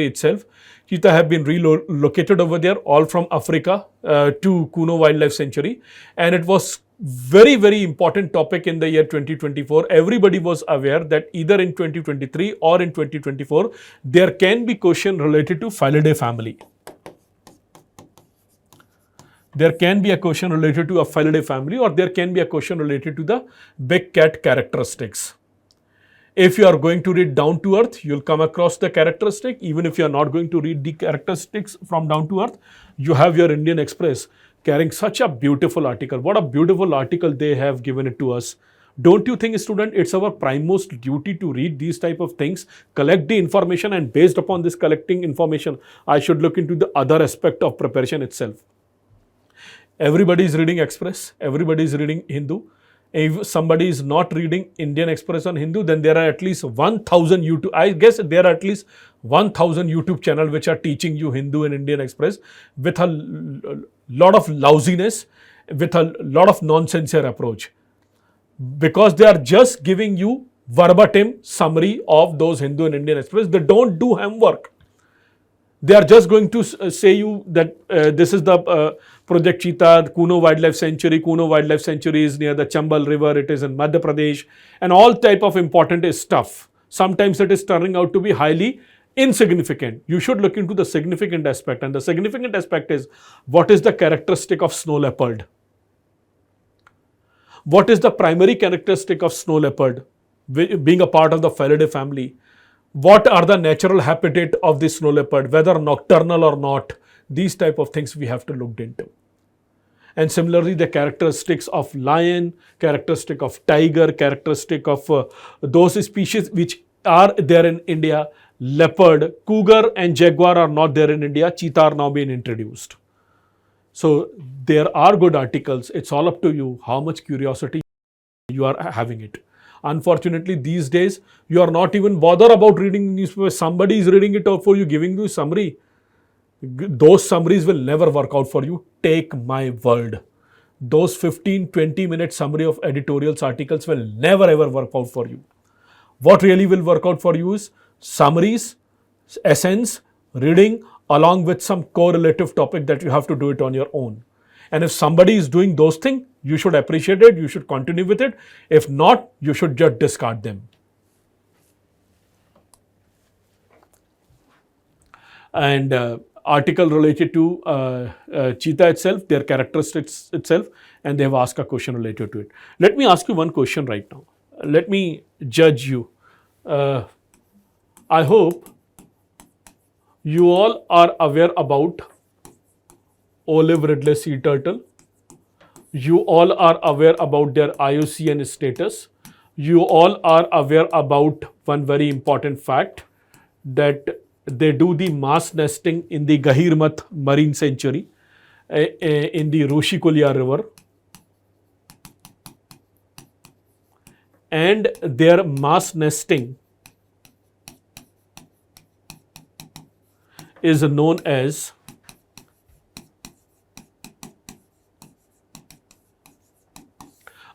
itself, cheetah have been relocated over there, all from Africa to Kuno Wildlife Sanctuary, and it was very, very important topic in the year 2024. Everybody was aware that either in 2023 or in 2024, there can be question related to Felidae family. There can be a question related to a Felidae family, or there can be a question related to the big cat characteristics. If you are going to read down to earth, you'll come across the characteristic. Even if you are not going to read the characteristics from down to earth, you have your Indian Express carrying such a beautiful article. What a beautiful article they have given it to us. Don't you think, student, it's our primemost duty to read these type of things, collect the information, and based upon this collecting information, I should look into the other aspect of preparation itself. Everybody is reading Express. Everybody is reading Hindu. If somebody is not reading Indian Express on Hindu, then there are at least 1,000 YouTube. I guess there are at least 1,000 YouTube channels which are teaching you Hindu and Indian Express with a lot of lousiness, with a lot of nonsensical approach, because they are just giving you verbatim summary of those Hindu and Indian Express. They don't do homework. They are just going to say you that this is the Project Cheetah, Kuno Wildlife Sanctuary. Kuno Wildlife Sanctuary is near the Chambal River. It is in Madhya Pradesh, and all type of important stuff. Sometimes it is turning out to be highly insignificant. You should look into the significant aspect, and the significant aspect is what is the characteristic of snow leopard? What is the primary characteristic of snow leopard being a part of the Felidae family? What are the natural habitat of the snow leopard, whether nocturnal or not? These type of things we have to look into. And similarly, the characteristics of lion, characteristic of tiger, characteristic of those species which are there in India, leopard, cougar and jaguar are not there in India, cheetah are now being introduced. So there are good articles. It's all up to you how much curiosity you are having it. Unfortunately, these days, you are not even bothered about reading the newspaper. Somebody is reading it out for you, giving you summary. Those summaries will never work out for you. Take my word. Those 15-20 minute summary of editorials articles will never ever work out for you. What really will work out for you is summaries, essence, reading, along with some correlative topic that you have to do it on your own. And if somebody is doing those things, you should appreciate it, you should continue with it. If not, you should just discard them. And article related to cheetah itself, their characteristics itself, and they have asked a question related to it. Let me ask you one question right now. Let me judge you. I hope you all are aware about olive ridley sea turtle. You all are aware about their IUCN status. You all are aware about one very important fact, that they do the mass nesting in the Gahirmath Marine Sanctuary in the Rushikulia River. And their mass nesting is known as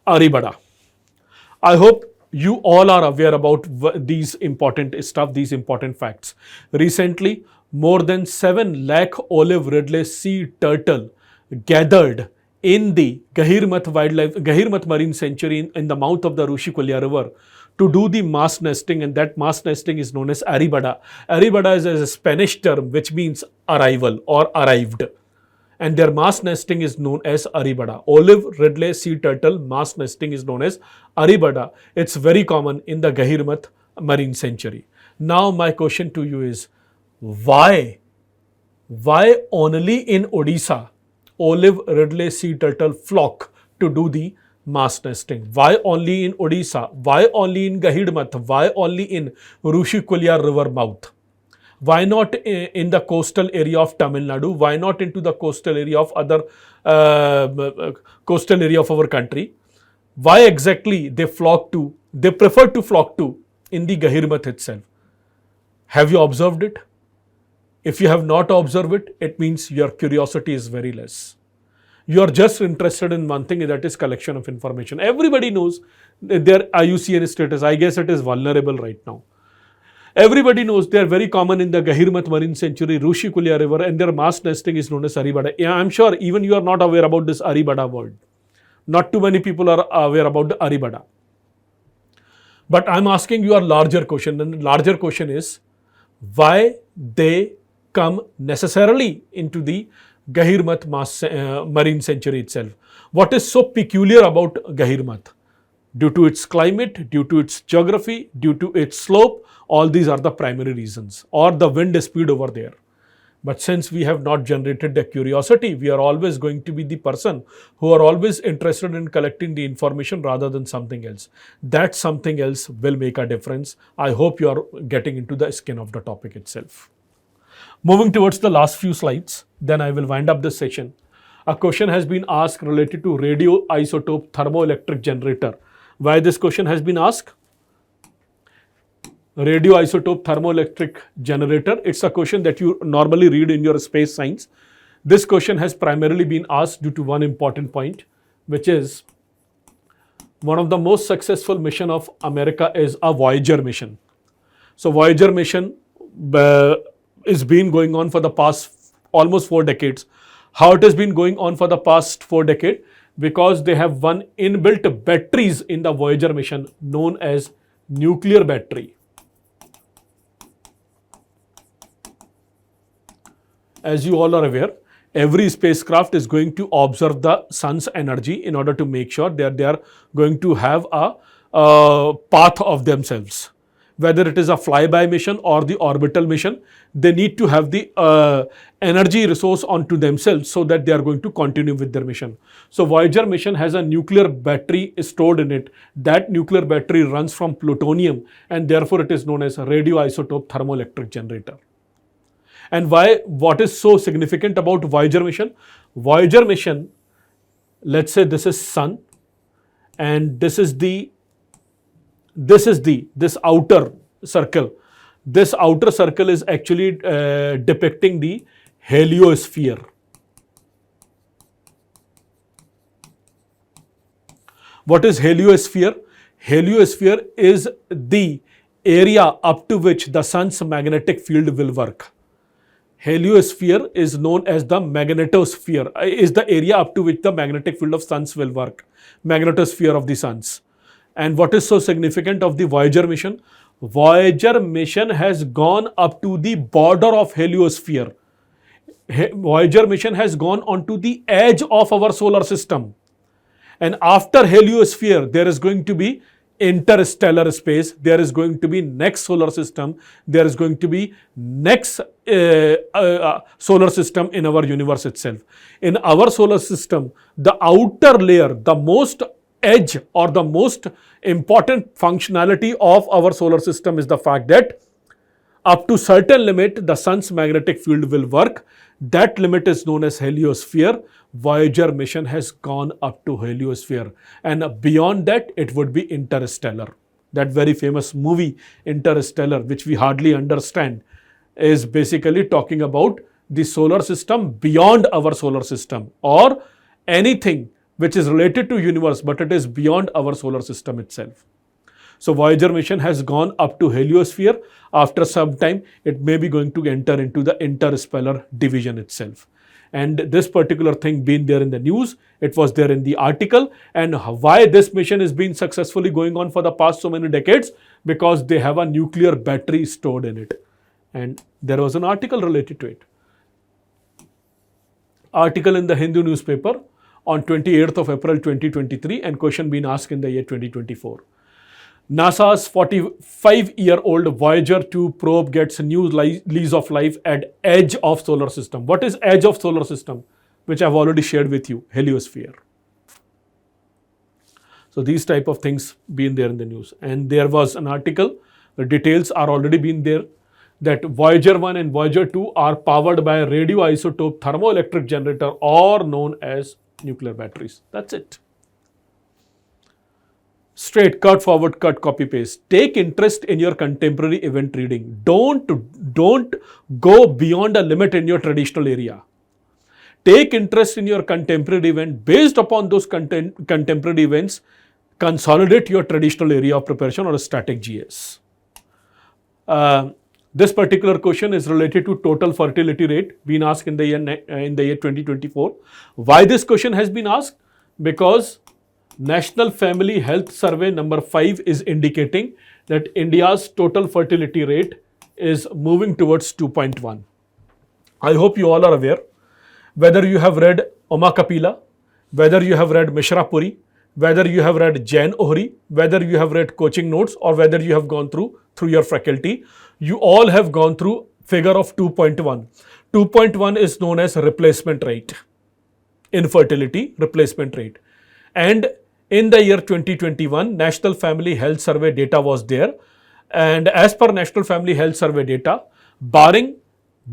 Aribada. I hope you all are aware about these important stuff, these important facts. Recently, more than 7 lakh olive ridley sea turtle gathered in the Gahirmath Marine Sanctuary in the mouth of the Rushikulia River to do the mass nesting, and that mass nesting is known as Aribada. Aribada is a Spanish term which means arrival or arrived. And their mass nesting is known as Aribada. Olive ridley sea turtle mass nesting is known as Aribada. It's very common in the Gahirmath Marine Sanctuary. Now my question to you is, why only in Odisha olive ridley sea turtle flock to do the mass nesting? Why only in Odisha? Why only in Gahirmath? Why only in Rushikulia River mouth? Why not in the coastal area of Tamil Nadu? Why not into the coastal area of other coastal area of our country? Why exactly they prefer to flock to in the Gahirmath itself? Have you observed it? If you have not observed it, it means your curiosity is very less. You are just interested in one thing, that is collection of information. Everybody knows their IUCN status. I guess it is vulnerable right now. Everybody knows they are very common in the Gahirmath Marine Sanctuary, Rushikulia River, and their mass nesting is known as Aribada. Yeah, I'm sure even you are not aware about this Aribada word. Not too many people are aware about the Aribada. But I'm asking you a larger question, and the larger question is, why they come necessarily into the Gahirmath Marine Sanctuary itself? What is so peculiar about Gahirmath? Due to its climate, due to its geography, due to its slope, all these are the primary reasons, or the wind speed over there. But since we have not generated the curiosity, we are always going to be the person who are always interested in collecting the information rather than something else. That something else will make a difference. I hope you are getting into the skin of the topic itself. Moving towards the last few slides, then I will wind up this session. A question has been asked related to radioisotope thermoelectric generator. Why this question has been asked? Radioisotope thermoelectric generator. It's a question that you normally read in your space science. This question has primarily been asked due to one important point, which is one of the most successful mission of America is a Voyager mission. So Voyager mission is been going on for the past almost 4 decades. How it has been going on for the past 4 decades? Because they have one inbuilt batteries in the Voyager mission known as nuclear battery. As you all are aware, every spacecraft is going to observe the sun's energy in order to make sure that they are going to have a path of themselves. Whether it is a flyby mission or the orbital mission, they need to have the energy resource onto themselves so that they are going to continue with their mission. So Voyager mission has a nuclear battery stored in it. That nuclear battery runs from plutonium, and therefore it is known as a radioisotope thermoelectric generator. And what is so significant about Voyager mission? Voyager mission, let's say this is sun, and this outer circle. This outer circle is actually depicting the heliosphere. What is heliosphere? Heliosphere is the area up to which the sun's magnetic field will work. Heliosphere is known as the magnetosphere, is the area up to which the magnetic field of suns will work. Magnetosphere of the suns. And what is so significant of the Voyager mission? Voyager mission has gone up to the border of heliosphere. Voyager mission has gone onto the edge of our solar system. And after heliosphere, there is going to be interstellar space, there is going to be next solar system, there is going to be next solar system in our universe itself. In our solar system, the outer layer, the most edge or the most important functionality of our solar system is the fact that up to certain limit, the sun's magnetic field will work. That limit is known as heliosphere. Voyager mission has gone up to heliosphere, and beyond that it would be interstellar. That very famous movie Interstellar, which we hardly understand, is basically talking about the solar system beyond our solar system, or anything which is related to universe but it is beyond our solar system itself. So Voyager mission has gone up to heliosphere. After some time, it may be going to enter into the interstellar division itself. And this particular thing being there in the news, it was there in the article. And why this mission is being successfully going on for the past so many decades? Because they have a nuclear battery stored in it. And there was an article related to it. Article in the Hindu newspaper on 28th of April 2023, and question being asked in the year 2024. NASA's 45-year-old Voyager 2 probe gets a new lease of life at edge of solar system. What is edge of solar system? Which I've already shared with you, heliosphere. So these type of things been there in the news. And there was an article, the details are already been there, that Voyager 1 and Voyager 2 are powered by a radioisotope thermoelectric generator, or known as nuclear batteries. That's it. Straight, cut, forward, cut, copy, paste. Take interest in your contemporary event reading. Don't go beyond a limit in your traditional area. Take interest in your contemporary event. Based upon those contemporary events, consolidate your traditional area of preparation or a static GS. This particular question is related to total fertility rate being asked in the year 2024. Why this question has been asked? Because National Family Health Survey number 5 is indicating that India's total fertility rate is moving towards 2.1. I hope you all are aware. Whether you have read Oma Kapila, whether you have read Mishra Puri, whether you have read Jain Ohri, whether you have read coaching notes, or whether you have gone through your faculty, you all have gone through figure of 2.1. 2.1 is known as replacement rate. Infertility replacement rate. And in the year 2021, National Family Health Survey data was there. And as per National Family Health Survey data, barring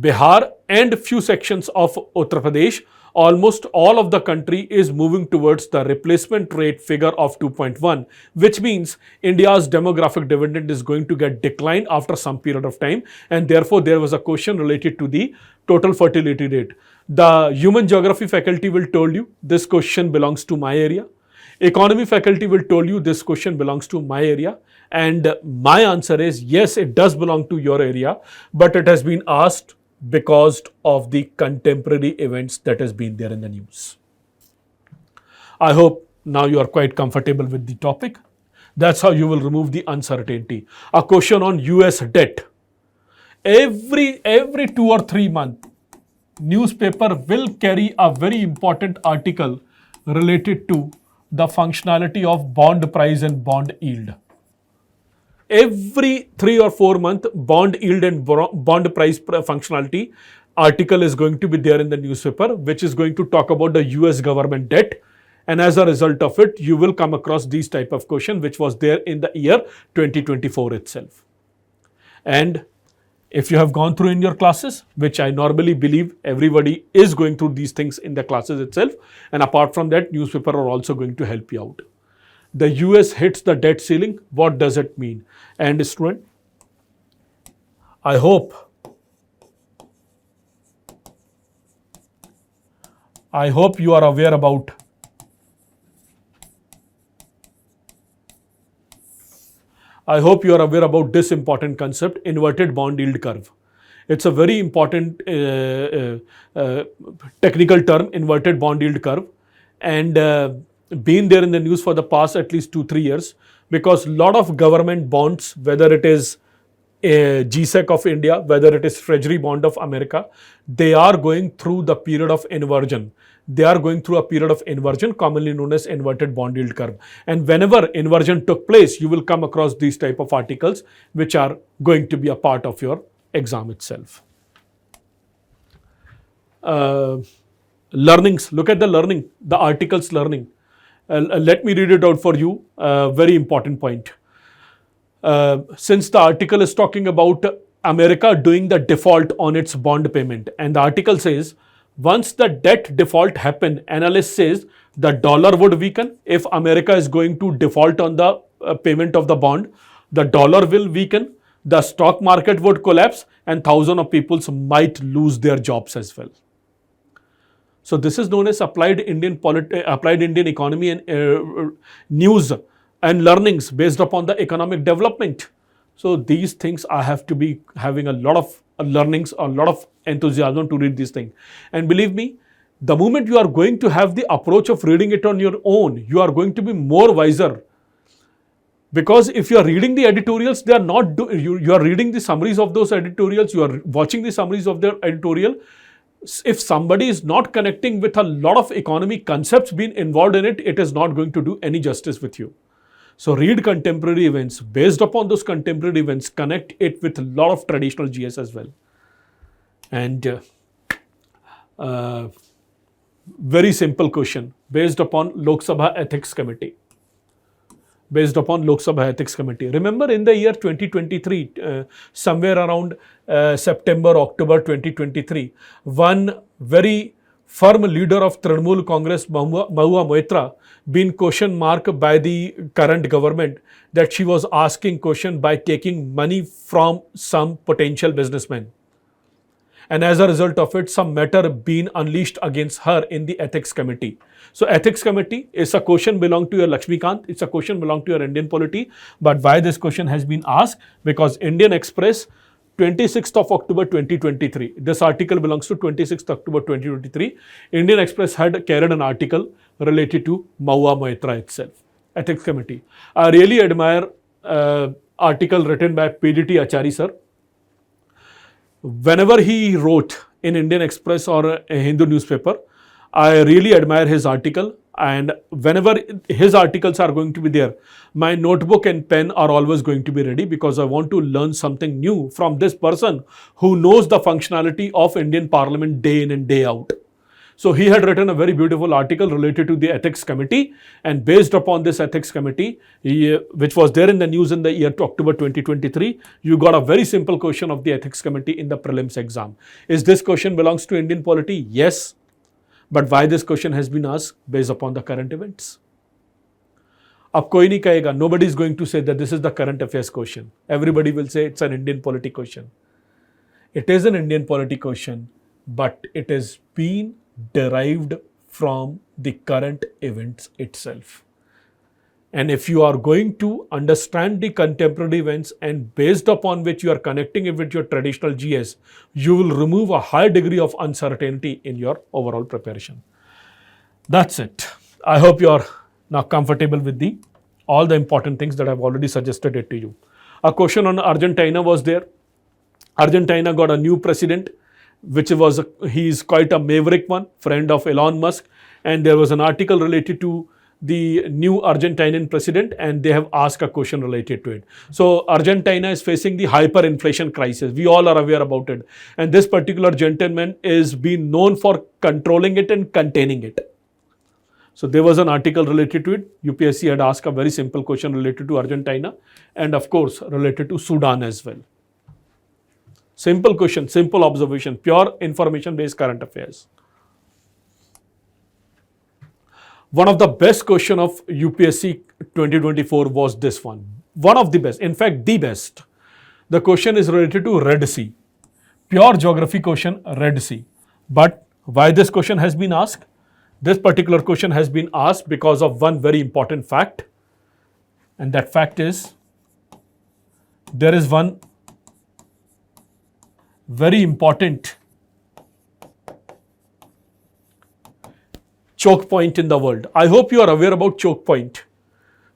Bihar and few sections of Uttar Pradesh, almost all of the country is moving towards the replacement rate figure of 2.1, which means India's demographic dividend is going to get declined after some period of time. And therefore, there was a question related to the total fertility rate. The human geography faculty will tell you this question belongs to my area. Economy faculty will tell you this question belongs to my area, and my answer is yes, it does belong to your area, but it has been asked because of the contemporary events that has been there in the news. I hope now you are quite comfortable with the topic. That's how you will remove the uncertainty. A question on US debt. Every 2 or 3 months, newspaper will carry a very important article related to the functionality of bond price and bond yield. Every 3 or 4 months, bond yield and bond price functionality article is going to be there in the newspaper, which is going to talk about the US government debt. And as a result of it, you will come across these type of question, which was there in the year 2024 itself. And if you have gone through in your classes, which I normally believe everybody is going through these things in the classes itself, and apart from that, newspaper are also going to help you out. The US hits the debt ceiling. What does it mean? And student, I hope I hope you are aware about this important concept, inverted bond yield curve. It's a very important technical term, inverted bond yield curve, and been there in the news for the past at least 2-3 years, because a lot of government bonds, whether it is GSEC of India, whether it is Treasury bond of America, they are going through the period of inversion. They are going through a period of inversion, commonly known as inverted bond yield curve. And whenever inversion took place, you will come across these type of articles, which are going to be a part of your exam itself. Learnings, look at the learning, the articles learning. Let me read it out for you, very important point. Since the article is talking about America doing the default on its bond payment, and the article says, once the debt default happen, analyst says the dollar would weaken. If America is going to default on the payment of the bond, the dollar will weaken, the stock market would collapse, and thousands of people might lose their jobs as well. So this is known as applied Indian economy and news and learnings based upon the economic development. So these things I have to be having a lot of learnings, a lot of enthusiasm to read these things. And believe me, the moment you are going to have the approach of reading it on your own, you are going to be more wiser. Because if you are reading the editorials, they are not you are reading the summaries of those editorials, you are watching the summaries of their editorial. If somebody is not connecting with a lot of economic concepts being involved in it, it is not going to do any justice with you. So read contemporary events. Based upon those contemporary events, connect it with a lot of traditional GS as well. And very simple question based upon Lok Sabha Ethics Committee. Remember in the year 2023, somewhere around September, October 2023, one very firm leader of Trinamool Congress, Mahua Moitra, been question marked by the current government that she was asking question by taking money from some potential businessmen. And as a result of it, some matter been unleashed against her in the ethics committee. So ethics committee is a question belong to your Lakshmikant, it's a question belong to your Indian polity. But why this question has been asked? Because Indian Express, 26th of October 2023, this article belongs to 26th October 2023, Indian Express had carried an article related to Mahua Moitra itself, ethics committee. I really admire article written by PDT Achari sir. Whenever he wrote in Indian Express or a Hindu newspaper, I really admire his article, and whenever his articles are going to be there, my notebook and pen are always going to be ready, because I want to learn something new from this person who knows the functionality of Indian Parliament day in and day out. So he had written a very beautiful article related to the ethics committee, and based upon this ethics committee, which was there in the news in the year to October 2023, you got a very simple question of the ethics committee in the prelims exam. Is this question belongs to Indian polity? Yes. But why this question has been asked? Based upon the current events. Ab koi nahi kahega, nobody is going to say that this is the current affairs question. Everybody will say it's an Indian polity question. It is an Indian polity question, but it is been derived from the current events itself. And if you are going to understand the contemporary events and based upon which you are connecting it with your traditional GS, you will remove a high degree of uncertainty in your overall preparation. That's it. I hope you are now comfortable with all the important things that I've already suggested it to you. A question on Argentina was there. Argentina got a new president, he is quite a maverick one, friend of Elon Musk, and there was an article related to the new Argentinian president, and they have asked a question related to it. So Argentina is facing the hyperinflation crisis. We all are aware about it. And this particular gentleman is being known for controlling it and containing it. So there was an article related to it. UPSC had asked a very simple question related to Argentina, and of course related to Sudan as well. Simple question, simple observation, pure information-based current affairs. One of the best question of UPSC 2024 was this one. One of the best, in fact, the best. The question is related to Red Sea. Pure geography question, Red Sea. But why this question has been asked? This particular question has been asked because of one very important fact, and that fact is there is one very important choke point in the world. I hope you are aware about choke point.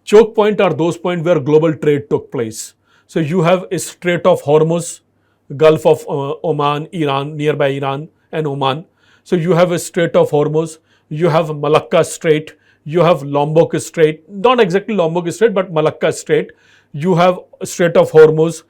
Choke point are those points where global trade took place. So you have a Strait of Hormuz, Gulf of Oman, Iran, nearby Iran and Oman. So you have a Strait of Hormuz, you have Malacca Strait, you have Lombok Strait, not exactly Lombok Strait, but Malacca Strait. You have Strait of Hormuz,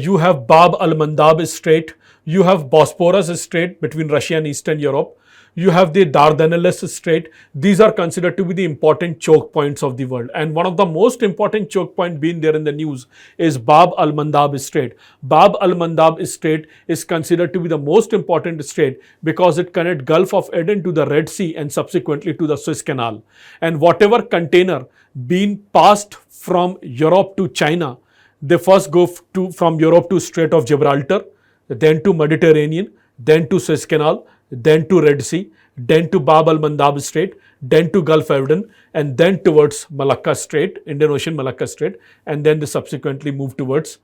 you have Bab al-Mandab Strait, you have Bosporus Strait between Russia and Eastern Europe. You have the Dardanelles Strait. These are considered to be the important choke points of the world. And one of the most important choke point being there in the news is Bab al-Mandab Strait. Bab al-Mandab Strait is considered to be the most important strait because it connects Gulf of Aden to the Red Sea and subsequently to the Suez Canal. And whatever container being passed from Europe to China, they first go from Europe to Strait of Gibraltar, then to Mediterranean, then to Suez Canal, then to Red Sea, then to Bab al-Mandab Strait, then to Gulf of Aden, and then towards Malacca Strait, Indian Ocean Malacca Strait, and then they subsequently move towards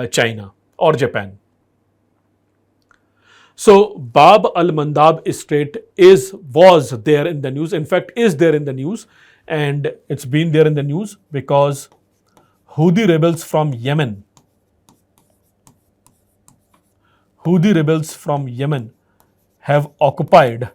China or Japan. So Bab al-Mandab Strait was there in the news, in fact is there in the news, and it's been there in the news because Houthi rebels from Yemen have occupied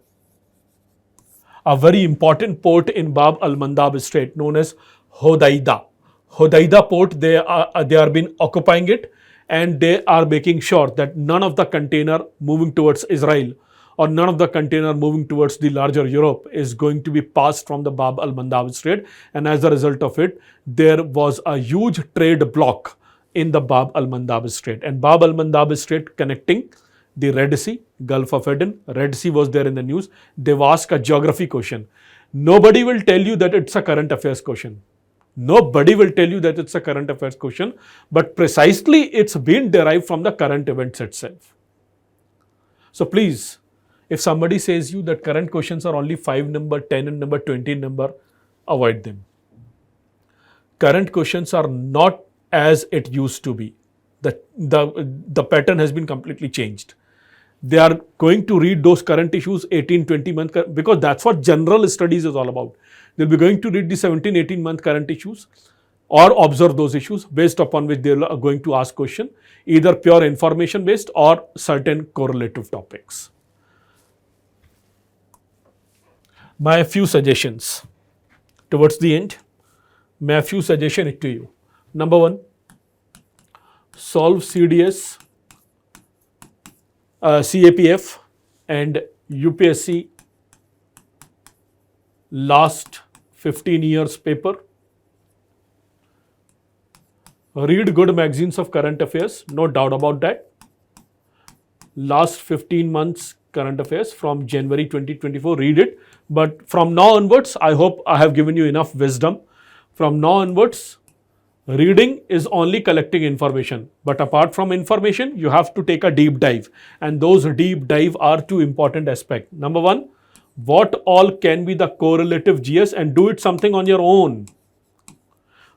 a very important port in Bab al-Mandab Strait known as Hodeida. Hodeida port, they are been occupying it, and they are making sure that none of the container moving towards Israel or none of the container moving towards the larger Europe is going to be passed from the Bab al-Mandab Strait, and as a result of it, there was a huge trade block in the Bab al-Mandab Strait. And Bab al-Mandab Strait connecting the Red Sea, Gulf of Aden. Red Sea was there in the news. They've asked a geography question. Nobody will tell you that it's a current affairs question. Nobody will tell you that it's a current affairs question, but precisely it's been derived from the current events itself. So please, if somebody says you that current questions are only 5 number, 10 in number, 20 in number, avoid them. Current questions are not as it used to be. The pattern has been completely changed. They are going to read those current issues 18-20 months because that's what general studies is all about. They'll be going to read the 17-18 month current issues or observe those issues based upon which they are going to ask question, either pure information based or certain correlative topics. My few suggestions towards the end. My few suggestions to you. Number one, solve CDS, CAPF and UPSC last 15 years paper. Read good magazines of current affairs, no doubt about that. Last 15 months current affairs from January 2024, read it. But from now onwards, I hope I have given you enough wisdom. From now onwards, reading is only collecting information, but apart from information, you have to take a deep dive, and those deep dive are two important aspects. Number one, what all can be the correlative GS, and do it something on your own.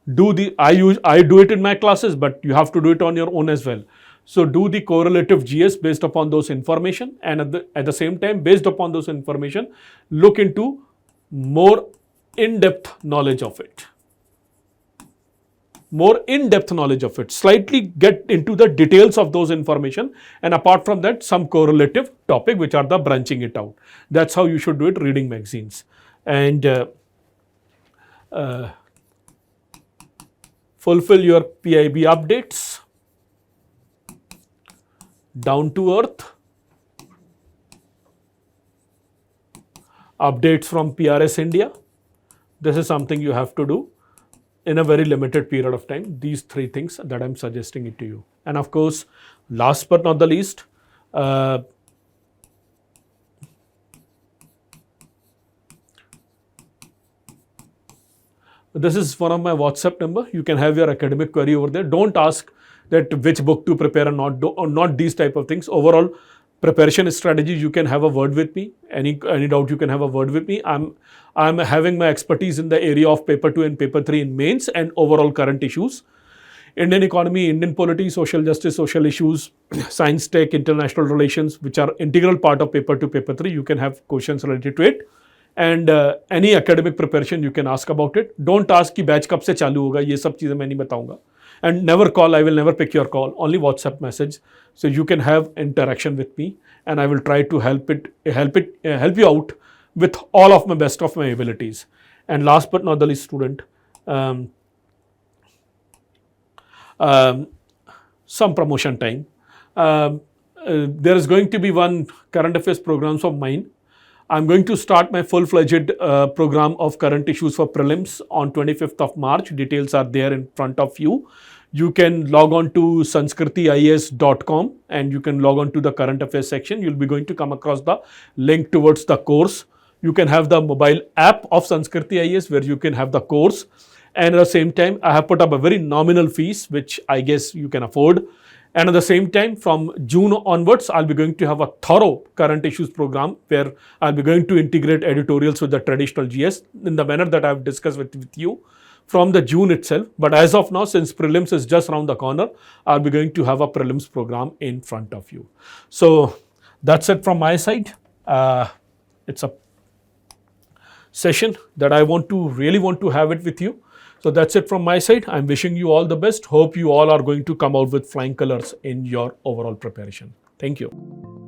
I do it in my classes, but you have to do it on your own as well. So do the correlative GS based upon those information, and at the same time, based upon those information, look into more in-depth knowledge of it. More in-depth knowledge of it, slightly get into the details of those information, and apart from that, some correlative topic which are the branching it out. That's how you should do it, reading magazines. And fulfill your PIB updates, down to earth, updates from PRS India. This is something you have to do in a very limited period of time. These three things that I'm suggesting it to you. And of course, last but not the least, this is one of my WhatsApp number. You can have your academic query over there. Don't ask that which book to prepare or not these type of things. Overall, preparation strategy, you can have a word with me. Any doubt, you can have a word with me. I'm having my expertise in the area of paper 2 and paper 3 in mains and overall current issues. Indian economy, Indian polity, social justice, social issues, science, tech, international relations, which are integral part of paper 2, paper 3. You can have questions related to it. And any academic preparation you can ask about it. Don't ask कि batch कब से चालू होगा, ये सब चीज़ें मैं नहीं बताऊंगा. And never call, I will never pick your call, only WhatsApp message. So you can have interaction with me and I will try to help you out with all of my best of my abilities. And last but not the least, student, some promotion time. There is going to be one current affairs programs of mine. I'm going to start my full-fledged program of current issues for prelims on 25th of March. Details are there in front of you. You can log on to sanskritiis.com and you can log on to the current affairs section. You'll be going to come across the link towards the course. You can have the mobile app of Sanskriti IAS where you can have the course. And at the same time, I have put up a very nominal fees, which I guess you can afford. And at the same time, from June onwards, I'll be going to have a thorough current issues program where I'll be going to integrate editorials with the traditional GS in the manner that I've discussed with you from the June itself. But as of now, since prelims is just around the corner, I'll be going to have a prelims program in front of you. So that's it from my side. It's a session that I really want to have it with you. So that's it from my side. I'm wishing you all the best. Hope you all are going to come out with flying colors in your overall preparation. Thank you.